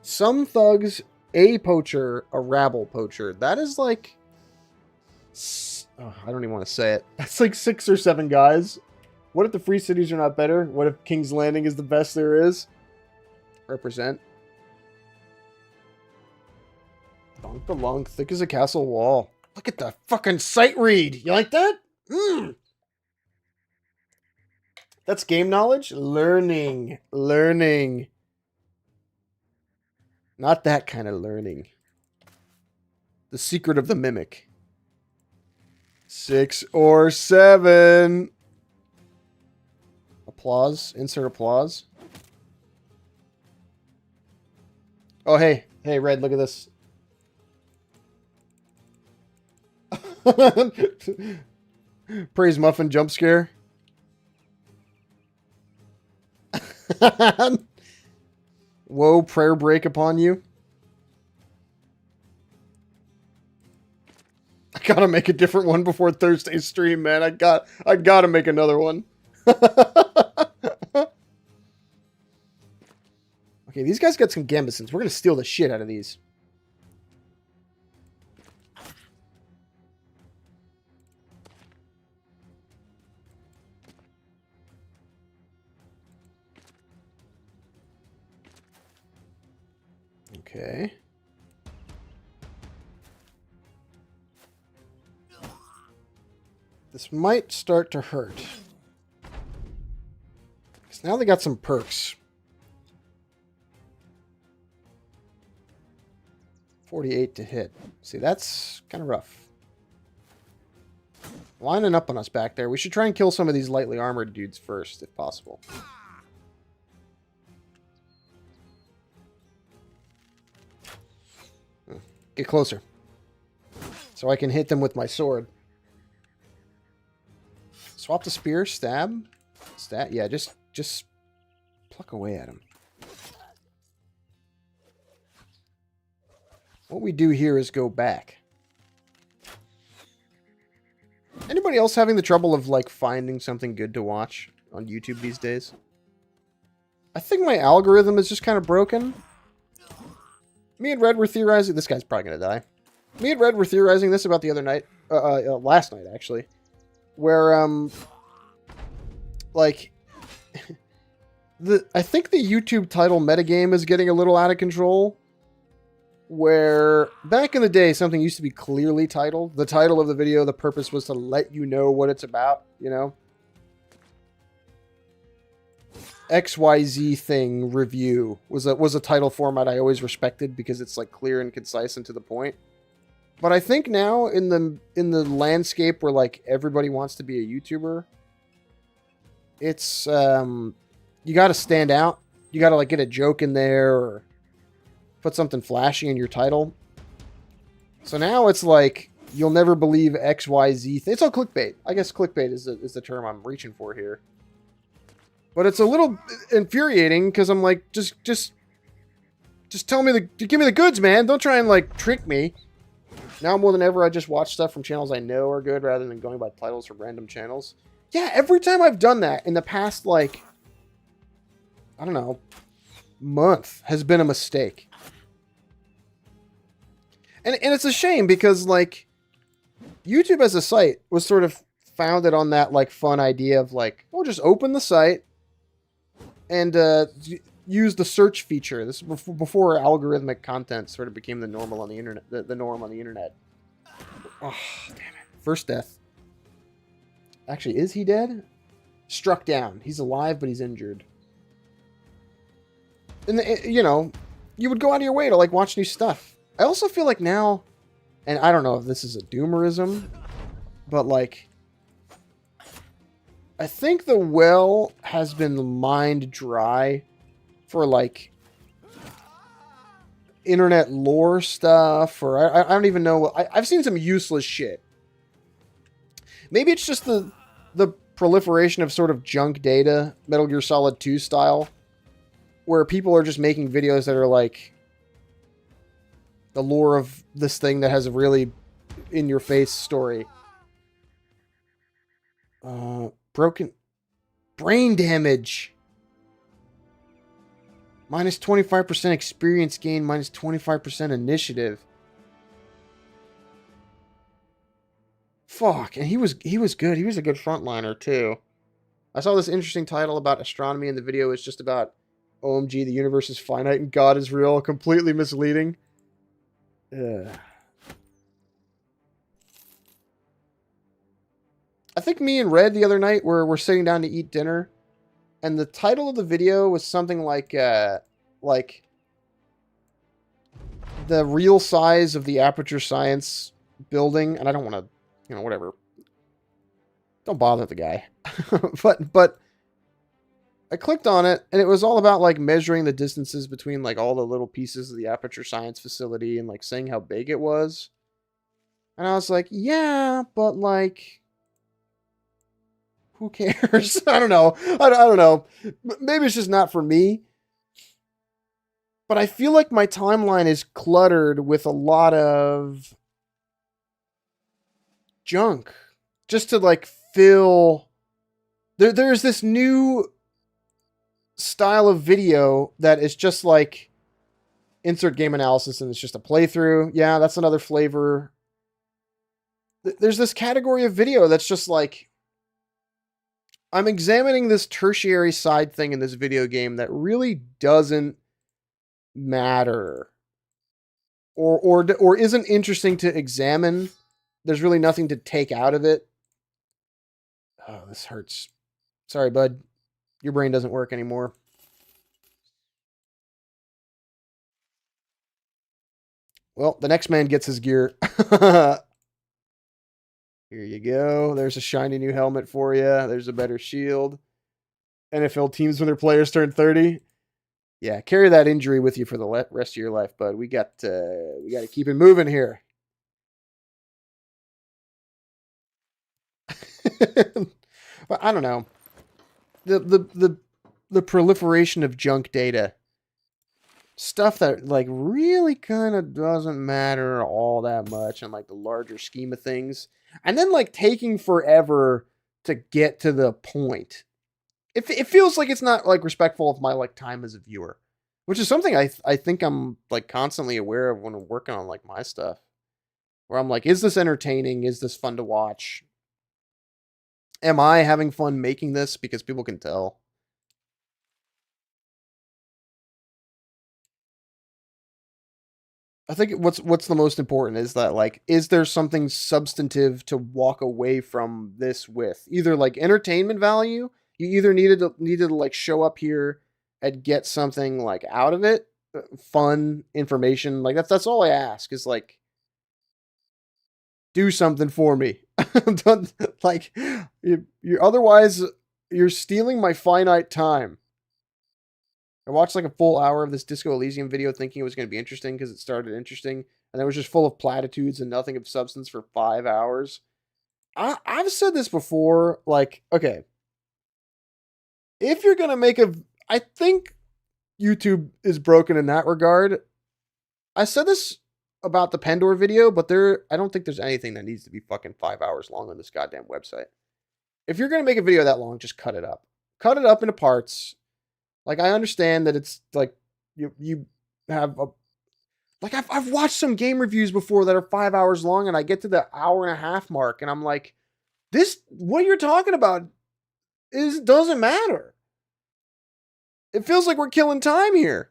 Some thugs, a poacher, a rabble poacher. That is like... I don't even want to say it. That's like 6 or 7 guys. What if the free cities are not better? What if King's Landing is the best there is? Represent. Donk the lung, thick as a castle wall. Look at the fucking sight read. You like that? That's game knowledge? Learning. Learning. Not that kind of learning. The secret of the mimic. 6 or 7. Applause. Insert applause. Oh, hey. Hey, Red, look at this. Praise Muffin jump scare. Whoa, prayer break upon you. I gotta make a different one before Thursday's stream, man. I gotta make another one. Okay, these guys got some gambesons. We're gonna steal the shit out of these. Okay. This might start to hurt. Because now they got some perks. 48 to hit. See, that's kind of rough. Lining up on us back there. We should try and kill some of these lightly armored dudes first, if possible. Get closer. So I can hit them with my sword. Swap the spear, stab. Stab. Yeah, just pluck away at him. What we do here is go back. Anybody else having the trouble of, like, finding something good to watch on YouTube these days? I think my algorithm is just kind of broken. Me and Red were theorizing... This guy's probably going to die. Me and Red were theorizing this about the other night. Last night, actually. Where, like... I think the YouTube title metagame is getting a little out of control. Where, back in the day, something used to be clearly titled. The title of the video, the purpose was to let you know what it's about, you know? XYZ thing review was a title format I always respected because it's like clear and concise and to the point. But I think now in the landscape where like everybody wants to be a YouTuber, it's you got to stand out. You got to like get a joke in there or put something flashy in your title. So now it's like you'll never believe XYZ. It's all clickbait. I guess clickbait is the term I'm reaching for here. But it's a little infuriating because I'm like, just tell me give me the goods, man. Don't try and like trick me. Now more than ever, I just watch stuff from channels I know are good rather than going by titles from random channels. Yeah, every time I've done that in the past, like, I don't know, month has been a mistake. And it's a shame because, like, YouTube as a site was sort of founded on that, like, fun idea of, like, oh, just open the site and use the search feature. This is before algorithmic content sort of became the normal on the internet. The norm on the internet. Oh, damn it. First death. Actually, is he dead? Struck down. He's alive, but he's injured. And, you know, you would go out of your way to, like, watch new stuff. I also feel like now, and I don't know if this is a doomerism, but, like, I think the well has been mined dry for like internet lore stuff, or I don't even know. I've seen some useless shit. Maybe it's just the proliferation of sort of junk data, Metal Gear Solid 2 style, where people are just making videos that are like the lore of this thing that has a really in-your-face story. Broken brain damage. Minus 25% experience gain, minus 25% initiative. Fuck, and he was good. He was a good frontliner too. I saw this interesting title about astronomy, and the video is just about OMG, the universe is finite and God is real. Completely misleading. Ugh. I think me and Red the other night were sitting down to eat dinner, and the title of the video was something like the real size of the Aperture Science building, and I don't want to, you know, whatever. Don't bother the guy. but I clicked on it, and it was all about like measuring the distances between like all the little pieces of the Aperture Science facility and like saying how big it was. And I was like, yeah, but like, who cares? I don't know. I don't know. Maybe it's just not for me. But I feel like my timeline is cluttered with a lot of junk. Just to like fill... There's this new style of video that is just like insert game analysis and it's just a playthrough. Yeah, that's another flavor. There's this category of video that's just like, I'm examining this tertiary side thing in this video game that really doesn't matter or isn't interesting to examine. There's really nothing to take out of it. Oh, this hurts. Sorry, bud. Your brain doesn't work anymore. Well, the next man gets his gear. Here you go. There's a shiny new helmet for you. There's a better shield. NFL teams when their players turn 30. Yeah, carry that injury with you for the rest of your life, bud. We got to keep it moving here. But I don't know. The proliferation of junk data. Stuff that like really kind of doesn't matter all that much in like the larger scheme of things. And then like taking forever to get to the point. It feels like it's not like respectful of my like time as a viewer, which is something I think I'm like constantly aware of when I'm working on like my stuff, where I'm like, is this entertaining? Is this fun to watch? Am I having fun making this? Because people can tell. I think what's the most important is that like, is there something substantive to walk away from this with? Either like entertainment value, you either needed to like show up here and get something like out of it, fun information. Like that's all I ask is like, do something for me. Don't, like you're otherwise you're stealing my finite time. I watched like a full hour of this Disco Elysium video thinking it was going to be interesting because it started interesting, and it was just full of platitudes and nothing of substance for 5 hours. I've said this before, like, okay, if you're going to make I think YouTube is broken in that regard. I said this about the Pendor video, but I don't think there's anything that needs to be fucking 5 hours long on this goddamn website. If you're going to make a video that long, just cut it up. Cut it up into parts. Like, I understand that it's like you have a like I've watched some game reviews before that are 5 hours long, and I get to the hour and a half mark, and I'm like, this what you're talking about doesn't matter. It feels like we're killing time here.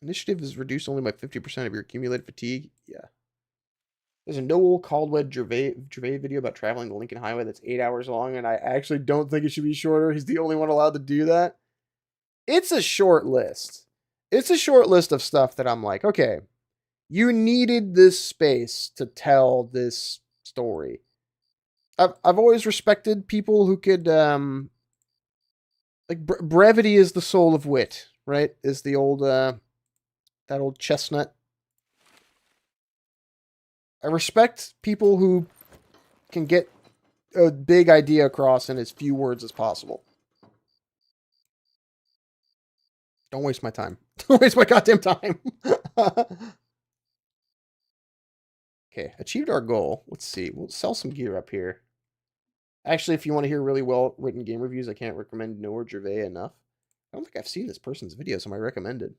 Initiative is reduced only by 50% of your accumulated fatigue. Yeah. There's a Noel Caldwell Gervais video about traveling the Lincoln Highway that's 8 hours long, and I actually don't think it should be shorter. He's the only one allowed to do that. It's a short list. It's a short list of stuff that I'm like, okay, you needed this space to tell this story. I've always respected people who could like brevity is the soul of wit, right? Is the old that old chestnut. I respect people who can get a big idea across in as few words as possible. Don't waste my time. Don't waste my goddamn time. Okay, achieved our goal. Let's see. We'll sell some gear up here. Actually, if you want to hear really well written game reviews, I can't recommend Noah Gervais enough. I don't think I've seen this person's videos. Am I recommended?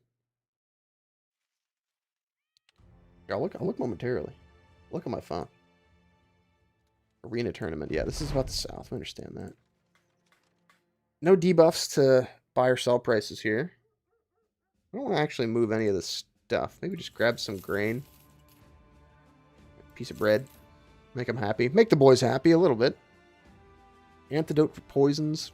Yeah, I'll look momentarily. Look at my phone. Arena tournament. Yeah, this is about the South. I understand that. No debuffs to buy or sell prices here. I don't want to actually move any of this stuff. Maybe just grab some grain. Piece of bread. Make them happy. Make the boys happy a little bit. Antidote for poisons.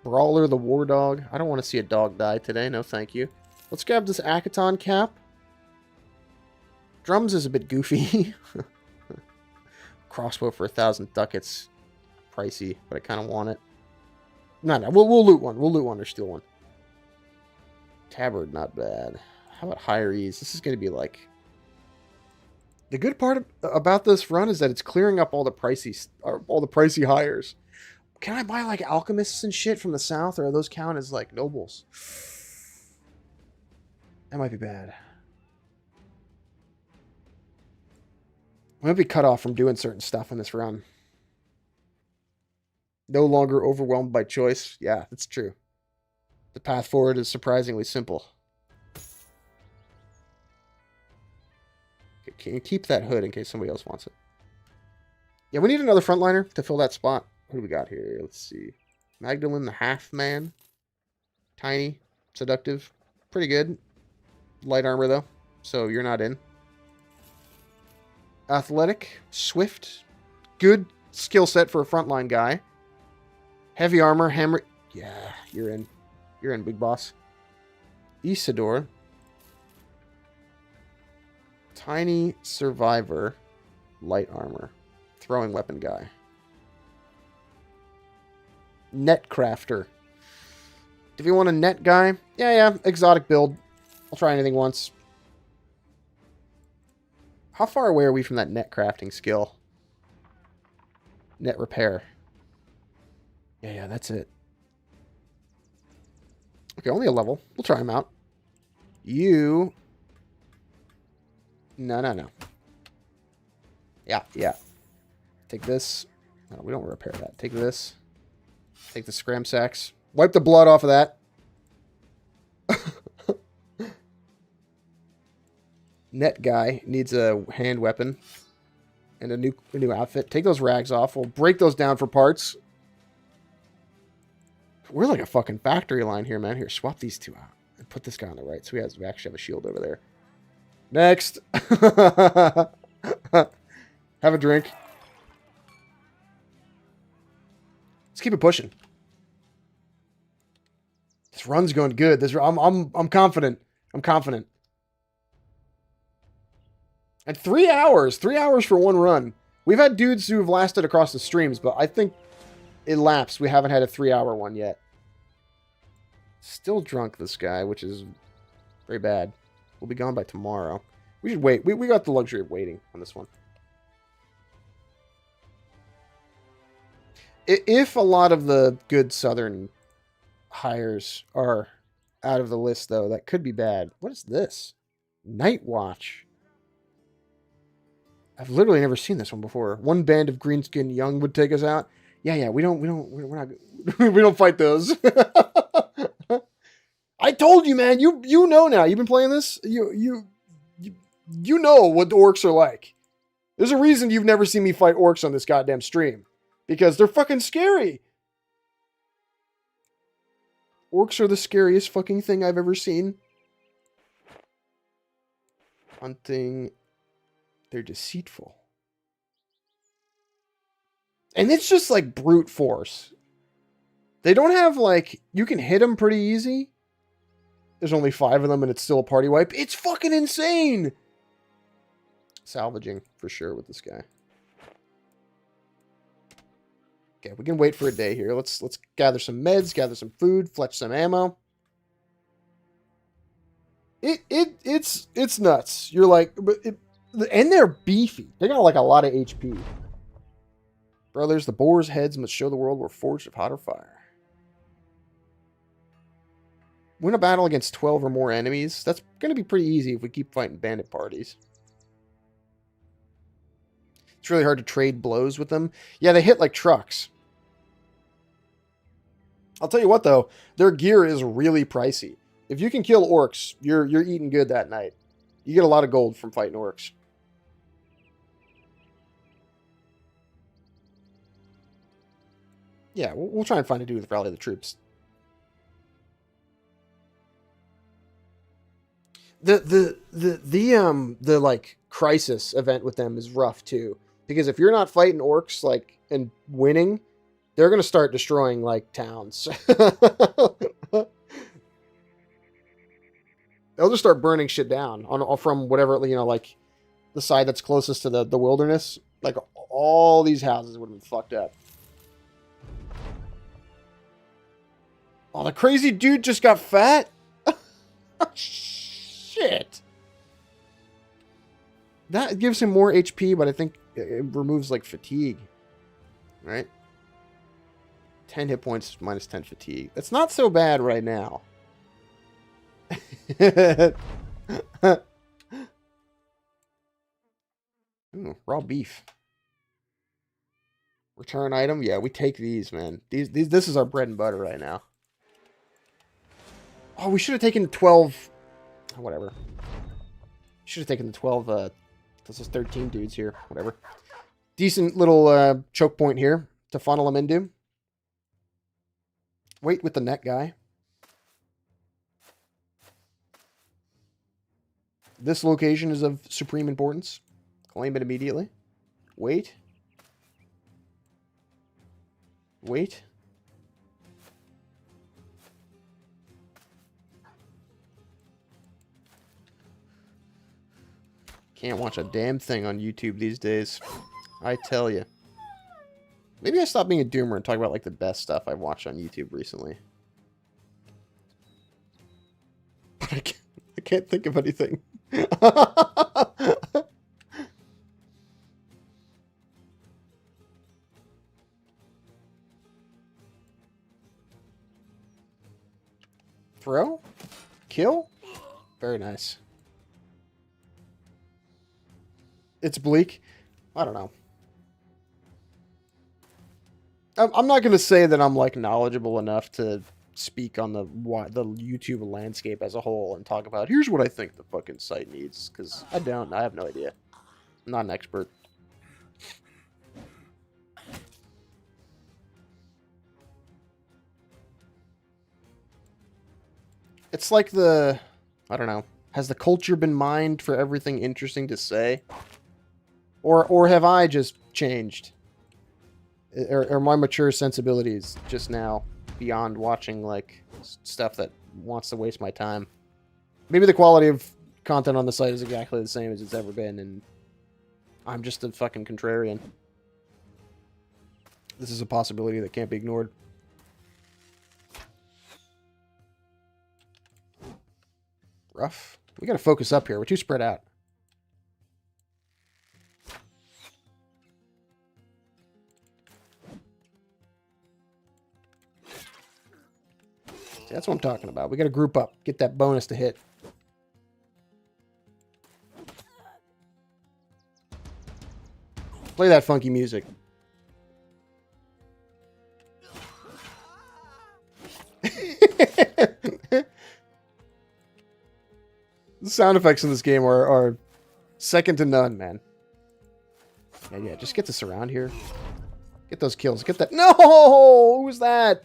Brawler the war dog. I don't want to see a dog die today. No, thank you. Let's grab this Akaton cap. Drums is a bit goofy. Crossbow for 1,000 ducats. Pricey, but I kind of want it. No, we'll loot one. We'll loot one or steal one. Tabard, not bad. How about higher ease? This is going to be like... The good part about this run is that it's clearing up all the pricey hires. Can I buy like alchemists and shit from the south, or are those count as like nobles? That might be bad. I might be cut off from doing certain stuff in this run. No longer overwhelmed by choice. Yeah, that's true. The path forward is surprisingly simple. Okay, can you keep that hood in case somebody else wants it? Yeah, we need another frontliner to fill that spot. What do we got here? Let's see. Magdalene the Half Man. Tiny. Seductive. Pretty good. Light armor, though. So you're not in. Athletic. Swift. Good skill set for a frontline guy. Heavy armor. Hammer. Yeah, you're in. You're in, big boss. Isidore. Tiny Survivor. Light armor. Throwing weapon guy. Net crafter. Do you want a net guy? Yeah. Exotic build. I'll try anything once. How far away are we from that net crafting skill? Net repair. Yeah, that's it. Okay, only a level. We'll try him out. You... No. Yeah. Take this. No, we don't repair that. Take this. Take the scram sacks. Wipe the blood off of that. Net guy needs a hand weapon and a new outfit. Take those rags off. We'll break those down for parts. We're like a fucking factory line here, man. Here, swap these two out and put this guy on the right, so we actually have a shield over there. Next. Have a drink. Let's keep it pushing. This run's going good. I'm confident. I'm confident. And 3 hours. 3 hours for one run. We've had dudes who have lasted across the streams, but I think it lapsed. We haven't had a 3-hour one yet. Still drunk, this guy, which is very bad. We'll be gone by tomorrow. We should wait. We got the luxury of waiting on this one. If a lot of the good southern hires are out of the list, though, that could be bad. What is this? Night Watch. I've literally never seen this one before. One band of green-skinned young would take us out. Yeah. We're not. We don't fight those. I told you, man. You know now. You've been playing this. You know what the orcs are like. There's a reason you've never seen me fight orcs on this goddamn stream. Because they're fucking scary. Orcs are the scariest fucking thing I've ever seen. Hunting. They're deceitful. And it's just like brute force. They don't have like... You can hit them pretty easy. There's only 5 of them and it's still a party wipe. It's fucking insane! Salvaging for sure with this guy. Okay, we can wait for a day here. Let's gather some meds, gather some food, fletch some ammo. It's nuts. You're like, and they're beefy. They got like a lot of HP. Brothers, the boar's heads must show the world we're forged of hotter fire. Win a battle against 12 or more enemies. That's going to be pretty easy if we keep fighting bandit parties. It's really hard to trade blows with them. Yeah, they hit like trucks. I'll tell you what, though. Their gear is really pricey. If you can kill orcs, you're eating good that night. You get a lot of gold from fighting orcs. Yeah, we'll try and find a dude with Rally the Troops. The like crisis event with them is rough too, because if you're not fighting orcs like and winning, they're gonna start destroying like towns. They'll just start burning shit down from whatever, you know, like the side that's closest to the wilderness. Like all these houses would have been fucked up. Oh, the crazy dude just got fat? Shit. That gives him more HP, but I think it removes, like, fatigue. Right? 10 hit points minus 10 fatigue. That's not so bad right now. Ooh, raw beef. Return item? Yeah, we take these, man. This is our bread and butter right now. Oh, we should have taken 12... Whatever. Should have taken the 12... this is 13 dudes here. Whatever. Decent little choke point here to funnel them into. Wait with the net guy. This location is of supreme importance. Claim it immediately. Wait. Wait. Can't watch a damn thing on YouTube these days. I tell you. Maybe I stop being a doomer and talk about like the best stuff I've watched on YouTube recently. But I can't think of anything. Throw? Kill? Very nice. It's bleak. I don't know. I'm not going to say that I'm like knowledgeable enough to speak on the YouTube landscape as a whole and talk about here's what I think the fucking site needs, because I don't. I have no idea. I'm not an expert. It's like I don't know. Has the culture been mined for everything interesting to say? Or have I just changed? Or my mature sensibilities just now beyond watching like stuff that wants to waste my time? Maybe the quality of content on the site is exactly the same as it's ever been, and I'm just a fucking contrarian. This is a possibility that can't be ignored. Rough. We gotta focus up here. We're too spread out. See, that's what I'm talking about. We gotta group up. Get that bonus to hit. Play that funky music. The sound effects in this game are second to none, man. Yeah, just get this around here. Get those kills. Get that. No! Who was that?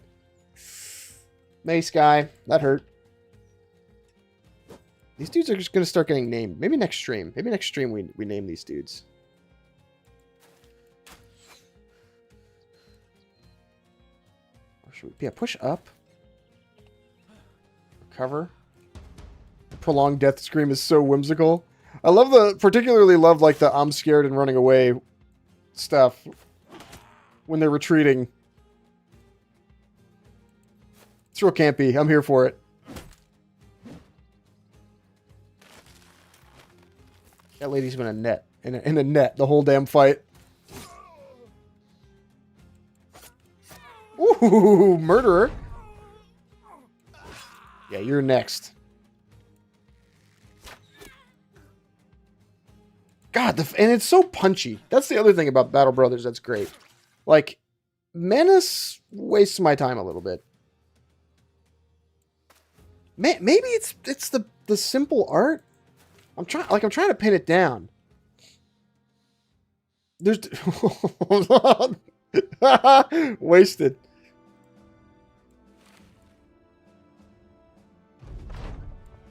Mace guy. That hurt. These dudes are just going to start getting named. Maybe next stream. Maybe next stream we name these dudes. Or should we, yeah, push up. Recover. Prolonged death scream is so whimsical. I particularly love like the I'm scared and running away stuff when they're retreating. Throw campy. I'm here for it. That lady's been in a net the whole damn fight. Ooh, murderer. Yeah, you're next. God, and it's so punchy. That's the other thing about Battle Brothers that's great. Like, Menace wastes my time a little bit. Maybe it's the simple art. I'm trying to pin it down. There's wasted.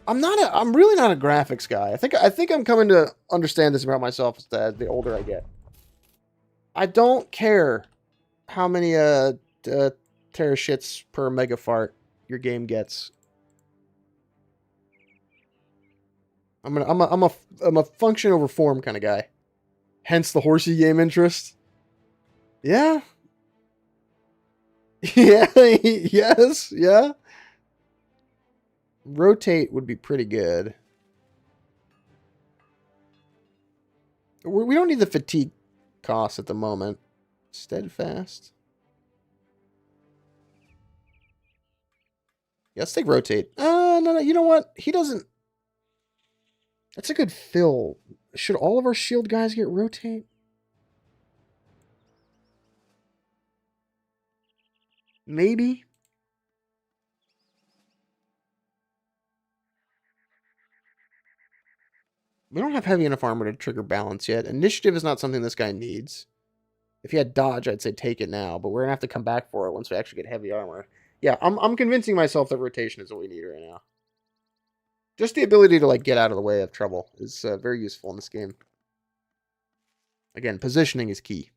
I'm really not a graphics guy. I think I'm coming to understand this about myself as the older I get. I don't care how many terashits per megafart your game gets. I'm a function over form kind of guy. Hence the horsey game interest. Yeah. Yeah. Yes. Yeah. Rotate would be pretty good. We don't need the fatigue cost at the moment. Steadfast. Yeah, let's take rotate. No. You know what? He doesn't. That's a good fill. Should all of our shield guys get rotate? Maybe. We don't have heavy enough armor to trigger balance yet. Initiative is not something this guy needs. If he had dodge, I'd say take it now, but we're gonna have to come back for it once we actually get heavy armor. Yeah, I'm convincing myself that rotation is what we need right now. Just the ability to like get out of the way of trouble is very useful in this game. Again, positioning is key.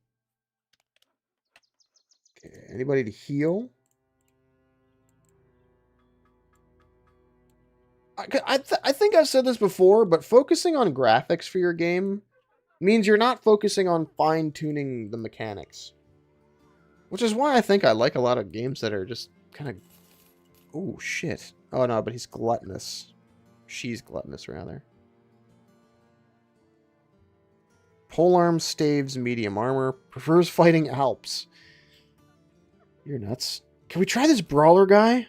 Okay, anybody to heal? I think I've said this before, but focusing on graphics for your game means you're not focusing on fine-tuning the mechanics. Which is why I think I like a lot of games that are just kind of... Oh, shit. Oh, no, but he's gluttonous. She's gluttonous, rather. Polearm, staves, medium armor. Prefers fighting Alps. You're nuts. Can we try this brawler guy?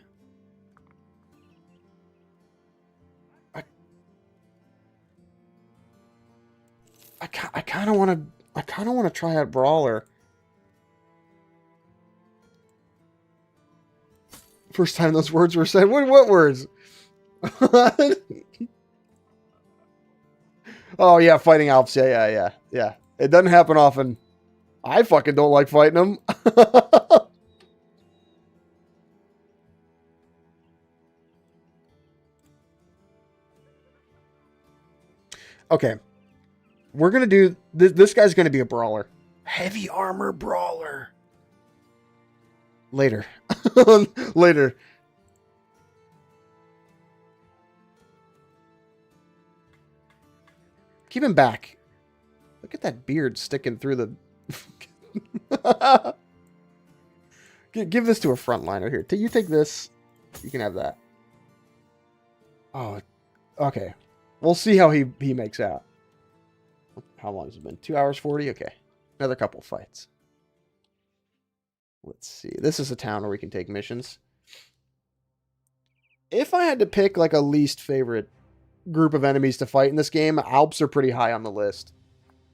I kind of want to try out brawler. First time those words were said. What words? Oh yeah, fighting Alps. Yeah. It doesn't happen often. I fucking don't like fighting them. Okay. We're going to do... This guy's going to be a brawler. Heavy armor brawler. Later. Later. Keep him back. Look at that beard sticking through the... Give this to a frontliner here. You take this. You can have that. Oh, okay. We'll see how he makes out. How long has it been? 2 hours 40? Okay. Another couple fights. Let's see. This is a town where we can take missions. If I had to pick like a least favorite group of enemies to fight in this game, Alps are pretty high on the list.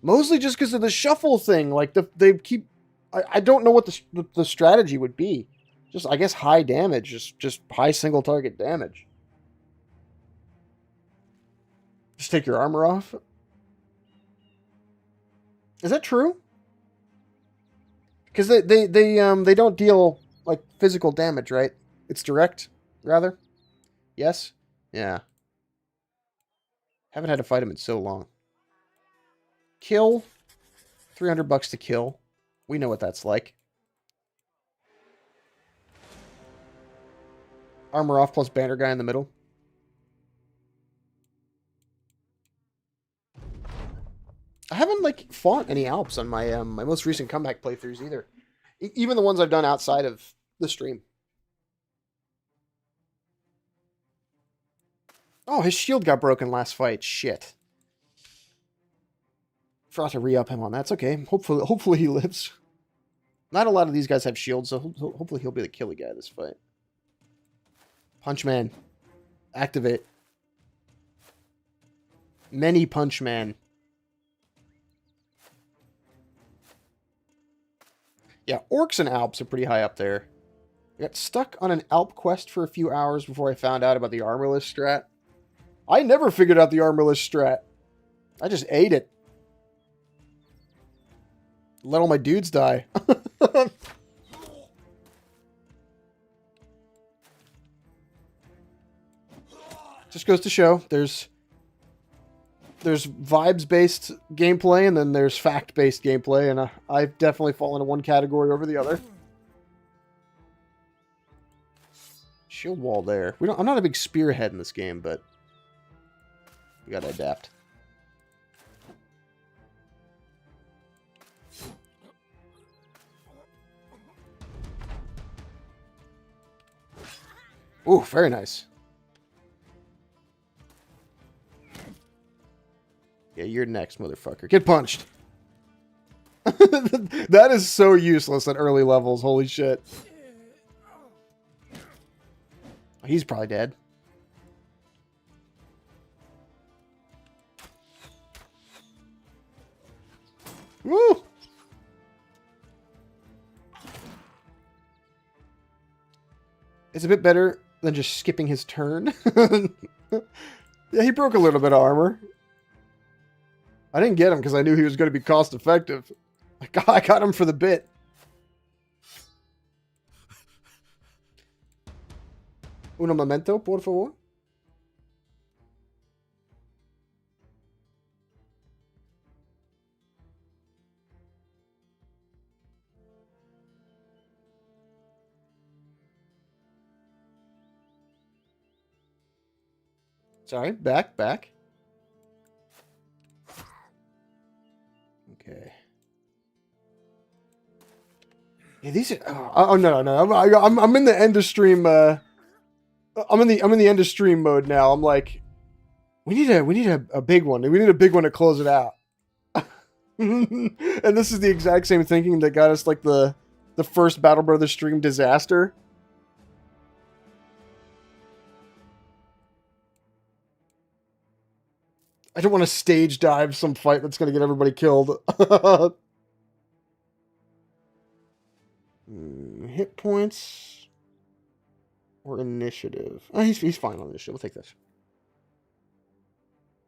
Mostly just because of the shuffle thing. Like they keep... I don't know what the strategy would be. Just, I guess, high damage. Just high single target damage. Just take your armor off. Is that true? Because they don't deal like physical damage, right? It's direct, rather. Yes. Yeah. Haven't had to fight him in so long. Kill. $300 to kill. We know what that's like. Armor off plus banner guy in the middle. I haven't like fought any Alps on my my most recent comeback playthroughs either. Even the ones I've done outside of the stream. Oh, his shield got broken last fight. Shit. Forgot to re-up him on that. It's okay. Hopefully he lives. Not a lot of these guys have shields, so hopefully he'll be the killy guy this fight. Punch Man. Activate. Many Punch Man. Yeah, Orcs and Alps are pretty high up there. I got stuck on an Alp quest for a few hours before I found out about the armorless strat. I never figured out the armorless strat. I just ate it. Let all my dudes die. Just goes to show there's vibes-based gameplay and then there's fact-based gameplay, and I've definitely fallen into one category over the other. Shield wall there. I'm not a big spearhead in this game, but we gotta adapt. Ooh, very nice. Yeah, you're next, motherfucker. Get punched. That is so useless at early levels. Holy shit. He's probably dead. Woo! It's a bit better than just skipping his turn. Yeah, he broke a little bit of armor. I didn't get him because I knew he was going to be cost effective. I got him for the bit. Un momento, por favor. Sorry, back. Okay. Yeah, these are. Oh no. I'm in the end of stream. I'm in the end of stream mode now. I'm like, we need a big one. We need a big one to close it out. And this is the exact same thinking that got us like the first Battle Brothers stream disaster. I don't want to stage dive some fight that's going to get everybody killed. Hit points or initiative? Oh, he's fine on initiative. We'll take this.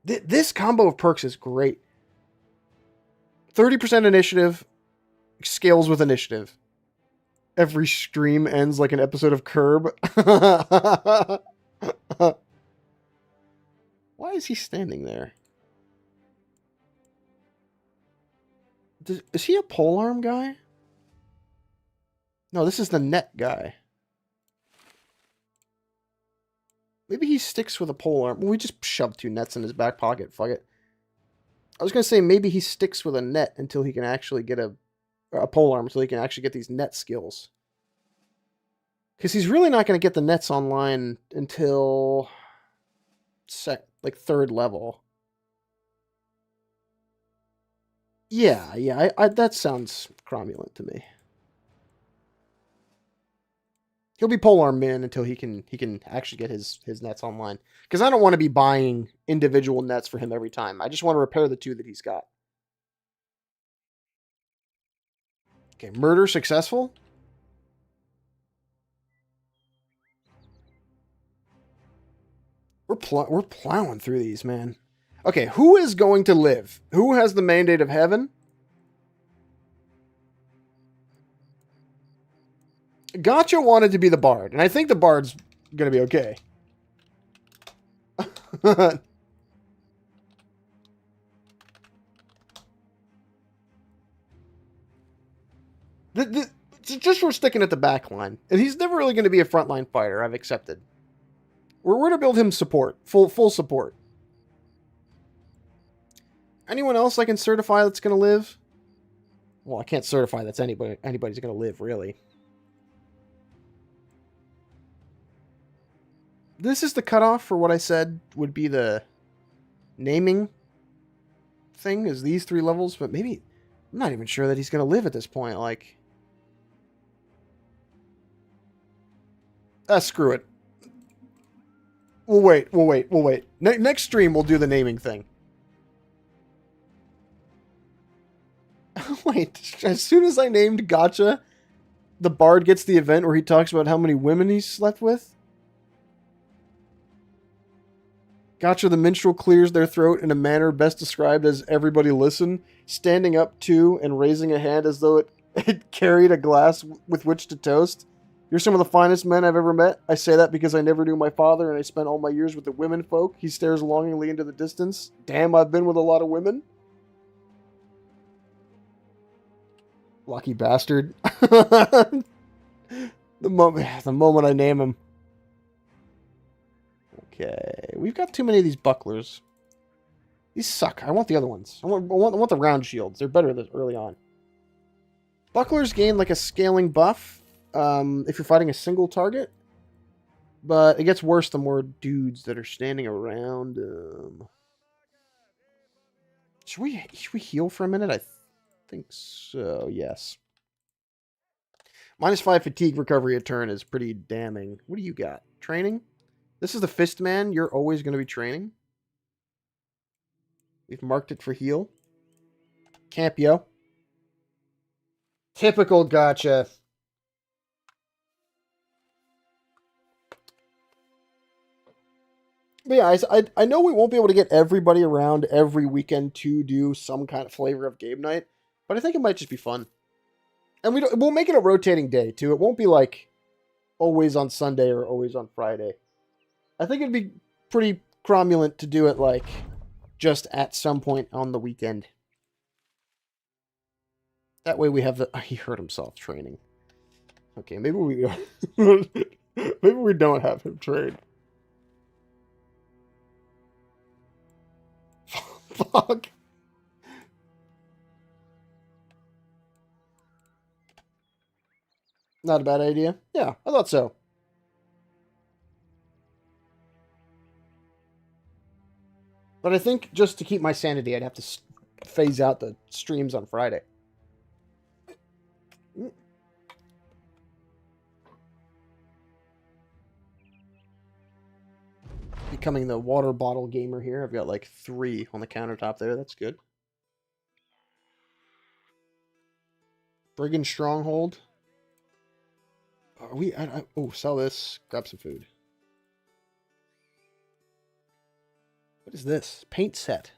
This combo of perks is great. 30% initiative scales with initiative. Every stream ends like an episode of Curb. Why is he standing there? Is he a polearm guy? No, this is the net guy. Maybe he sticks with a polearm. Well, we just shoved 2 nets in his back pocket. Fuck it. I was going to say maybe he sticks with a net until he can actually get a polearm, until he can actually get these net skills. Because he's really not going to get the nets online until like 3rd level. Yeah, that sounds cromulent to me. He'll be polearm min until he can actually get his nets online. Because I don't want to be buying individual nets for him every time. I just want to repair the 2 that he's got. Okay, murder successful. We're plowing through these, man. Okay, who is going to live? Who has the mandate of heaven? Gotcha wanted to be the bard, and I think the bard's gonna be okay. Just for sticking at the back line. And he's never really going to be a frontline fighter, I've accepted. We're going to build him support. Full support. Anyone else I can certify that's going to live? Well, I can't certify that's anybody's going to live, really. This is the cutoff for what I said would be the naming thing, is these 3 levels, but maybe... I'm not even sure that he's going to live at this point, like... Screw it. We'll wait. Next stream, we'll do the naming thing. Wait, as soon as I named Gotcha, the bard gets the event where he talks about how many women he's slept with? Gotcha the minstrel clears their throat in a manner best described as everybody listen, standing up to and raising a hand as though it carried a glass with which to toast. You're some of the finest men I've ever met. I say that because I never knew my father and I spent all my years with the women folk. He stares longingly into the distance. Damn, I've been with a lot of women. Lucky bastard. the moment I name him. Okay, we've got too many of these bucklers. These suck. I want the other ones. I want the round shields. They're better this early on. Bucklers gain like a scaling buff if you're fighting a single target, but it gets worse the more dudes that are standing around. Should we heal for a minute? I think so. Yes. -5 fatigue recovery a turn is pretty damning. What do you got? Training? This is the Fist Man. You're always going to be training. We've marked it for heal. Camp, yo. Typical Gotcha. But yeah, I know we won't be able to get everybody around every weekend to do some kind of flavor of game night, but I think it might just be fun. And we'll make it a rotating day, too. It won't be like always on Sunday or always on Friday. I think it'd be pretty cromulent to do it like just at some point on the weekend. That way we have the... he hurt himself training. Okay, maybe we... maybe we don't have him train. Fuck. Not a bad idea. Yeah, I thought so. But I think just to keep my sanity, I'd have to phase out the streams on Friday. Becoming the water bottle gamer here. I've got like 3 on the countertop there. That's good. Brigand Stronghold. Are we... oh, sell this. Grab some food. What is this? Paint set.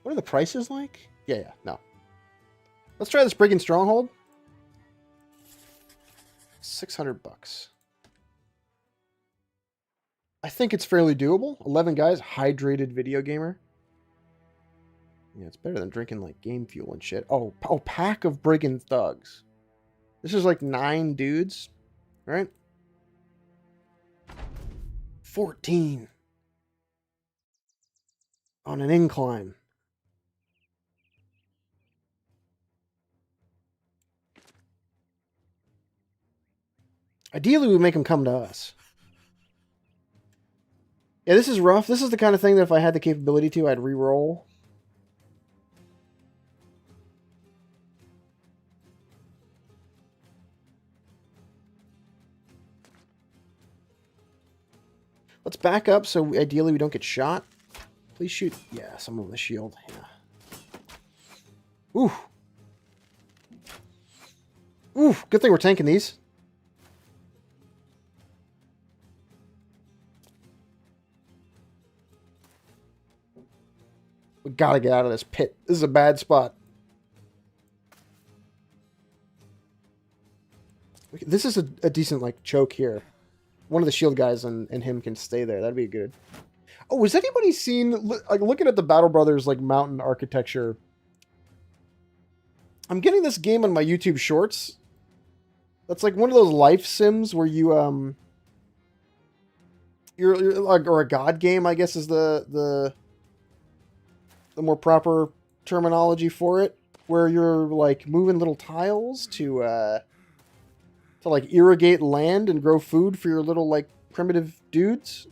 What are the prices like? Yeah, no. Let's try this Brigand Stronghold. $600. I think it's fairly doable. 11 guys, hydrated video gamer. Yeah, it's better than drinking like game fuel and shit. Oh, pack of Brigand thugs. This is like 9 dudes, right? 14 on an incline. Ideally, we make them come to us. Yeah, this is rough. This is the kind of thing that if I had the capability to, I'd re-roll. Let's back up so ideally we don't get shot. Please shoot. Yeah, someone with a shield. Yeah. Ooh. Ooh, good thing we're tanking these. We gotta get out of this pit. This is a bad spot. This is a decent, like, choke here. One of the shield guys and him can stay there. That'd be good. Oh, has anybody seen... like, looking at the Battle Brothers, like, mountain architecture... I'm getting this game on my YouTube Shorts. That's like one of those life sims where you, you're like... or a god game, I guess, is the more proper terminology for it. Where you're, like, moving little tiles to, to like irrigate land and grow food for your little like primitive dudes.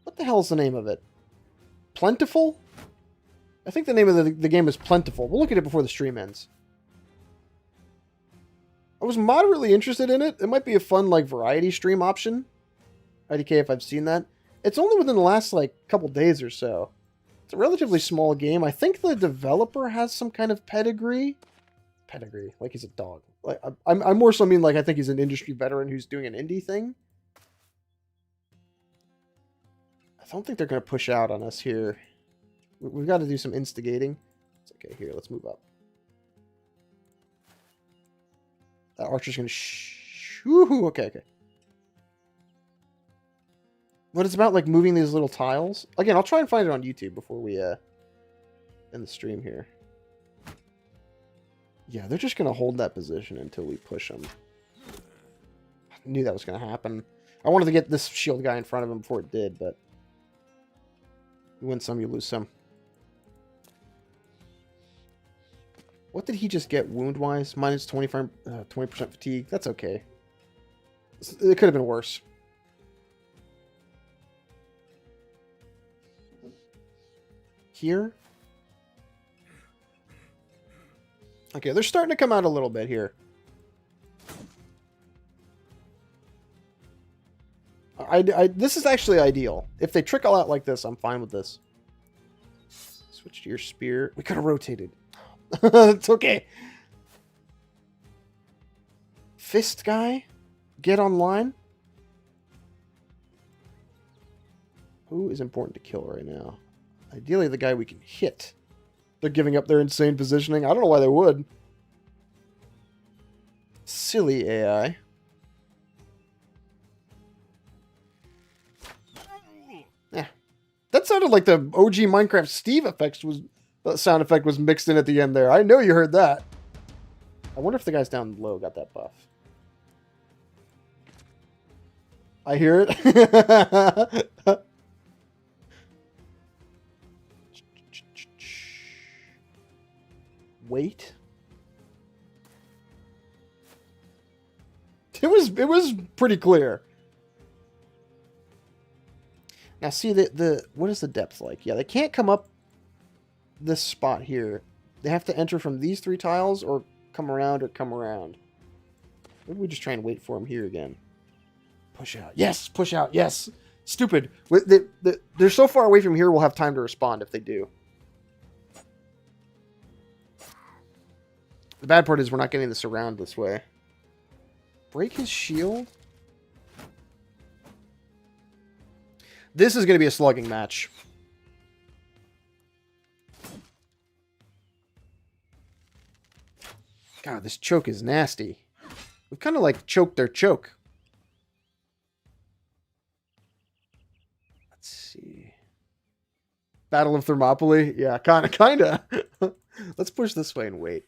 What the hell's the name of it? Plentiful? I think the name of the game is Plentiful. We'll look at it before the stream ends. I was moderately interested in it. It might be a fun like variety stream option. IDK if I've seen that. It's only within the last like couple days or so. It's a relatively small game. I think the developer has some kind of pedigree. Pedigree, like he's a dog. Like I'm more so mean like I think he's an industry veteran who's doing an indie thing. I don't think they're going to push out on us here. We've got to do some instigating. It's okay, here, let's move up. That archer's going to woohoo, okay. But it's about like moving these little tiles. Again, I'll try and find it on YouTube before we end the stream here. Yeah, they're just going to hold that position until we push them. I knew that was going to happen. I wanted to get this shield guy in front of him before it did, but you win some, you lose some. What did he just get wound-wise? Minus 20% fatigue. That's okay. It could have been worse. Here? Okay, they're starting to come out a little bit here. This is actually ideal. If they trickle out like this, I'm fine with this. Switch to your spear. We could have rotated. It's okay. Fist guy? Get online? Who is important to kill right now? Ideally, the guy we can hit. They're giving up their insane positioning. I don't know why they would. Silly AI. Yeah. That sounded like the OG Minecraft Steve effects was... sound effect was mixed in at the end there. I know you heard that. I wonder if the guys down low got that buff. I hear it. Wait. It was pretty clear. Now see the what is the depth like? Yeah, they can't come up this spot here. They have to enter from these three tiles or come around or come around. Maybe we just try and wait for them here again. Push out. Yes, push out. Yes. Stupid. They're so far away from here, we'll have time to respond if they do. The bad part is we're not getting this around this way. Break his shield? This is going to be a slugging match. God, this choke is nasty. We've kind of like choked their choke. Let's see. Battle of Thermopylae? Yeah, kinda. Let's push this way and wait.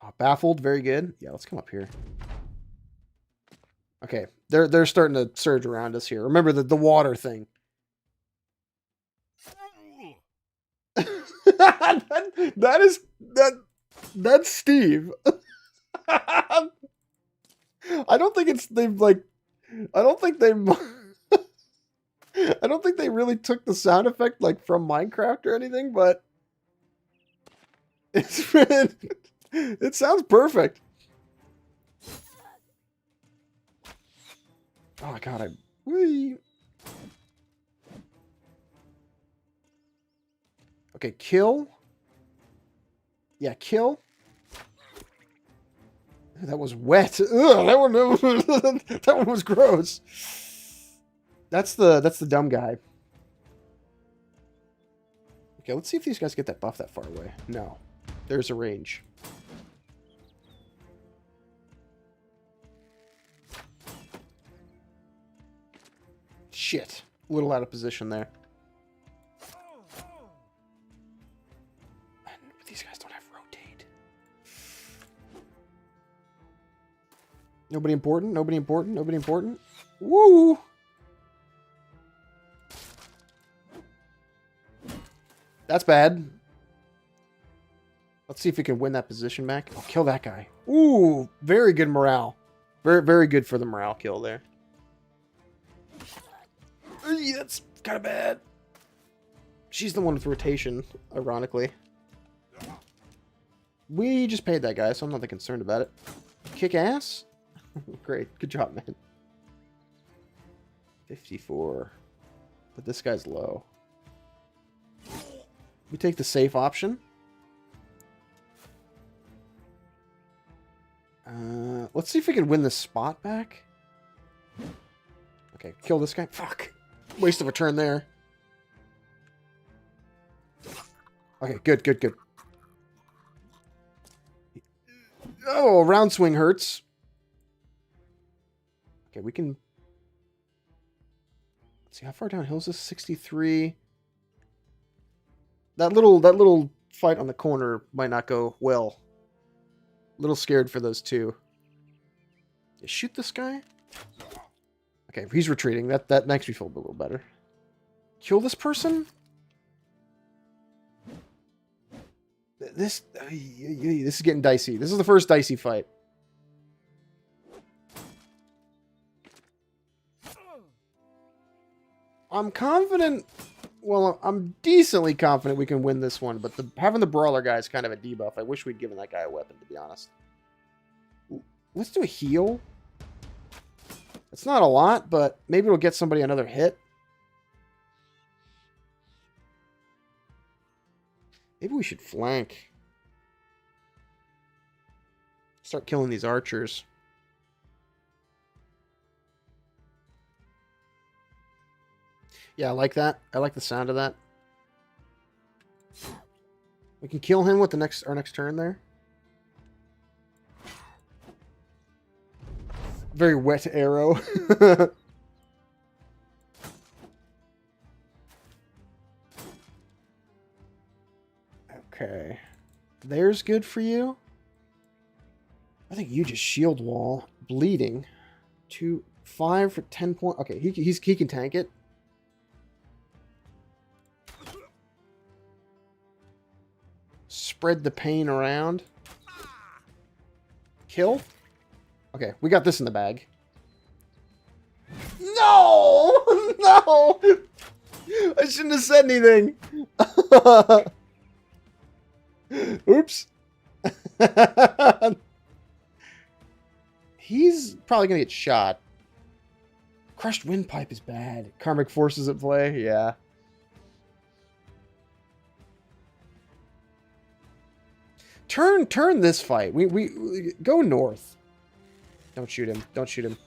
Oh, baffled, very good. Yeah, let's come up here. Okay, they're starting to surge around us here. Remember the water thing. That's Steve. I don't think I don't think they really took the sound effect like from Minecraft or anything, but it sounds perfect. Oh my god, okay, kill. Yeah, kill. That was wet. Ugh, that one was gross. That's the dumb guy. Okay, let's see if these guys get that buff that far away. No. There's a range. Shit. A little out of position there. These guys don't have rotate. Nobody important? Nobody important? Nobody important? Woo! That's bad. Let's see if we can win that position back. Oh, kill that guy. Ooh, very good morale. Very, very good for the morale kill there. That's kind of bad. She's the one with rotation, ironically. We just paid that guy, so I'm not that concerned about it. Kick ass? Great. Good job, man. 54. But this guy's low. We take the safe option. Let's see if we can win this spot back. Okay, kill this guy. Fuck. Waste of a turn there. Okay, good, good, good. Oh, round swing hurts. Okay, we can... Let's see, how far downhill is this? 63. That little fight on the corner might not go well. A little scared for those two. Shoot this guy? Okay, he's retreating. That makes me feel a little better. Kill this person? This is getting dicey. This is the first dicey fight. I'm confident. Well, I'm decently confident we can win this one, but having the brawler guy is kind of a debuff. I wish we'd given that guy a weapon, to be honest. Let's do a heal. It's not a lot, but maybe it'll get somebody another hit. Maybe we should flank. Start killing these archers. Yeah, I like that. I like the sound of that. We can kill him with our next turn there. Very wet arrow. Okay. There's good for you. I think you just shield wall. Bleeding. 5 for 10 points. Okay, he can tank it. Spread the pain around. Kill. Okay, we got this in the bag. No! No! I shouldn't have said anything. Oops. He's probably going to get shot. Crushed windpipe is bad. Karmic forces at play, yeah. Turn this fight. We go north. Don't shoot him. Don't shoot him.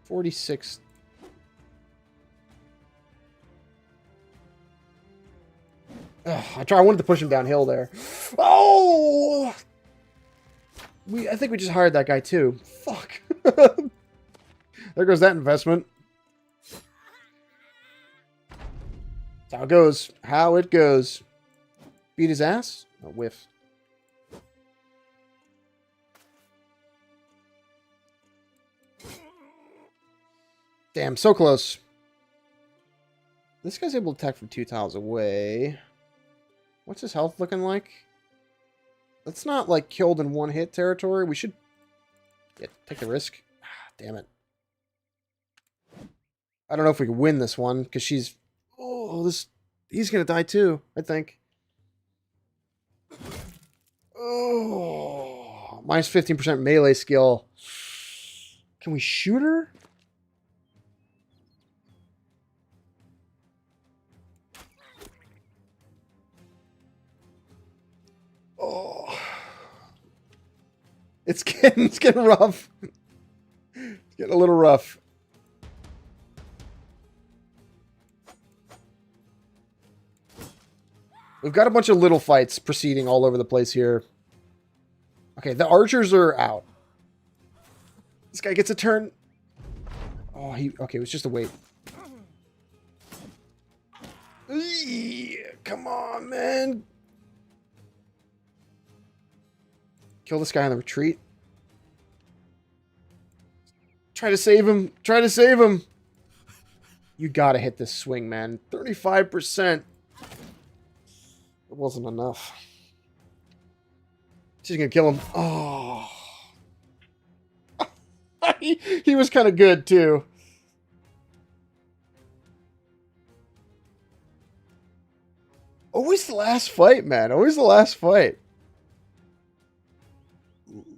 $46. Ugh, I wanted to push him downhill there. Oh! I think we just hired that guy too. Fuck. There goes that investment. That's how it goes. How it goes. Beat his ass? A whiff. Damn, so close. This guy's able to attack from 2 tiles away. What's his health looking like? That's not like killed in one hit territory. We should take the risk. Damn it. I don't know if we can win this one because she's... Oh, he's going to die too, I think. Oh, minus 15% melee skill. Can we shoot her? Oh, it's getting rough. It's getting a little rough. We've got a bunch of little fights proceeding all over the place here. Okay, the archers are out. This guy gets a turn. Oh, okay, it was just a wait. Come on, man. Kill this guy on the retreat. Try to save him. Try to save him. You gotta hit this swing, man. 35%. It wasn't enough. She's gonna kill him. Oh. he was kind of good, too. Always the last fight, man. Always the last fight.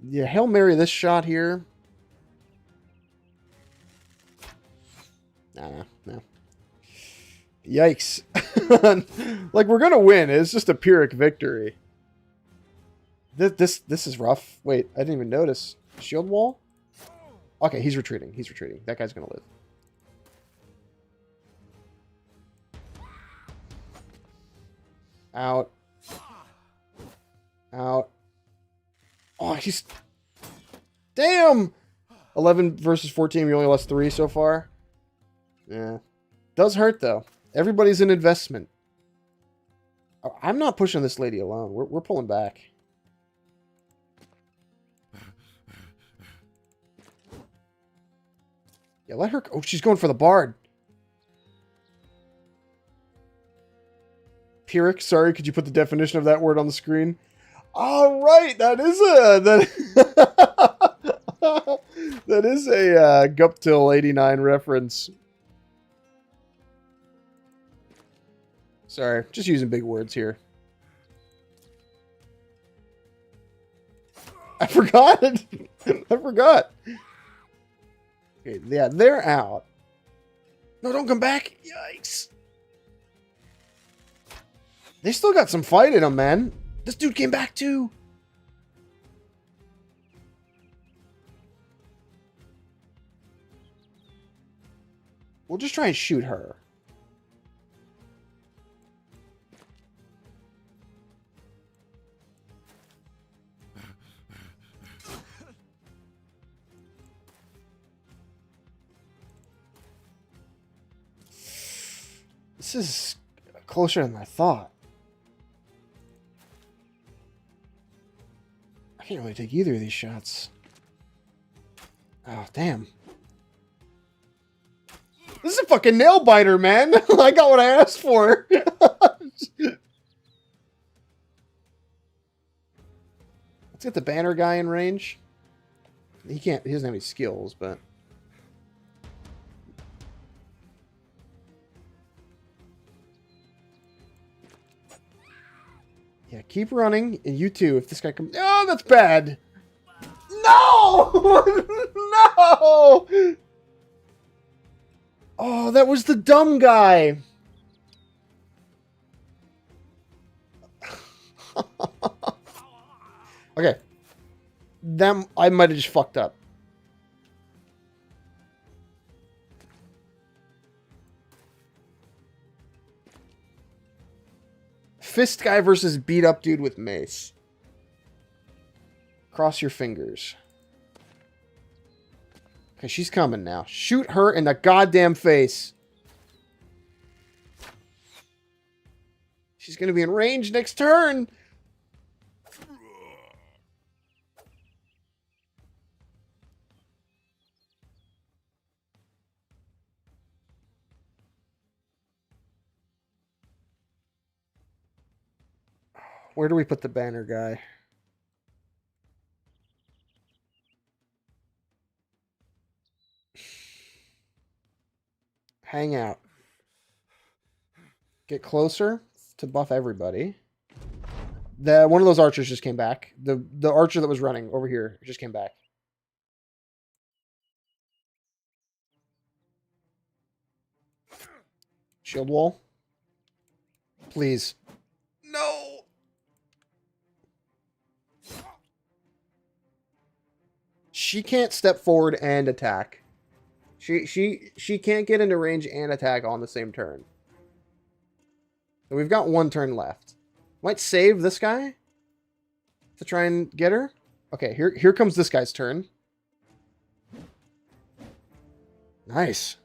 Yeah, Hail Mary this shot here. Nah, no. Yikes. Like, we're gonna win. It's just a Pyrrhic victory. This is rough. Wait, I didn't even notice. Shield wall? Okay, he's retreating. He's retreating. That guy's gonna live. Out. Out. Oh, he's... Damn! 11 versus 14. We only lost 3 so far. Yeah. Does hurt, though. Everybody's an investment. I'm not pushing this lady alone. We're pulling back. Yeah, let her... Oh, she's going for the bard. Pyrrhic, sorry, could you put the definition of that word on the screen? All right, that is a... That is a Guptil 89 reference. Sorry, just using big words here. I forgot. I forgot. Okay, yeah, they're out. No, don't come back. Yikes. They still got some fight in them, man. This dude came back too. We'll just try and shoot her. This is closer than I thought. I can't really take either of these shots. Oh, damn. This is a fucking nail biter, man. I got what I asked for. Let's get the banner guy in range. He doesn't have any skills, but... Yeah, keep running, and you too, if this guy comes... Oh, that's bad! No! No! Oh, that was the dumb guy! Okay. I might have just fucked up. Fist guy versus beat up dude with mace. Cross your fingers. Okay, she's coming now. Shoot her in the goddamn face. She's going to be in range next turn. Where do we put the banner guy? Hang out. Get closer to buff everybody. One of those archers just came back. The archer that was running over here just came back. Shield wall. Please. No. She can't step forward and attack. She can't get into range and attack on the same turn. So we've got one turn left. Might save this guy to try and get her. Okay, here comes this guy's turn. Nice.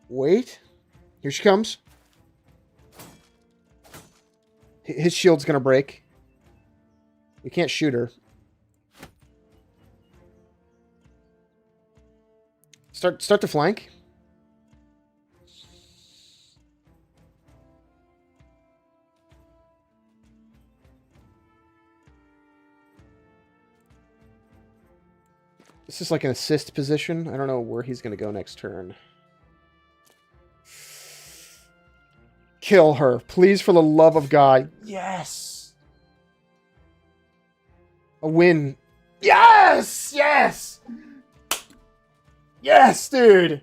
Wait. Here she comes. His shield's gonna break. We can't shoot her. Start to flank. This is like an assist position. I don't know where he's going to go next turn. Kill her. Please, for the love of God. Yes! A win. Yes! Yes! Yes, dude!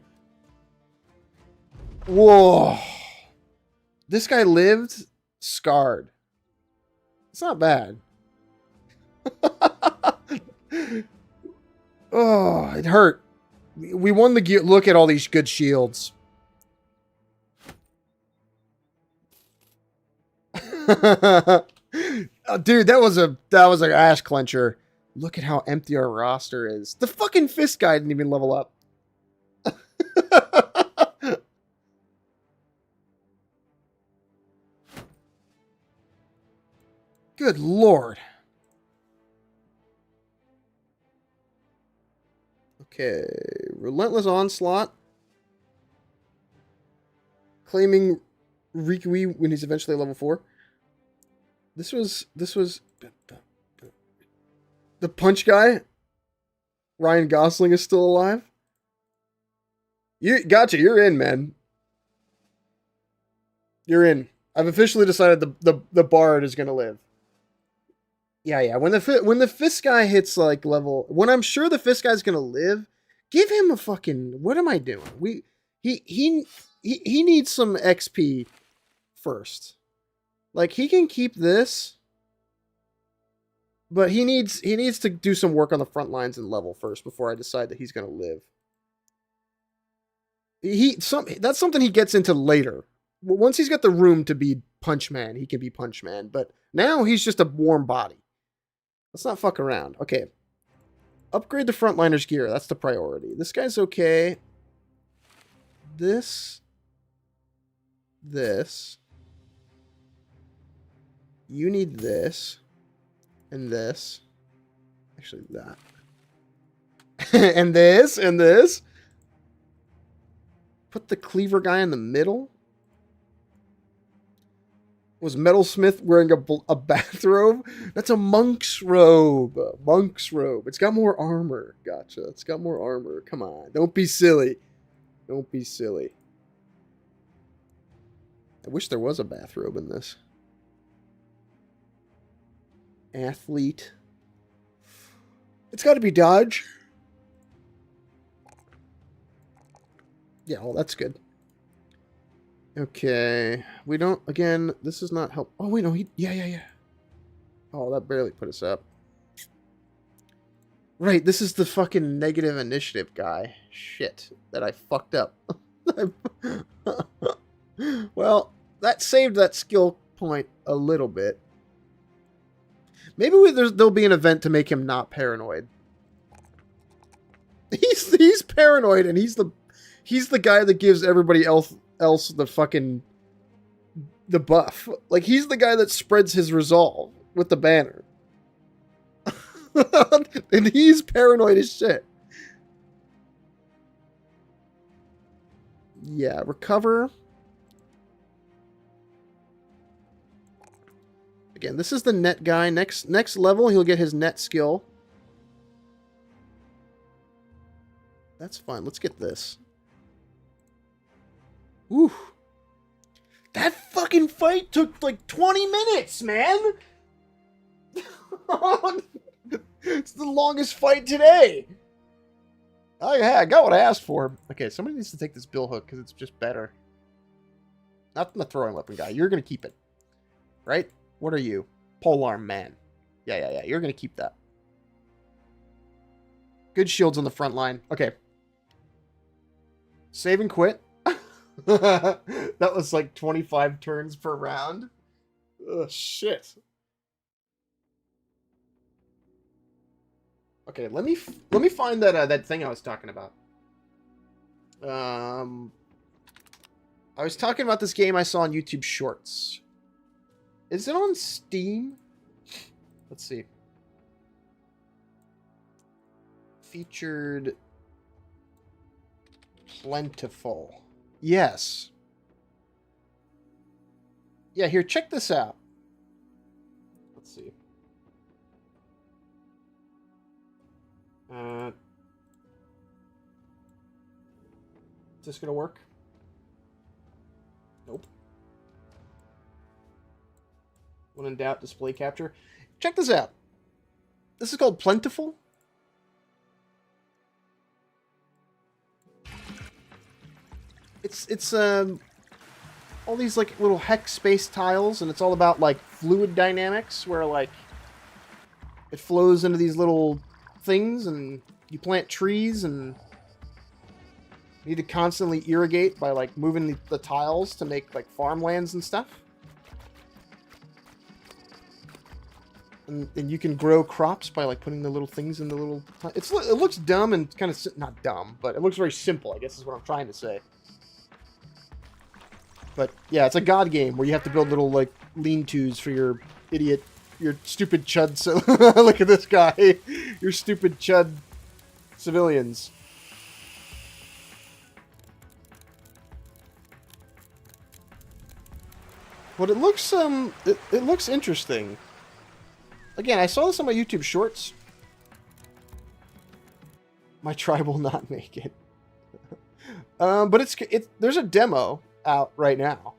Whoa. This guy lived scarred. It's not bad. Oh, it hurt. We won the gear. Look at all these good shields. Oh, dude, that was an ass clencher. Look at how empty our roster is. The fucking fist guy didn't even level up. Good lord. Okay, Relentless Onslaught. Claiming Rikui when he's eventually level 4. This was the punch guy. Ryan Gosling is still alive. You gotcha, you're in, man. You're in. I've officially decided the bard is gonna live. Yeah. When the fist guy hits like level, when I'm sure the fist guy's gonna live, give him a fucking. What am I doing? He needs some XP first. Like he can keep this, but he needs to do some work on the front lines and level first before I decide that he's gonna live. That's something he gets into later. Once he's got the room to be Punch Man, he can be Punch Man. But now he's just a warm body. Let's not fuck around. Okay. Upgrade the frontliner's gear. That's the priority. This guy's okay. This. You need this. And this. Actually, that. and this. Put the cleaver guy in the middle. Was Metalsmith wearing a bathrobe? That's a monk's robe. Monk's robe. It's got more armor. Gotcha. It's got more armor. Come on. Don't be silly. Don't be silly. I wish there was a bathrobe in this. Athlete. It's got to be dodge. Yeah, well, that's good. Okay. We don't, again, this is not help. Oh, wait, no, yeah. Oh, that barely put us up. Right, this is the fucking negative initiative guy. Shit, that I fucked up. Well, that saved that skill point a little bit. Maybe there'll be an event to make him not paranoid. He's paranoid, and he's the guy that gives everybody else the fucking the buff. Like he's the guy that spreads his resolve with the banner. And he's paranoid as shit. Yeah, recover. Again, this is the net guy. Next level, he'll get his net skill. That's fine. Let's get this. Ooh. That fucking fight took like 20 minutes, man! It's the longest fight today! Oh yeah, I got what I asked for. Okay, somebody needs to take this bill hook because it's just better. Not the throwing weapon guy. You're gonna keep it. Right? What are you? Polearm man. Yeah. You're gonna keep that. Good shields on the front line. Okay. Save and quit. That was like 25 turns per round. Ugh, shit. Okay, let me find that thing I was talking about. I was talking about this game I saw on YouTube Shorts. Is it on Steam? Let's see. Featured Plentiful. Yes. Yeah, here, check this out. Let's see. Is this gonna work? Nope. When in doubt, display capture. Check this out. This is called Plentiful. It's all these like little hex space tiles, and it's all about like fluid dynamics, where like it flows into these little things, and you plant trees, and you need to constantly irrigate by like moving the tiles to make like farmlands and stuff. And you can grow crops by like putting the little things in the little. It looks dumb and kind of not dumb, but it looks very simple, I guess is what I'm trying to say. But yeah, it's a god game where you have to build little like lean-tos for your stupid chud. So look at this guy, your stupid chud civilians. But it looks it looks interesting. Again, I saw this on my YouTube Shorts. My tribe will not make it. But there's a demo out right now.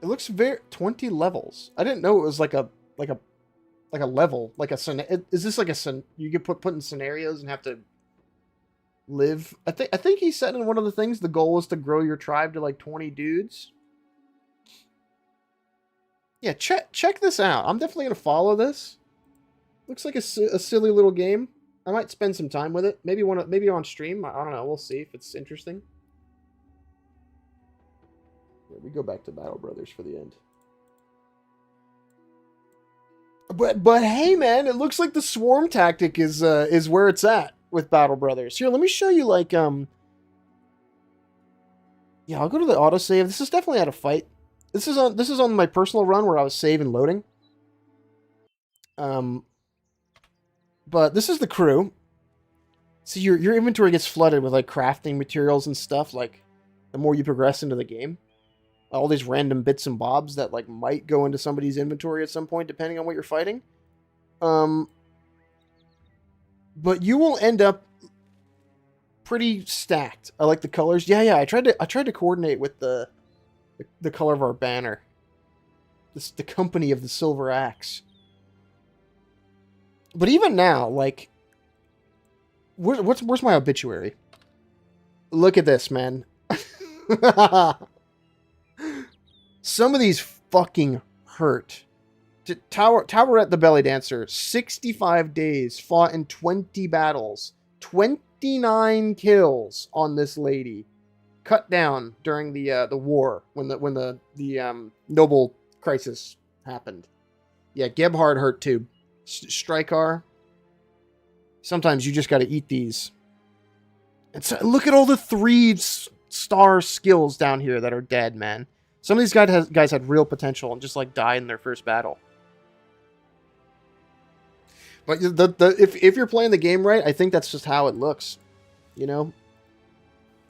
It looks very 20 levels. I didn't know it was like a level, like a is this like a you get put in scenarios and have to live? I think he said in one of the things the goal is to grow your tribe to like 20 dudes. Yeah, check this out. I'm definitely gonna follow this. Looks like a silly little game. I might spend some time with it. Maybe on stream. I don't know. We'll see if it's interesting. Yeah, we go back to Battle Brothers for the end. But hey, man, it looks like the swarm tactic is where it's at with Battle Brothers. Here, let me show you like Yeah, I'll go to the autosave. This is definitely how to fight. This is on my personal run where I was save and loading. But this is the crew. See, your inventory gets flooded with like crafting materials and stuff. Like the more you progress into the game, all these random bits and bobs that like might go into somebody's inventory at some point, depending on what you're fighting. But you will end up pretty stacked. I like the colors. Yeah. I tried to coordinate with the color of our banner. The company of the Silver Axe. But even now, like, where's my obituary? Look at this, man. Some of these fucking hurt. Towerette the Belly Dancer, 65 days, fought in 20 battles, 29 kills on this lady, cut down during the war when the Noble Crisis happened. Yeah, Gebhard hurt too. Strykar. Sometimes you just got to eat these. And so, look at all the 3-star skills down here that are dead, man. Some of these guys had real potential and just like died in their first battle. But if you're playing the game right, I think that's just how it looks, you know.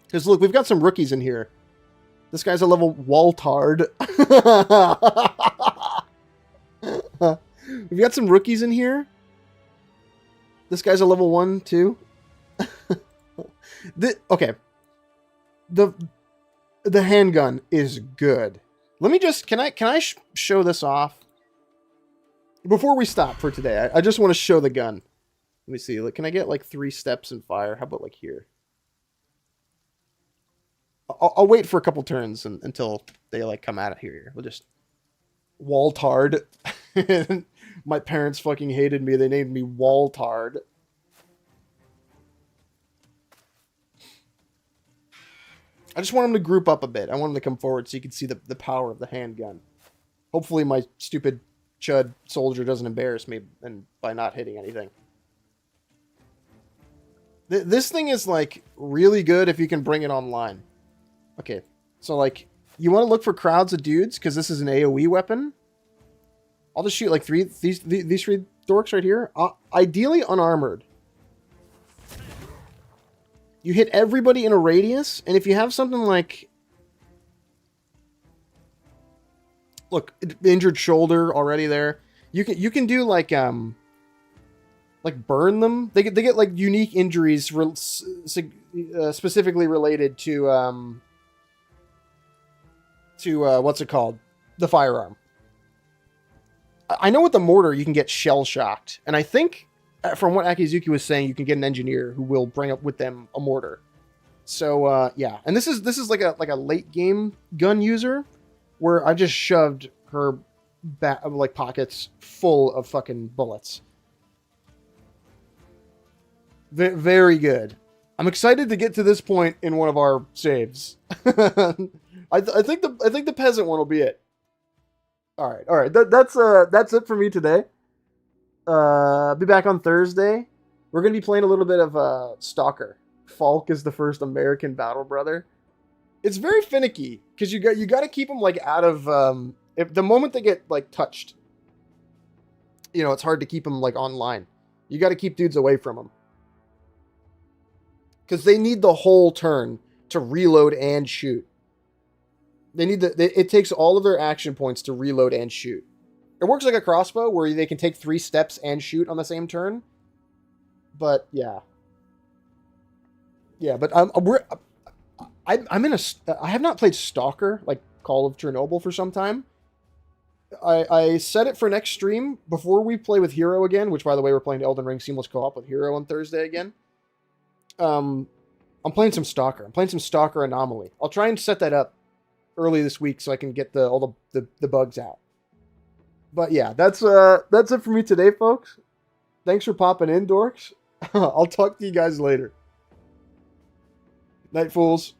Because look, we've got some rookies in here. This guy's a level Waltard. We've got some rookies in here. This guy's a level 1 too. Okay. The handgun is good. Let me just can I show this off before we stop for today? I just want to show the gun. Let me see. Look, can I get like 3 steps and fire? How about like here? I'll wait for a couple turns until they like come out of here. We'll just Waltard. My parents fucking hated me. They named me Waltard. I just want them to group up a bit. I want them to come forward so you can see the power of the handgun. Hopefully my stupid chud soldier doesn't embarrass me by not hitting anything. This thing is like really good if you can bring it online. Okay, so like you want to look for crowds of dudes because this is an AoE weapon. I'll just shoot like these 3 dorks right here. Ideally unarmored. You hit everybody in a radius, and if you have something like, look, injured shoulder already there, you can do like burn them. They get like unique injuries specifically related to what's it called, the firearm. I know with the mortar you can get shell shocked, and I think from what Akizuki was saying, you can get an engineer who will bring up with them a mortar. So yeah, and this is like a late game gun user, where I just shoved her like pockets full of fucking bullets. Very good. I'm excited to get to this point in one of our saves. I think the peasant one will be it. All right. That's it for me today. Be back on Thursday. We're gonna be playing a little bit of Stalker. Falk is the first American battle brother. It's very finicky because you got to keep them like out of if the moment they get like touched, it's hard to keep them like online. You got to keep dudes away from them because they need the whole turn to reload and shoot. It takes all of their action points to reload and shoot. It works like a crossbow where they can take 3 steps and shoot on the same turn. But yeah. Yeah, but I have not played Stalker, like Call of Chernobyl, for some time. I set it for next stream before we play with Hero again, which, by the way, we're playing Elden Ring Seamless Co-op with Hero on Thursday again. I'm playing some Stalker. I'm playing some Stalker Anomaly. I'll try and set that up early this week so I can get all the bugs out. But yeah, that's it for me today, folks. Thanks for popping in, dorks. I'll talk to you guys later. Night, fools.